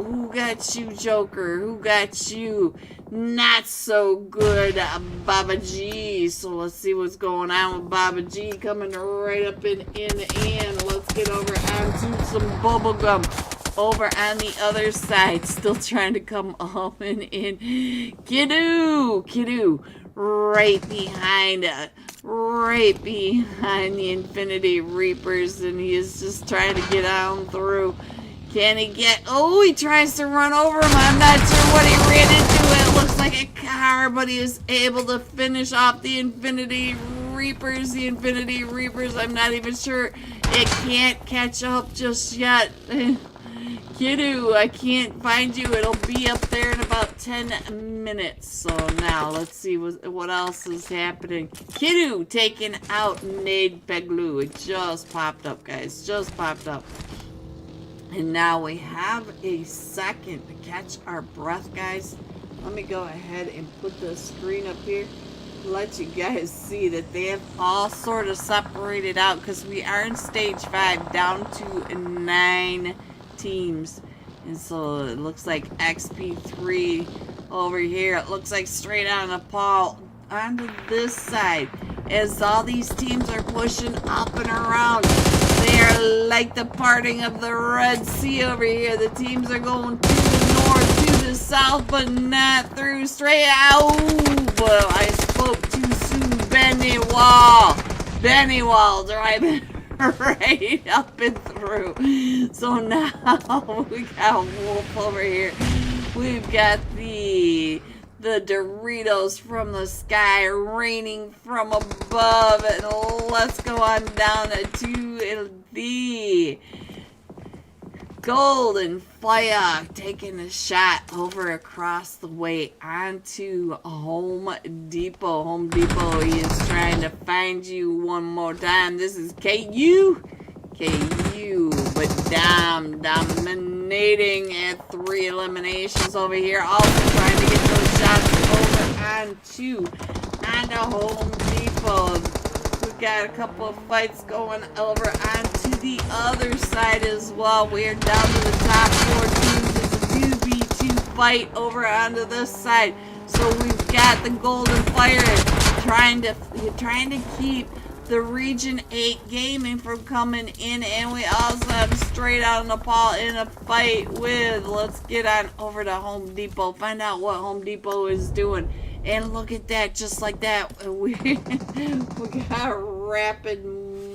who got you, Joker? Who got you? Not so good, Baba G. So let's see what's going on with Baba G, coming right up and let's get over onto some bubblegum over on the other side. Still trying to come up and in. Kidoo, right behind the Infinity Reapers, and he is just trying to get on through. Can he get... Oh, he tries to run over him. I'm not sure what he ran into. It looks like a car, but he is able to finish off the Infinity Reapers. I'm not even sure. It can't catch up just yet. Kidoo, I can't find you. It'll be up there in about 10 minutes. So now, let's see what else is happening. Kidoo taking out Nade Peglu. It just popped up, guys. Just popped up. And now we have a second to catch our breath, guys. Let me go ahead and put the screen up here. Let you guys see that they have all sort of separated out, because we are in stage 5, down to 9 teams. And so it looks like XP3 over here. It looks like straight out of Nepal onto this side, as all these teams are pushing up and around. They are like the parting of the Red Sea over here. The teams are going to the north, to the south, but not through. Straight out. But I spoke too soon. Benny Wall driving right up and through. So now we got Wolf over here. We've got the Doritos from the sky raining from above, and let's go on down to the Golden Fire, taking a shot over across the way onto Home Depot. Home Depot, he is trying to find you one more time. This is KU, but dominating at 3 eliminations over here. Also trying to get those shots over onto Home Depot. We've got a couple of fights going over onto the other side as well. We're down to the top 4 teams. It's a 2v2 fight over onto this side. So we've got the Golden Fire trying to keep the Region 8 Gaming from coming in, and we also have straight out of Nepal in a fight with... Let's get on over to Home Depot, find out what Home Depot is doing. And look at that, just like that, we got rapid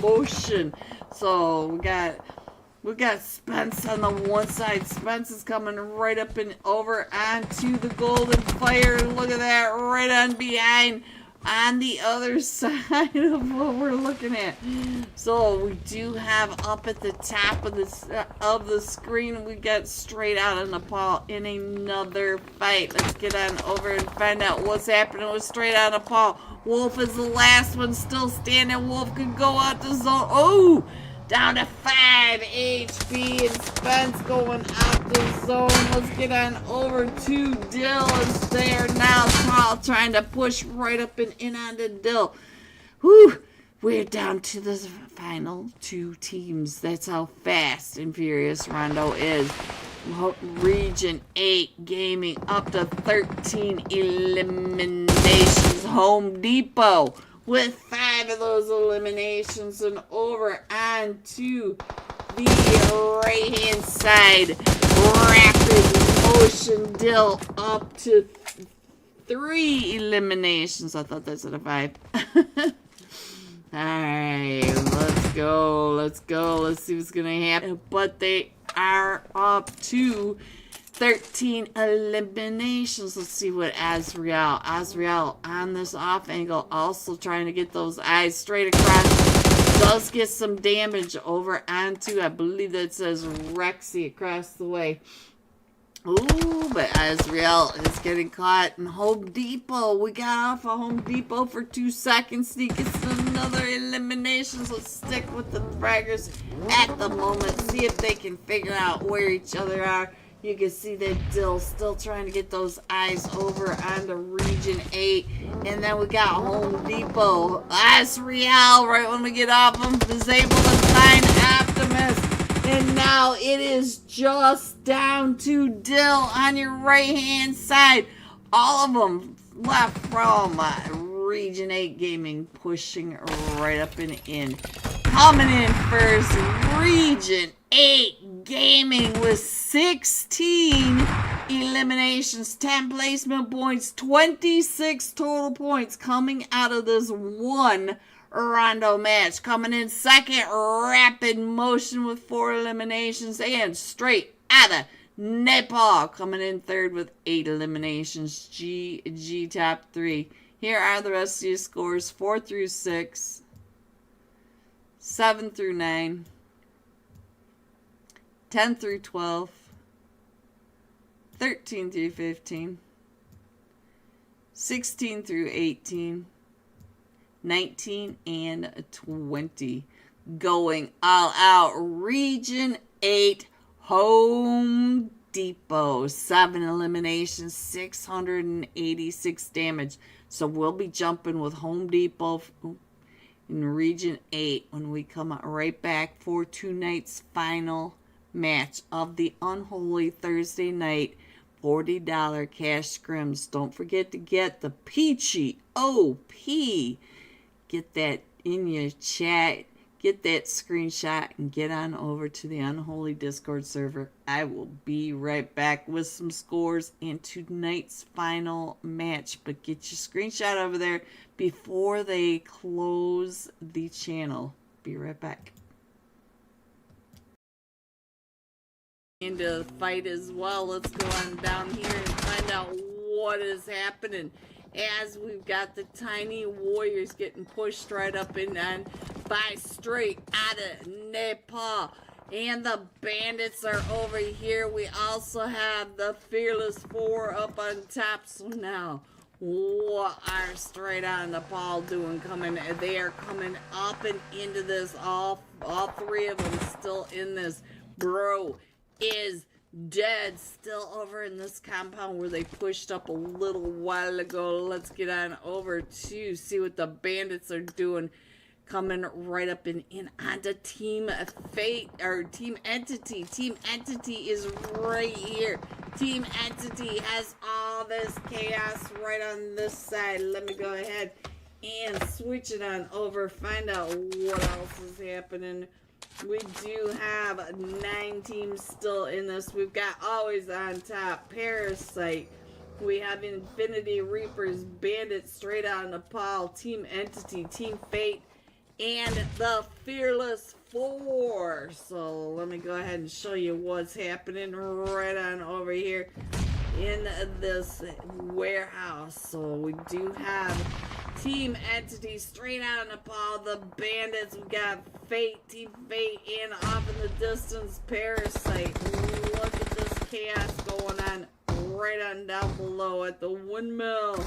motion. So we got Spence on the one side. Spence is coming right up and over onto the Golden Fire. Look at that, right on behind. On the other side of what we're looking at. So we do have up at the top of the screen, we got straight out of Nepal in another fight. Let's get on over and find out what's happening with straight out of Nepal. Wolf is the last one still standing. Wolf could go out the zone. Oh, Down to 5 HP, and Spence going out the zone. Let's get on over to Dill. Is there now. Paul trying to push right up and in onto Dill. Whew. We're down to the final 2 teams. That's how fast and furious Rondo is. Region 8 Gaming up to 13 eliminations. Home Depot with 5 of those eliminations, and over on to the right hand side. Rapid motion Dill up to 3 eliminations. I thought that's at a 5. Alright, let's go. Let's see what's gonna happen. But they are up to 13 eliminations. Let's see what Azrael on this off angle, also trying to get those eyes straight across. Does get some damage over onto, I believe that says Rexy across the way. Ooh, but Azrael is getting caught in Home Depot. We got off of Home Depot for 2 seconds. He gets another elimination. So let's stick with the fraggers at the moment. See if they can figure out where each other are. You can see that Dill's still trying to get those eyes over onto Region 8. And then we got Home Depot. Azrael, right when we get off him, is able to find Optimus. And now it is just down to Dill on your right-hand side. All of them left from Region 8 Gaming, pushing right up and in. Coming in first, Region 8 Gaming with 16 eliminations, 10 placement points, 26 total points coming out of this one Rondo match. Coming in second, Rapid Motion with 4 eliminations, and Straight Outta Nepal coming in third with 8 eliminations. G top 3. Here are the rest of your scores: 4 through 6, 7 through 9, 10 through 12, 13 through 15, 16 through 18, 19 and 20. Going all out, Region 8 Home Depot. 7 eliminations, 686 damage. So we'll be jumping with Home Depot in Region 8 when we come right back for tonight's final match of the Unholy Thursday night $40 cash scrims. Don't forget to get the Peachy OP. Get that in your chat, get that screenshot, and get on over to the Unholy Discord server. I will be right back with some scores and tonight's final match. But get your screenshot over there before they close the channel. Be right back. Into the fight as well. Let's go on down here and find out what is happening. As we've got the tiny warriors getting pushed right up and on by Straight Outta Nepal. And the bandits are over here. We also have the Fearless 4 up on top. So now, what are Straight Outta Nepal doing? They are coming up and into this. All 3 of them still in this. Bro is dead, still over in this compound where they pushed up a little while ago. Let's get on over to see what the bandits are doing. Coming right up and in onto Team Fate, or Team Entity. Team Entity is right here. Team Entity has all this chaos right on this side. Let me go ahead and switch it on over, find out what else is happening. We do have 9 teams still in this. We've got Always on Top, Parasite. We have Infinity Reapers, Bandits, Straight Outta Nepal, Team Entity, Team Fate, and the Fearless 4. So let me go ahead and show you what's happening right on over here in this warehouse. So we do have Team Entity, Straight Outta Nepal, the Bandits. We got Fate, Team Fate, and off in the distance, Parasite. Look at this chaos going on right on down below at the windmill.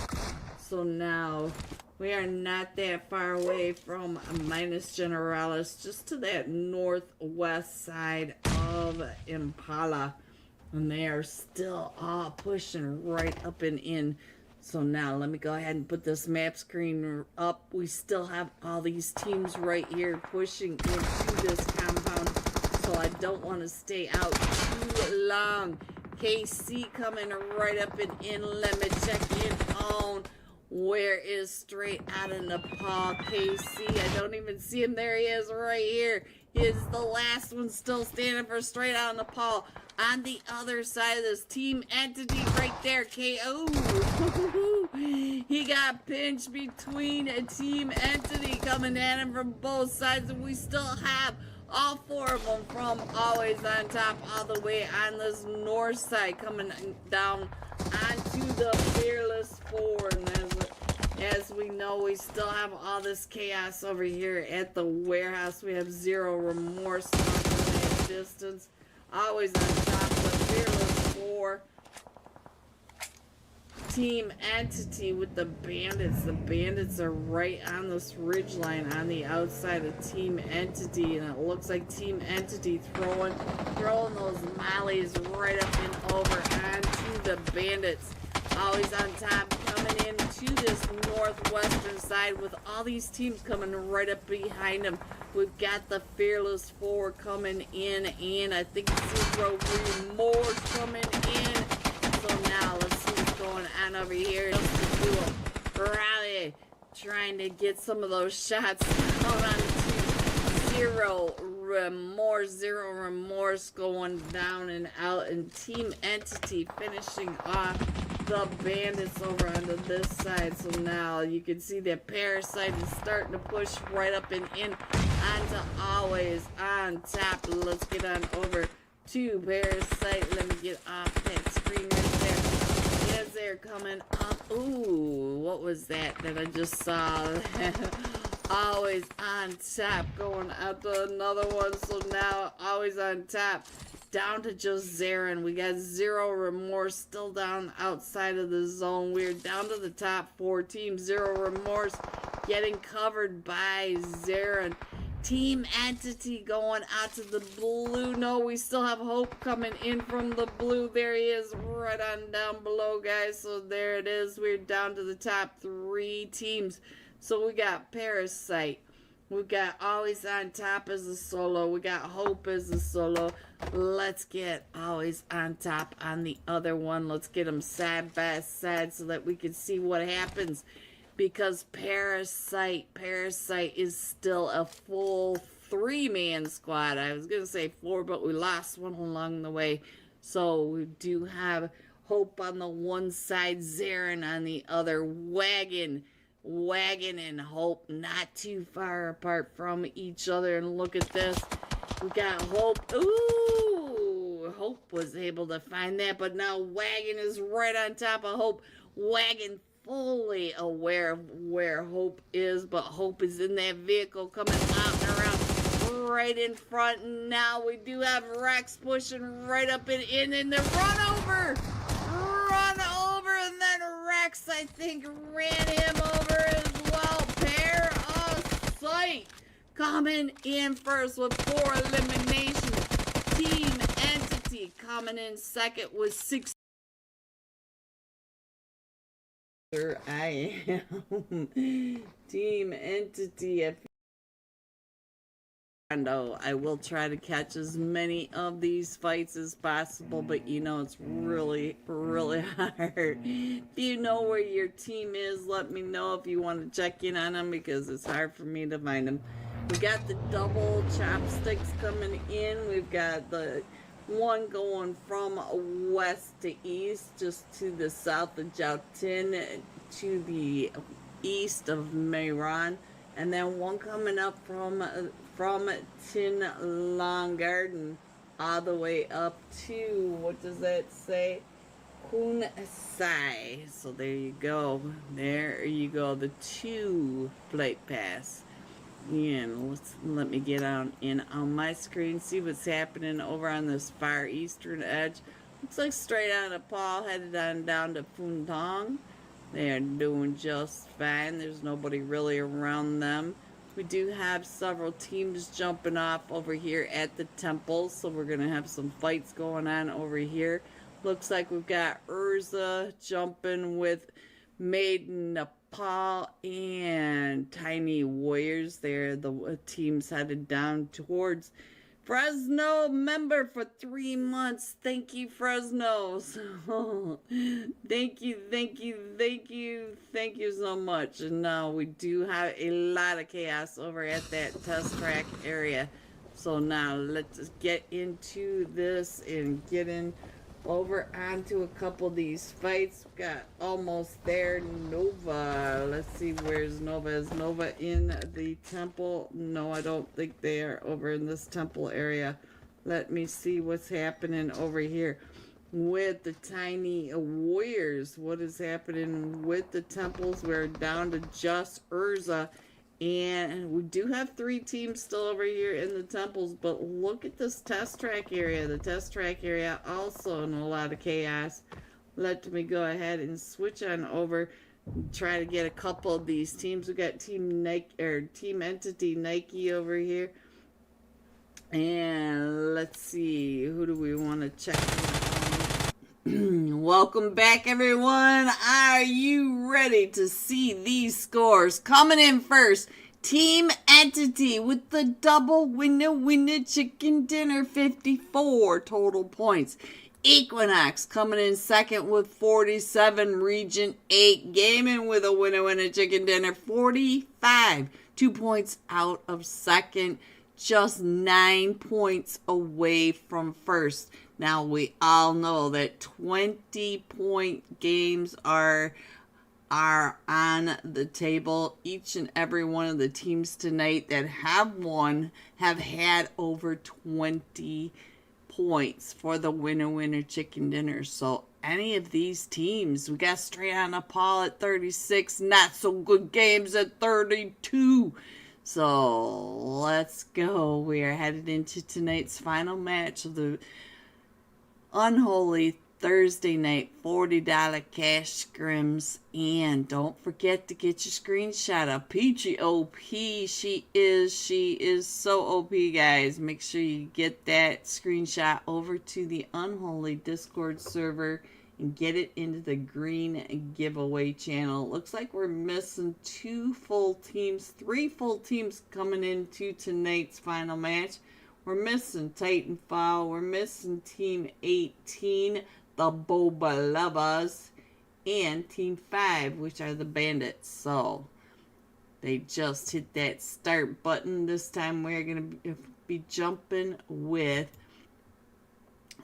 So now We are not that far away from Minus Generalis, just to that northwest side of Impala. And they are still all pushing right up and in. So now let me go ahead and put this map screen up. We still have all these teams right here pushing into this compound. So I don't want to stay out too long. KC coming right up and in. Let me check in on where is straight out of Nepal. KC, I don't even see him. There he is right here. He is the last one still standing for straight out of Nepal. On the other side of this team entity right there, KO. He got pinched between a team entity coming at him from both sides, and we still have all four of them from always on top all the way on this north side coming down onto the Fearless Four. And as we know, we still have all this chaos over here at the warehouse. We have Zero Remorse from that distance. Always on top of the Fearless Four. Team entity with the bandits. The bandits are right on this ridge line on the outside of team entity, and it looks like team entity throwing those mollies right up and over onto the bandits. Always on top, coming into this northwestern side with all these teams coming right up behind them. We've got the Fearless Four coming in, and I think Zero Remorse coming in. So now let's see what's going on over here. Rally, trying to get some of those shots out onto Zero Remorse going down and out, and team entity finishing off the bandits over onto this side. So now you can see that Parasite is starting to push right up and in onto always on top. Let's get on over to Parasite. Let me get off that screen right there. As they're coming up. Ooh, what was that I just saw? Always on top, going out to another one. So now always on top, down to just Zarin. We got Zero Remorse still down outside of the zone. We're down to the top four teams. Zero Remorse getting covered by Zarin. Team entity going out to the blue. No, we still have Hope coming in from the blue. There he is right on down below, guys. So there it is. We're down to the top three teams. So we got Parasite. We got Always on Top as a solo. We got Hope as a solo. Let's get Always on Top on the other one. Let's get them side by side so that we can see what happens. Because Parasite is still a full three-man squad. I was going to say four, but we lost one along the way. So we do have Hope on the one side, Zarin on the other. Wagon and Hope not too far apart from each other. And look at this. We got Hope. Ooh, Hope was able to find that, but now Wagon is right on top of Hope. Wagon fully aware of where Hope is, but Hope is in that vehicle coming out and around right in front. And now we do have Rex pushing right up and in, and the run over, and then Rex, I think, ran him over as well. Parasite coming in first with 4 eliminations. Team entity coming in second with 6. I am team entity at Rondo. I will try to catch as many of these fights as possible, but you know it's really hard. If you know where your team is, let me know if you want to check in on them, because it's hard for me to find them. We got the double chopsticks coming in. We've got the one going from west to east, just to the south of Jautin, to the east of Miramar, and then one coming up from Tin Long Garden all the way up to, what does that say? Kunsai. So there you go. There you go. The 2 flight pass. And let me get on my screen, see what's happening over on this far eastern edge. Looks like straight on Nepal, headed on down to Phuntong. They are doing just fine. There's nobody really around them. We do have several teams jumping off over here at the temple, so we're going to have some fights going on over here. Looks like we've got Urza jumping with Maiden Nepal and Tiny Warriors there. The team's headed down towards Fresno member for 3 months. Thank you, Fresno. So, thank you so much. And now we do have a lot of chaos over at that test track area. So now let's get into this and get in over onto a couple of these fights. Got almost there. Nova. Let's see, where's Nova? Is Nova in the temple? No, I don't think they are over in this temple area. Let me see what's happening over here with the Tiny Warriors. What is happening with the temples? We're down to just Urza. And we do have 3 teams still over here in the temples, but look at this test track area. The test track area also in a lot of chaos. Let me go ahead and switch on over and try to get a couple of these teams. We got Team Nike or Team Entity Nike over here. And let's see, who do we want to check out? Welcome back, everyone. Are you ready to see these scores? Coming in first, Team Entity with the double winner chicken dinner, 54 total points. Equinox coming in second with 47. Region 8 Gaming with a winner chicken dinner, 45. 2 points out of second, just 9 points away from first. Now, we all know that 20-point games are on the table. Each and every one of the teams tonight that have won have had over 20 points for the winner chicken dinner. So, any of these teams, we got Straight on Nepal at 36, Not So Good Games at 32. So, let's go. We are headed into tonight's final match of the Unholy Thursday night $40 cash scrims. And don't forget to get your screenshot of Peachy OP. She is so OP, guys. Make sure you get that screenshot over to the Unholy Discord server and get it into the green giveaway channel. Looks like we're missing 2 full teams, 3 full teams coming into tonight's final match. We're missing Titanfall. We're missing Team 18, the Boba Lovers, and Team 5, which are the Bandits. So, they just hit that start button. This time we're going to be jumping with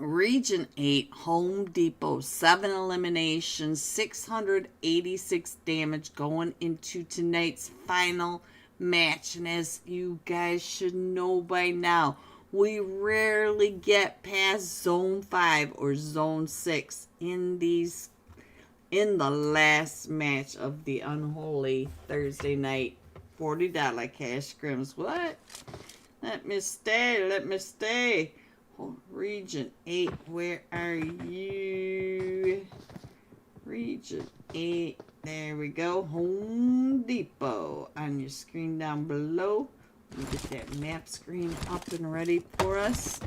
Region 8, Home Depot, 7 eliminations, 686 damage going into tonight's final match. And as you guys should know by now, we rarely get past Zone 5 or Zone 6 in the last match of the Unholy Thursday night $40 cash scrims. What? Let me stay. Oh, Region 8, where are you? Region 8, there we go. Home Depot on your screen down below. Let me get that map screen up and ready for us.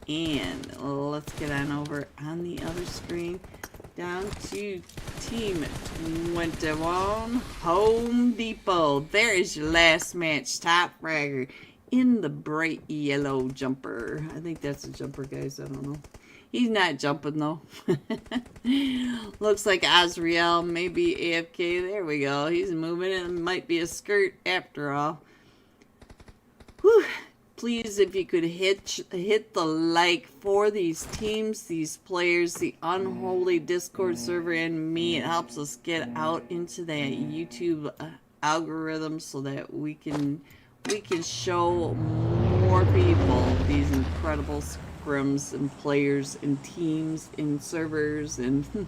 And let's get on over on the other screen down to Team 21, Home Depot. There is your last match. Top fragger in the bright yellow jumper. I think that's a jumper, guys. I don't know. He's not jumping, though. Looks like Azrael may be AFK. There we go. He's moving. It might be a skirt after all. Whew. Please, if you could hit the like for these teams, these players, the Unholy Discord server, and me. It helps us get out into that YouTube algorithm so that we can show more people these incredible scrims and players and teams and servers. And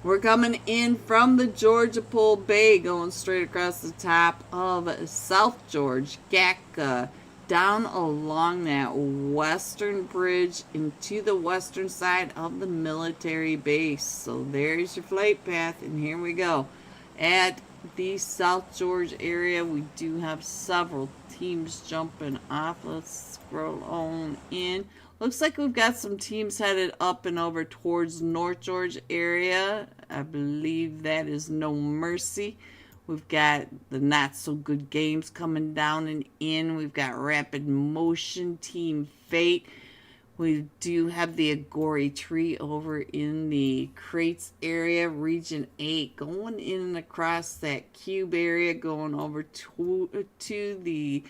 we're coming in from the Georgia Pool Bay, going straight across the top of South George, Gacka, down along that western bridge into the western side of the military base. So there's your flight path, and here we go. At the South George area, we do have several teams jumping off. Let's scroll on in. Looks like we've got some teams headed up and over towards North George area. I believe that is No Mercy. We've got the Not So Good Games coming down and in. We've got Rapid Motion, Team Fate. We do have the Agori Tree over in the Crates area, Region 8, going in and across that cube area, going over to the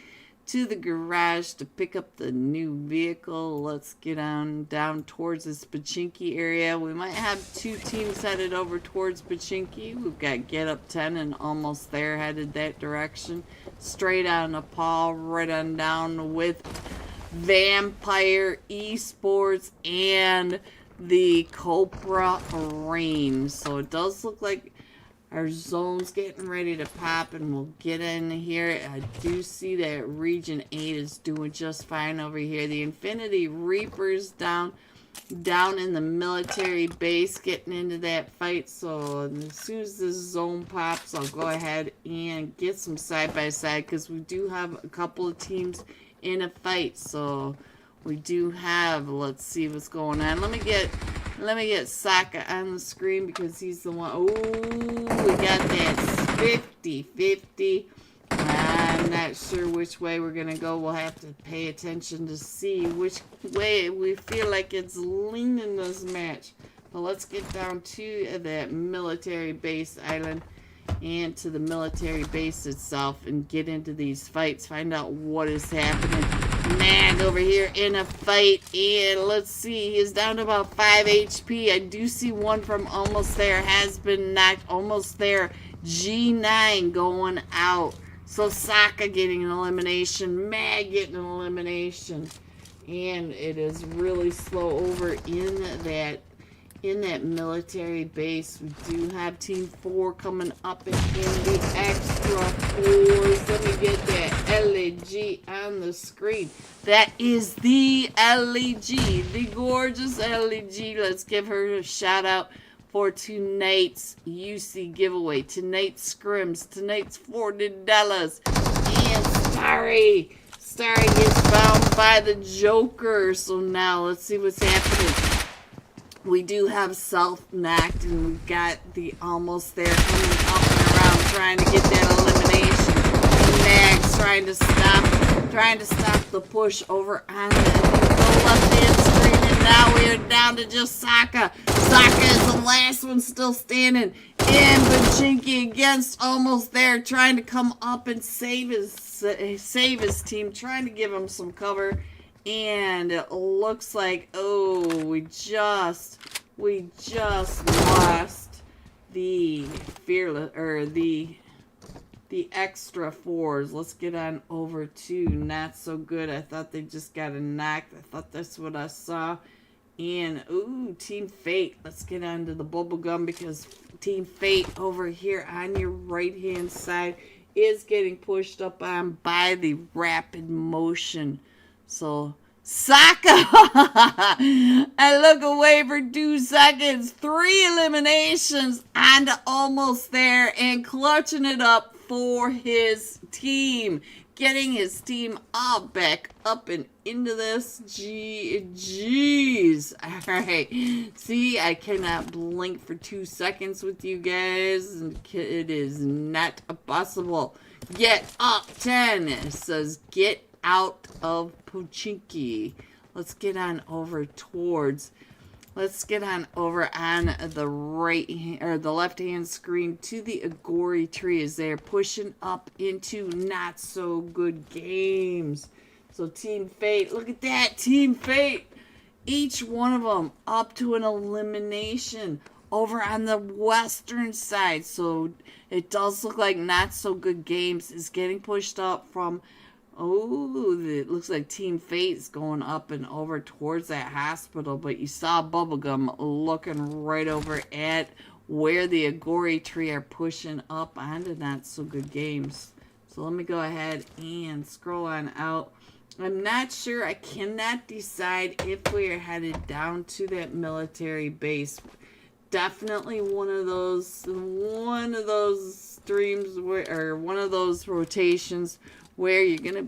garage to pick up the new vehicle. Let's get on down towards this Pachinki area. We might have two teams headed over towards Pachinki. We've got Get Up 10 and Almost There headed that direction. Straight out of Nepal, right on down with Vampire Esports and the Copra Rain. So it does look like our zone's getting ready to pop, and we'll get in here. I do see that Region 8 is doing just fine over here. The Infinity Reapers down in the military base, getting into that fight. So as soon as this zone pops, I'll go ahead and get some side-by-side, because we do have a couple of teams in a fight. So we do have, let's see what's going on. Let me get Saka on the screen, because he's the one. Oh, we got that 50-50. I'm not sure which way we're gonna go. We'll have to pay attention to see which way we feel like it's leaning this match. But let's get down to that military base island and to the military base itself and get into these fights, find out what is happening. Nag over here in a fight, and let's see, he's down to about 5 HP. I do see one from Almost There has been knocked. Almost There, G9 going out. So Saka getting an elimination, Mag getting an elimination, and it is really slow over in that military base. We do have Team 4 coming up in the extra 4s. Let me get that LEG on the screen. That is the LEG, the gorgeous LEG. Let's give her a shout out for tonight's UC giveaway, tonight's scrims, tonight's $40. And Starry gets found by the Joker. So now let's see what's happening. We do have self-knocked, and we've got the Almost There coming up and around, trying to get that elimination. Mag's trying to stop the push over on the left-hand screen, and now we are down to just Saka. Saka is the last one still standing. And Pachinki against Almost There, trying to come up and save his team, trying to give him some cover. And it looks like, oh, we just lost the fearless, or the extra 4s. Let's get on over to Not So Good. I thought they just got a knock. I thought that's what I saw. And ooh, Team Fate. Let's get on to the bubblegum, because Team Fate over here on your right hand side is getting pushed up on by the Rapid Motion. So Saka, I look away for 2 seconds. 3 eliminations and Almost There, and clutching it up for his team. Getting his team all back up and into this. Jeez. Alright. See, I cannot blink for 2 seconds with you guys. It is not possible. Get Up 10. It says get out of Pachinki. Let's get on over on the right or the left hand screen to the Agori Tree as they're pushing up into Not So Good Games. So Team Fate, look at that, Team Fate. Each one of them up to an elimination over on the western side. So it does look like Not So Good Games is getting pushed up from, oh, it looks like Team Fate's going up and over towards that hospital. But you saw Bubblegum looking right over at where the Agori Tree are pushing up onto Not So Good Games. So let me go ahead and scroll on out. I'm not sure. I cannot decide if we are headed down to that military base. Definitely one of those streams where, or one of those rotations where you're gonna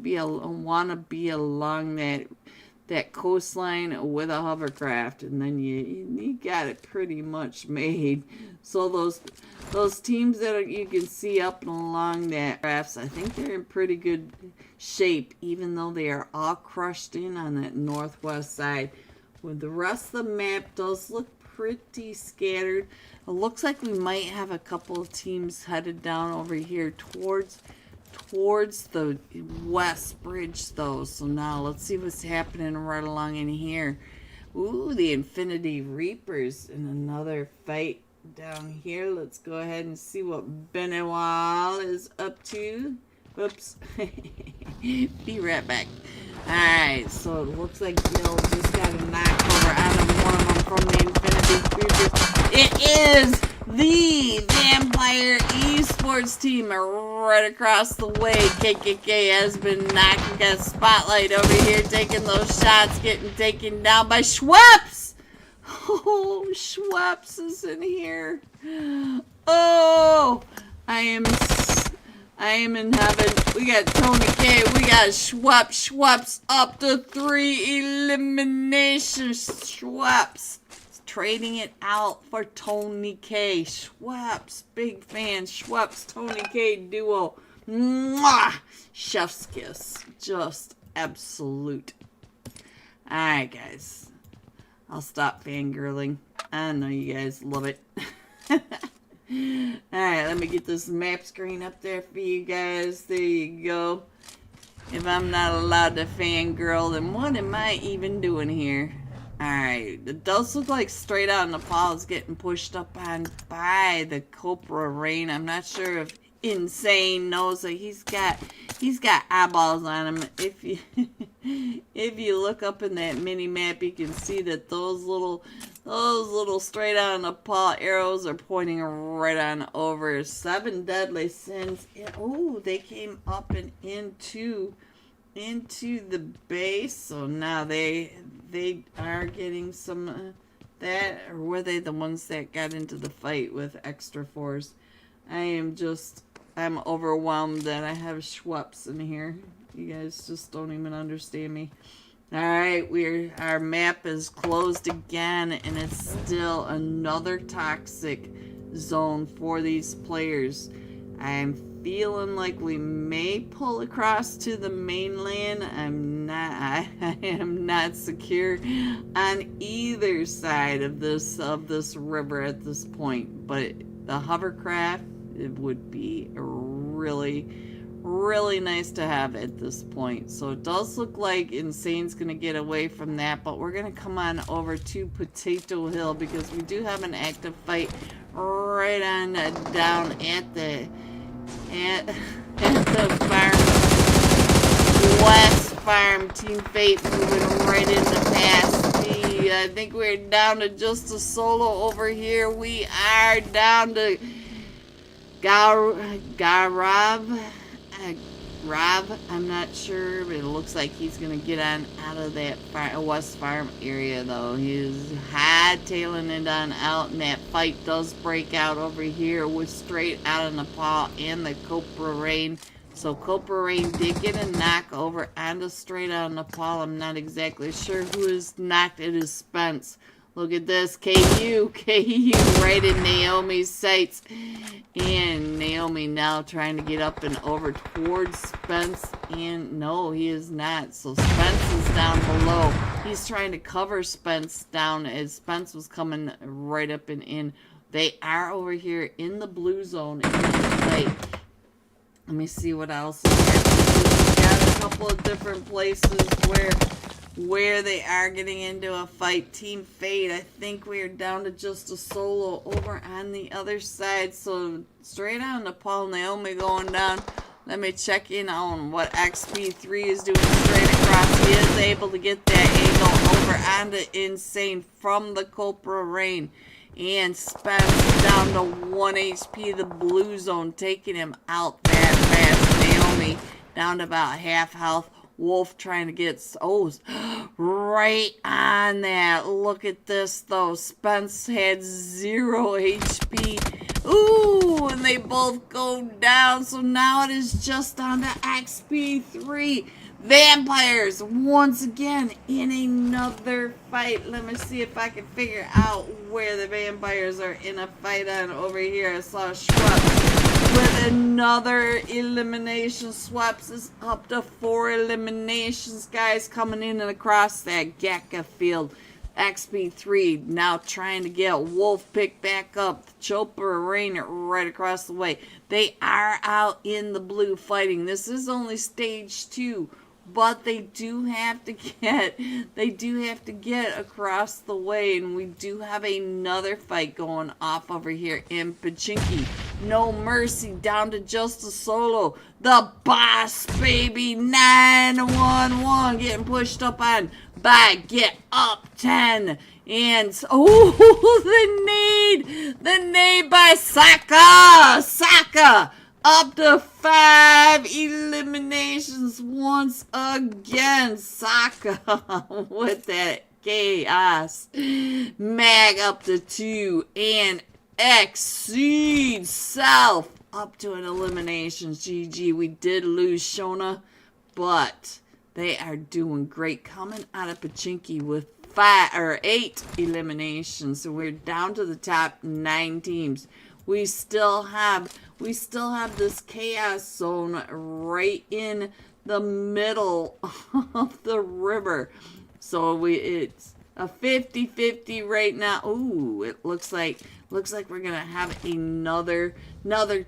want to be along that coastline with a hovercraft, and then you got it pretty much made. So those teams that you can see up and along that crafts, I think they're in pretty good shape, even though they are all crushed in on that northwest side. With the rest of the map does look pretty scattered. It looks like we might have a couple of teams headed down over here towards the west bridge though. So now let's see what's happening right along in here. Ooh, the Infinity Reapers in another fight down here. Let's go ahead and see what Benoit is up to. Whoops. Be right back. Alright, so it looks like Gil just got a knockover out of one of them from the Infinity Reapers. It is the Vampire Esports team right across the way. KKK has been knocking, got a spotlight over here, taking those shots, getting taken down by Schweppes. Oh, Schweppes is in here. Oh, I am in heaven. We got Tony K. We got Schweppes up to 3 eliminations. Schweppes trading it out for Tony K. Schweppes, big fan. Schweppes, Tony K duo. Mwah! Chef's kiss. Just absolute. Alright, guys. I'll stop fangirling. I know you guys love it. Alright, let me get this map screen up there for you guys. There you go. If I'm not allowed to fangirl, then what am I even doing here? Alright, it does look like Straight Out Nepal is getting pushed up on by the Copra Rain. I'm not sure if Insane knows that he's got eyeballs on him. If you look up in that mini map, you can see that those little Straight Out Nepal arrows are pointing right on over. 7 deadly sins. Oh, they came up and into the base, so now they are getting some that, or were they the ones that got into the fight with extra force? I'm overwhelmed that I have Schweppes in here. You guys just don't even understand me. Alright, our map is closed again, and it's still another toxic zone for these players. I'm feeling like we may pull across to the mainland. I am not secure on either side of this river at this point, but the hovercraft, it would be really nice to have at this point. So it does look like Insane's gonna get away from that, but we're gonna come on over to Potato Hill because we do have an active fight right on down at the farm, West Farm. Team Fate moving right in the past. I think we're down to just a solo over here. We are down to Rob, I'm not sure, but it looks like he's gonna get on out of that West Farm area though. He's hightailing it on out, and that fight does break out over here with Straight Out of Nepal and the Copra Rain. So Copra Rain did get a knock over onto Straight Out of Nepal. I'm not exactly sure who is knocked. It is Spence. Look at this, KU right in Naomi's sights. And Naomi now trying to get up and over towards Spence. And no, he is not. So Spence is down below. He's trying to cover Spence down as Spence was coming right up and in. They are over here in the blue zone in this fight. Let me see what else is happening. We've got a couple of different places where they are getting into a fight. Team Fate, I think we are down to just a solo over on the other side. So Straight Out Nepal, Naomi going down. Let me check in on what XP3 is doing straight across. He is able to get that angle over onto Insane from the Copra Rain. And Spence down to 1 HP. The blue zone taking him out that fast. Naomi down to about half health. Wolf trying to get, oh, right on that. Look at this, though. Spence had 0 HP. Ooh, and they both go down. So now it is just on to XP3. Vampires, once again, in another fight. Let me see if I can figure out where the vampires are in a fight on over here. I saw Schweppes with another elimination. Schweppes is up to 4 eliminations, guys, coming in and across that Gecka field. XP3 now trying to get Wolf picked back up. Chopper Rain right across the way. They are out in the blue fighting. This is only stage 2. But they do have to get across the way, and we do have another fight going off over here in Pachinki. No Mercy down to just a solo. The boss, baby, 911 getting pushed up on by Get Up 10. And the nade by Saka up to 5 eliminations once again. Saka with that chaos. Mag up to 2, and Exceed Self up to an elimination. GG. We did lose Shona, but they are doing great, coming out of Pachinki with 8 eliminations. So we're down to the top 9 teams. We still have this chaos zone right in the middle of the river. So it's a 50-50 right now. Ooh, it looks like we're gonna have another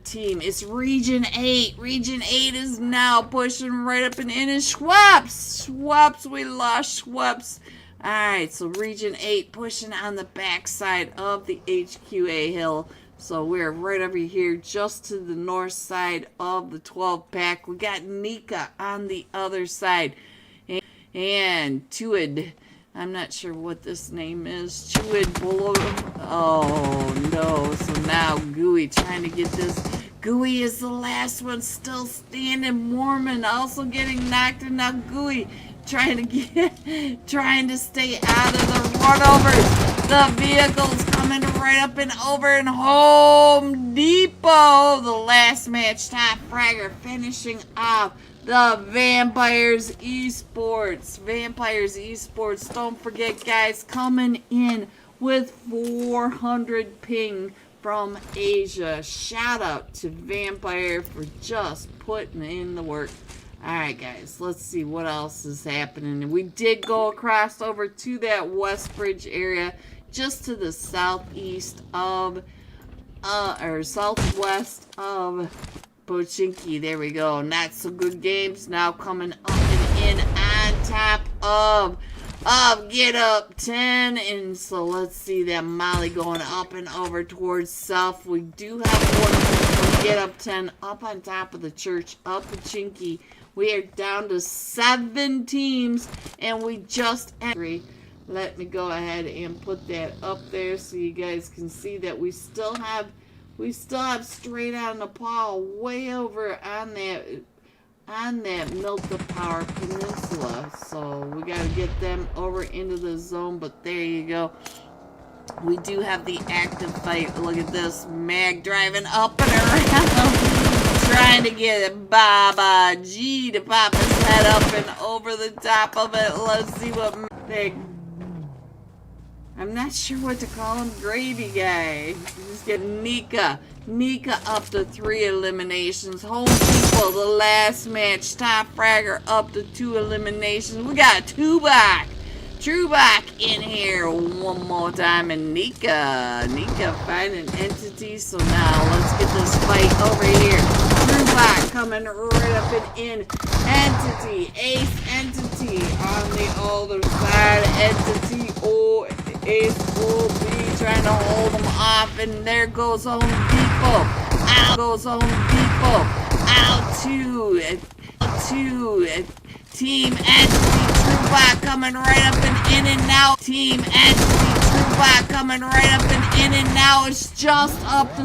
team. It's Region 8. Region 8 is now pushing right up and in. And Schweppes, we lost Schweppes. Alright, so Region 8 pushing on the backside of the HQA hill. So we're right over here just to the north side of the 12 pack. We got Nika on the other side. And Tuid, I'm not sure what this name is. Tuid below. Oh no. So now Gooey trying to get this. Gooey is the last one still standing. Mormon also getting knocked, and now Gooey trying to stay out of the runovers. The vehicles coming right up and over, and Home Depot, the last match, top fragger, finishing off the Vampires Esports. Vampires Esports, don't forget, guys, coming in with 400 ping from Asia. Shout out to Vampire for just putting in the work. Alright, guys, let's see what else is happening. We did go across over to that Westbridge area, just to the southeast of, or southwest of Pochinki. There we go. Not so good games now coming up and in on top of Get Up 10. And so let's see that Molly going up and over towards south. We do have one from Get Up 10 up on top of the church of Pachinki. We are down to 7 teams, and we just entered. Let me go ahead and put that up there so you guys can see that we still have Straight Out Nepal way over on that Milta Power Peninsula. So we gotta get them over into the zone, but there you go. We do have the active fight. Look at this. Mag driving up and around. Trying to get Baba G to pop his head up and over the top of it. Let's see what they... I'm not sure what to call him. Gravy guy. Just get Nika. Nika up to 3 eliminations. Home Depot, the last match. Top fragger up to 2 eliminations. We got Tubak. Trubak in here one more time, and Nika finding entity. So now let's get this fight over here. Trubak coming right up and in. Entity, Ace Entity on the other side. Entity, oh, Ace will be trying to hold them off, and there goes Home Depot. Out goes Home Depot. Out to Team Entity. Trubak coming right up and in and now. Team Entity. Trubak coming right up and in and now. It's just up to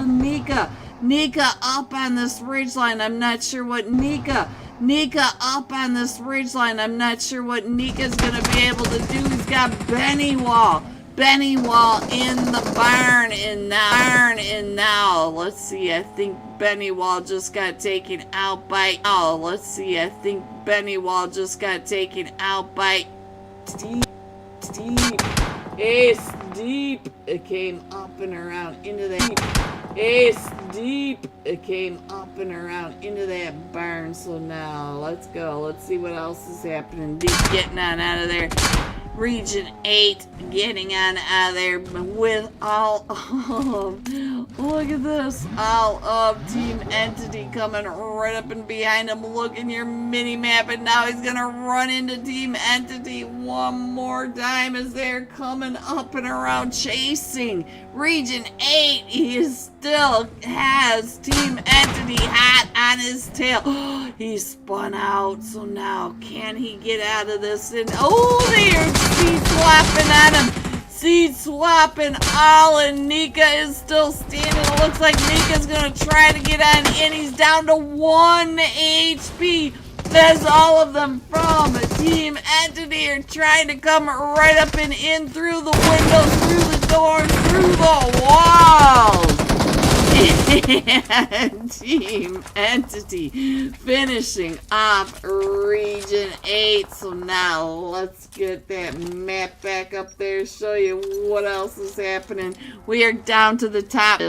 Nika. Nika up on this ridge line. I'm not sure what Nika Nika up on this ridge line. I'm not sure what Nika's going to be able to do. He's got Benny Wall in the barn and now. Let's see, I think Benny Wall just got taken out by Deep. Ace Deep. It came up and around into that. Ace Deep. It came up and around into that barn. So now let's go. Let's see what else is happening. Deep getting on out of there. Region 8 getting on out of there with all of, look at this, all of Team Entity coming right up and behind him. Look in your mini map, and now he's gonna run into Team Entity one more time as they're coming up and around chasing Region 8. He still has Team Entity hot on his tail. He spun out, so now can he get out of this? And oh, they're seed swapping at him. Seed swapping all, and Nika is still standing. It looks like Nika's gonna try to get on in. He's down to 1 HP. There's all of them from Team Entity are trying to come right up and in through the windows, through the doors, through the walls. And Team Entity finishing off Region 8. So now let's get that map back up there, show you what else is happening. We are down to the top.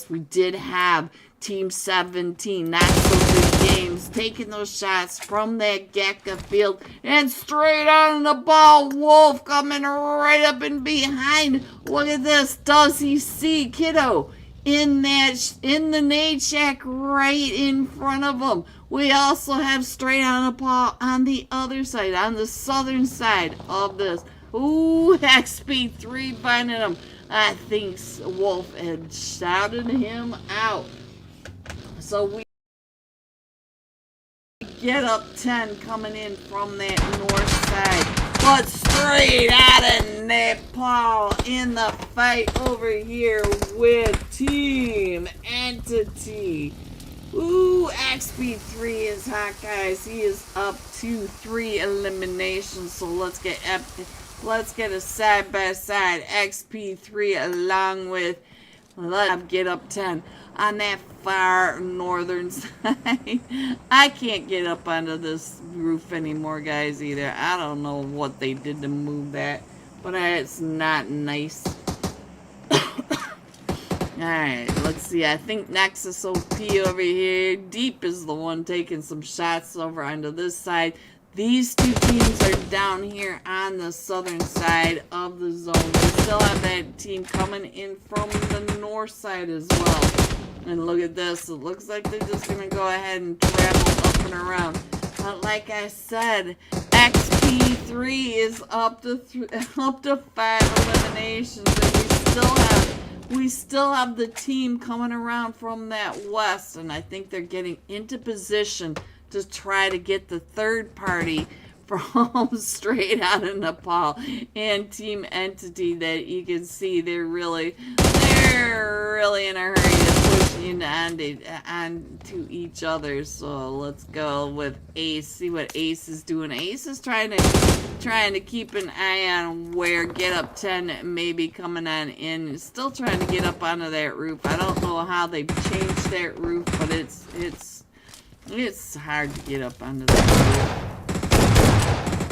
We did have Team 17, not so good games, taking those shots from that Gekka field and straight on the ball. Wolf coming right up and behind. Look at this. Does he see Kiddo in the nade shack right in front of him? We also have straight on the ball on the other side, on the southern side of this. Ooh, XP3 finding him. I think Wolf had shouted him out. So we get up 10 coming in from that north side. But straight out of Nepal in the fight over here with Team Entity. Ooh, XP3 is hot, guys. He is up to 3 eliminations. So let's get a side-by-side XP3 along with get up 10 on that far northern side. I can't get up onto this roof anymore, guys, either. I don't know what they did to move that, but it's not nice. Alright, let's see. I think Nexus OP over here. Deep is the one taking some shots over onto this side. These two teams are down here on the southern side of the zone. We still have that team coming in from the north side as well. And look at this. It looks like they're just going to go ahead and travel up and around. But like I said, XP3 is up to 5 eliminations. And we still have the team coming around from that west. And I think they're getting into position to try to get the third party from straight out of Nepal and Team Entity. That you can see they're really in a hurry to push onto each other. So let's go with Ace, see what Ace is doing. Ace is trying to keep an eye on where Get Up 10 may be coming on in. Still trying to get up onto that roof. I don't know how they changed that roof, but it's hard to get up onto that roof.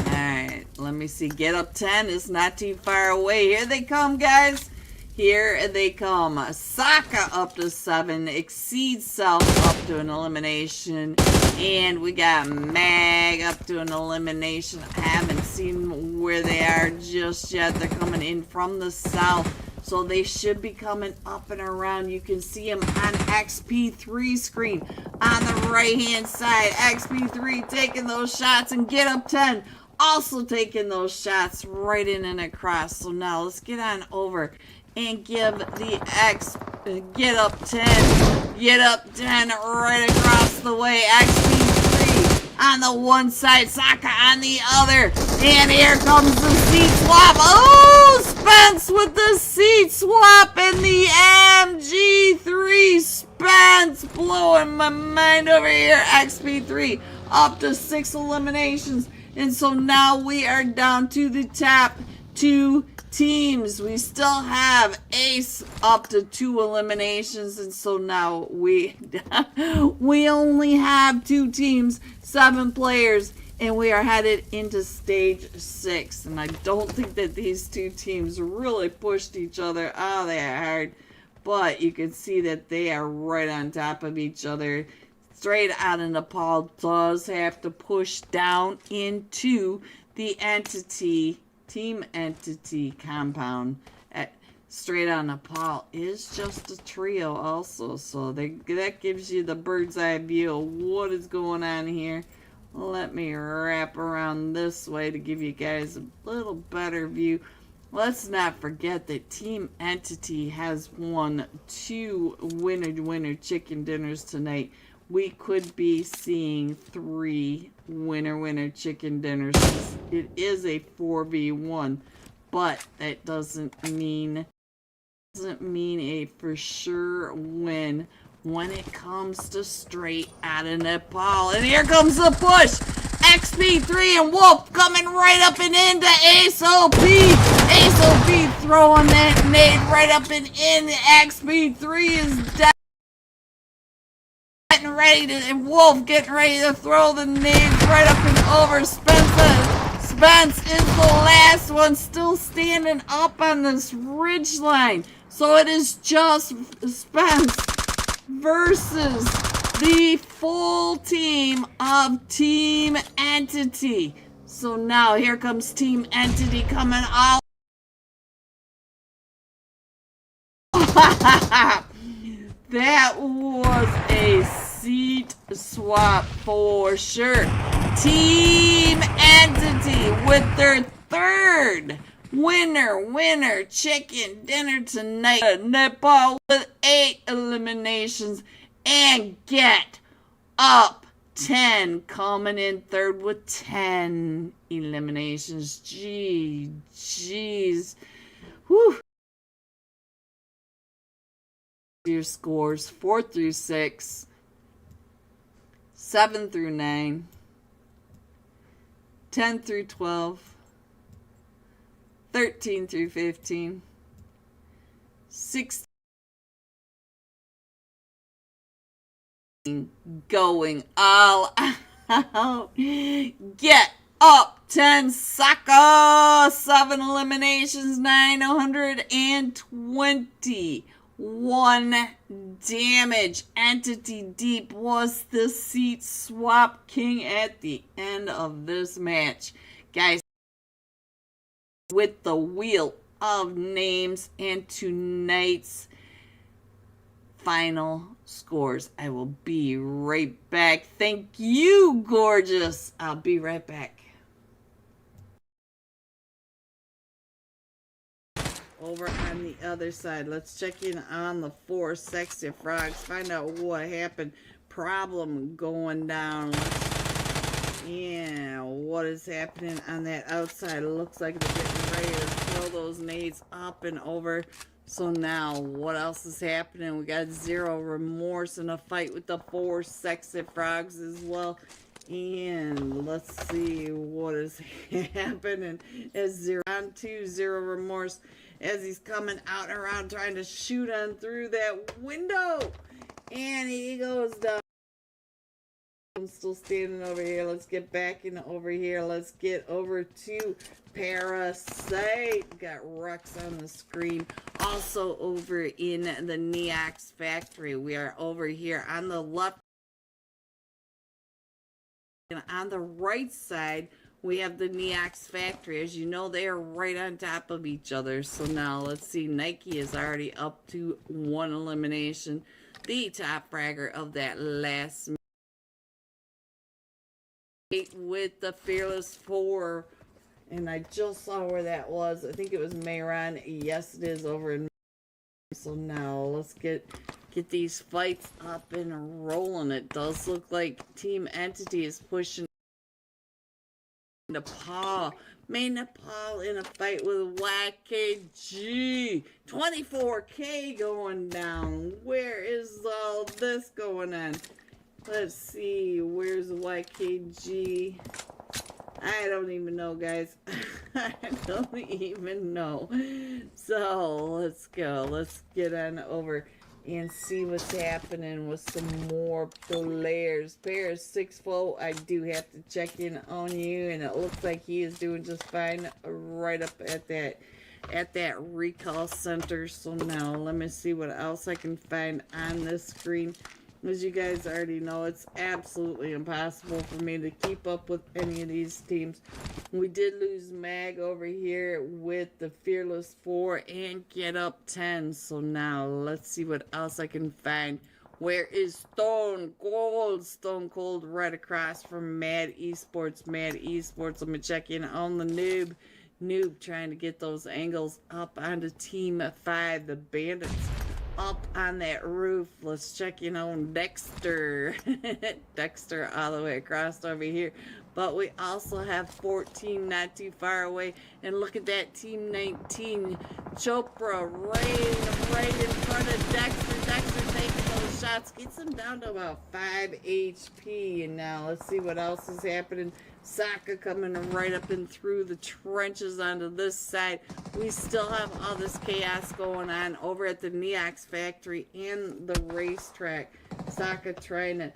Alright, let me see. Get Up 10 is not too far away. Here they come, guys. Here they come. Saka up to 7. Exceed Self up to an elimination. And we got Mag up to an elimination. I haven't seen where they are just yet. They're coming in from the south. So they should be coming up and around. You can see them on XP3 screen on the right-hand side. XP3 taking those shots, and Get Up 10 also taking those shots right in and across. So now let's get on over and give the Get Up 10 right across the way. XP3 on the one side, Saka on the other. And here comes the seat swap. Oh, Spence with the seat swap and the MG3. Spence blowing my mind over here. XP3 up to 6 eliminations. And so now we are down to the top 2 teams. We still have Ace up to 2 eliminations, and so now we only have 2 teams, 7 players, and we are headed into stage 6. And I don't think that these 2 teams really pushed each other all that hard, but you can see that they are right on top of each other. Straight Out of Nepal does have to push down into the Team Entity compound. Straight Out of Nepal is just a trio also, so that gives you the bird's eye view of what is going on here. Let me wrap around this way to give you guys a little better view. Let's not forget that Team Entity has won 2 winner chicken dinners tonight. We could be seeing 3 winner chicken dinners. It is a 4v1, but that doesn't mean a for sure win when it comes to Straight Out of Nepal. And here comes the push. XP3 and Wolf coming right up and into ASOP. ASOP throwing that nade right up and in. XP3 is dead. And Wolf getting ready to throw the nades right up and over. Spence is the last one still standing up on this ridge line. So it is just Spence versus the full team of Team Entity. So now here comes Team Entity coming out. That was a seat swap for sure. Team Entity with their 3rd winner chicken dinner tonight. Nepal with 8 eliminations and get up 10, coming in 3rd with 10 eliminations. Jeez. Whew. Your scores 4 through 6, 7 through 9, 10 through 12, 13 through 15, 16 going all out. Get up 10, Saka, 7 eliminations, 920. 1 damage. Entity Deep was the seat swap king at the end of this match. Guys, with the wheel of names and tonight's final scores. I will be right back. Thank you, gorgeous. I'll be right back. Over on the other side, let's check in on the 4 sexy frogs, find out what happened. Problem going down. Yeah, what is happening on that outside? It looks like they're getting ready to throw those nades up and over. So now, what else is happening? We got Zero Remorse in a fight with the 4 sexy frogs as well. And let's see what is happening as Zero on to Zero Remorse as he's coming out and around trying to shoot on through that window. And he goes down. I'm still standing over here. Let's get back in over here. Let's get over to Parasite. Got Rex on the screen. Also over in the Neox factory. We are over here on the left. And on the right side, we have the Neox factory. As you know, they are right on top of each other. So now let's see. Nike is already up to 1 elimination. The top fragger of that last match with the Fearless 4. And I just saw where that was. I think it was Miramar. Yes, it is over in. So now let's get these fights up and rolling. It does look like Team Entity is pushing Nepal. Nepal in a fight with YKG. 24K going down. Where is all this going on? Let's see, where's YKG? I don't even know, guys. I don't even know. So, let's go. Let's get on over and see what's happening with some more players. Pair 6-4, I do have to check in on you, and it looks like he is doing just fine right up at that recall center. So now let me see what else I can find on this screen. As you guys already know, it's absolutely impossible for me to keep up with any of these teams. We did lose Mag over here with the Fearless 4 and Get Up 10. So now let's see what else I can find. Where is Stone Cold? Stone Cold right across from Mad Esports. Mad Esports. Let me check in on the noob. Noob trying to get those angles up onto Team 5. The Bandits up on that roof. Let's check in on Dexter. Dexter all the way across over here. But we also have 14 not too far away. And look at that, Team 19. Chopra right in front of Dexter. Dexter taking those shots. Gets him down to about 5 HP. And now let's see what else is happening. Sokka coming right up and through the trenches onto this side. We still have all this chaos going on over at the Neox factory and the racetrack. Sokka trying to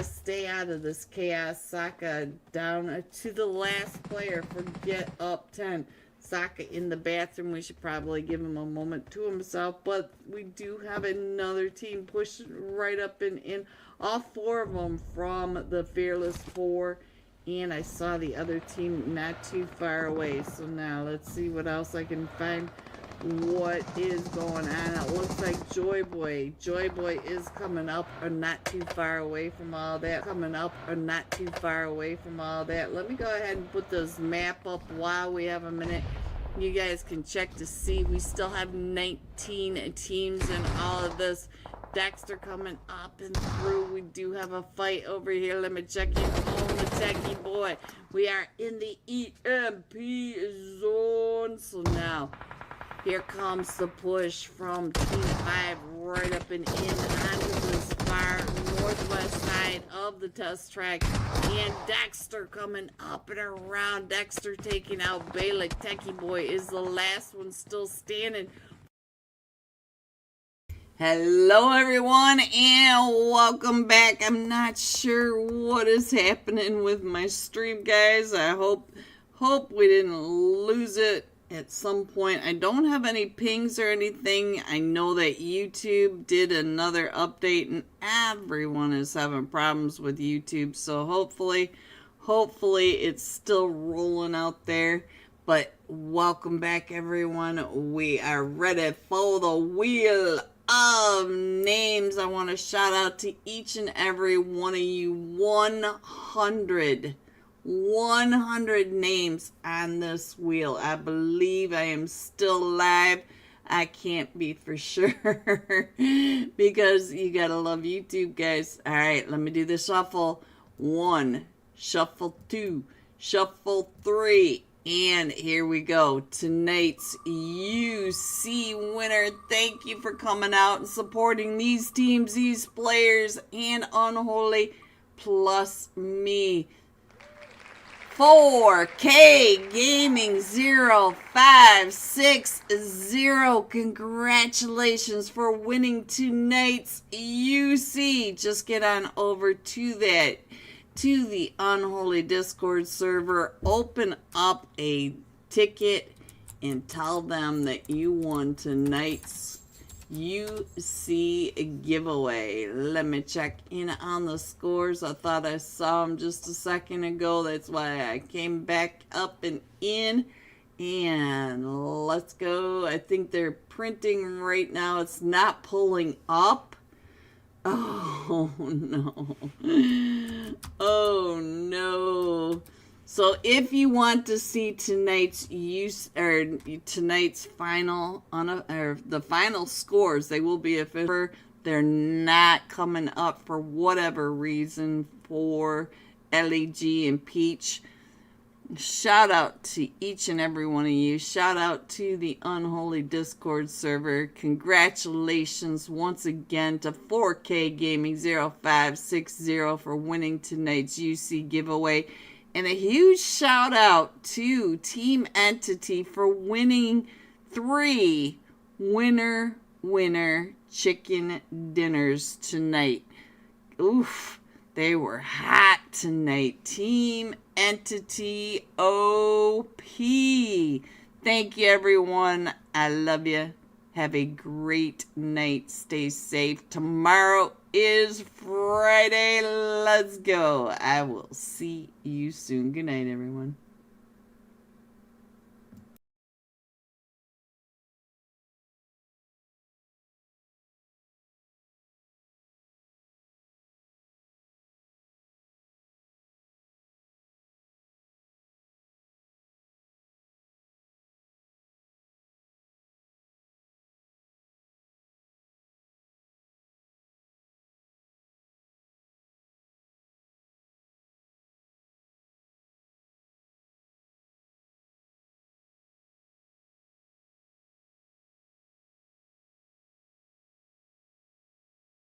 stay out of this chaos. Sokka down to the last player for Get Up 10. Sokka in the bathroom. We should probably give him a moment to himself. But we do have another team pushing right up and in. All 4 of them from the Fearless 4. And I saw the other team not too far away. So now let's see what else I can find. What is going on? It looks like Joy Boy. Joy Boy is coming up or not too far away from all that. Coming up or not too far away from all that. Let me go ahead and put this map up while we have a minute. You guys can check to see. We still have 19 teams in all of this. Dexter coming up and through. We do have a fight over here. Let me check in on the techie boy. We are in the EMP zone. So now, here comes the push from Team 5 right up and in onto this far northwest side of the test track. And Dexter coming up and around. Dexter taking out Balik. Techie boy is the last one still standing. Hello everyone and welcome back. I'm not sure what is happening with my stream, guys. I hope we didn't lose it at some point. I don't have any pings or anything. I know that YouTube did another update and everyone is having problems with YouTube. So hopefully it's still rolling out there. But welcome back everyone. We are ready for the wheel of names. I want to shout out to each and every one of you. 100 names on this wheel. I believe I am still live. I can't be for sure because you gotta love YouTube, guys. All right, let me do the shuffle. 1, shuffle 2, shuffle 3. And here we go. Tonight's UC winner. Thank you for coming out and supporting these teams, these players, and Unholy, plus me. 4K Gaming 0560. Congratulations for winning tonight's UC. Just get on over to the Unholy Discord server, open up a ticket, and tell them that you won tonight's UC giveaway. Let me check in on the scores. I thought I saw them just a second ago. That's why I came back up and in. And let's go. I think they're printing right now. It's not pulling up. Oh no. Oh no. So if you want to see tonight's final or the final scores, they will be official. They're not coming up for whatever reason for LEG and Peach. Shout out to each and every one of you. Shout out to the Unholy Discord server. Congratulations once again to 4K Gaming 0560 for winning tonight's UC giveaway. And a huge shout out to Team Entity for winning 3 winner chicken dinners tonight. Oof. They were hot tonight. Team Entity OP. Thank you, everyone. I love you. Have a great night. Stay safe. Tomorrow is Friday. Let's go. I will see you soon. Good night, everyone.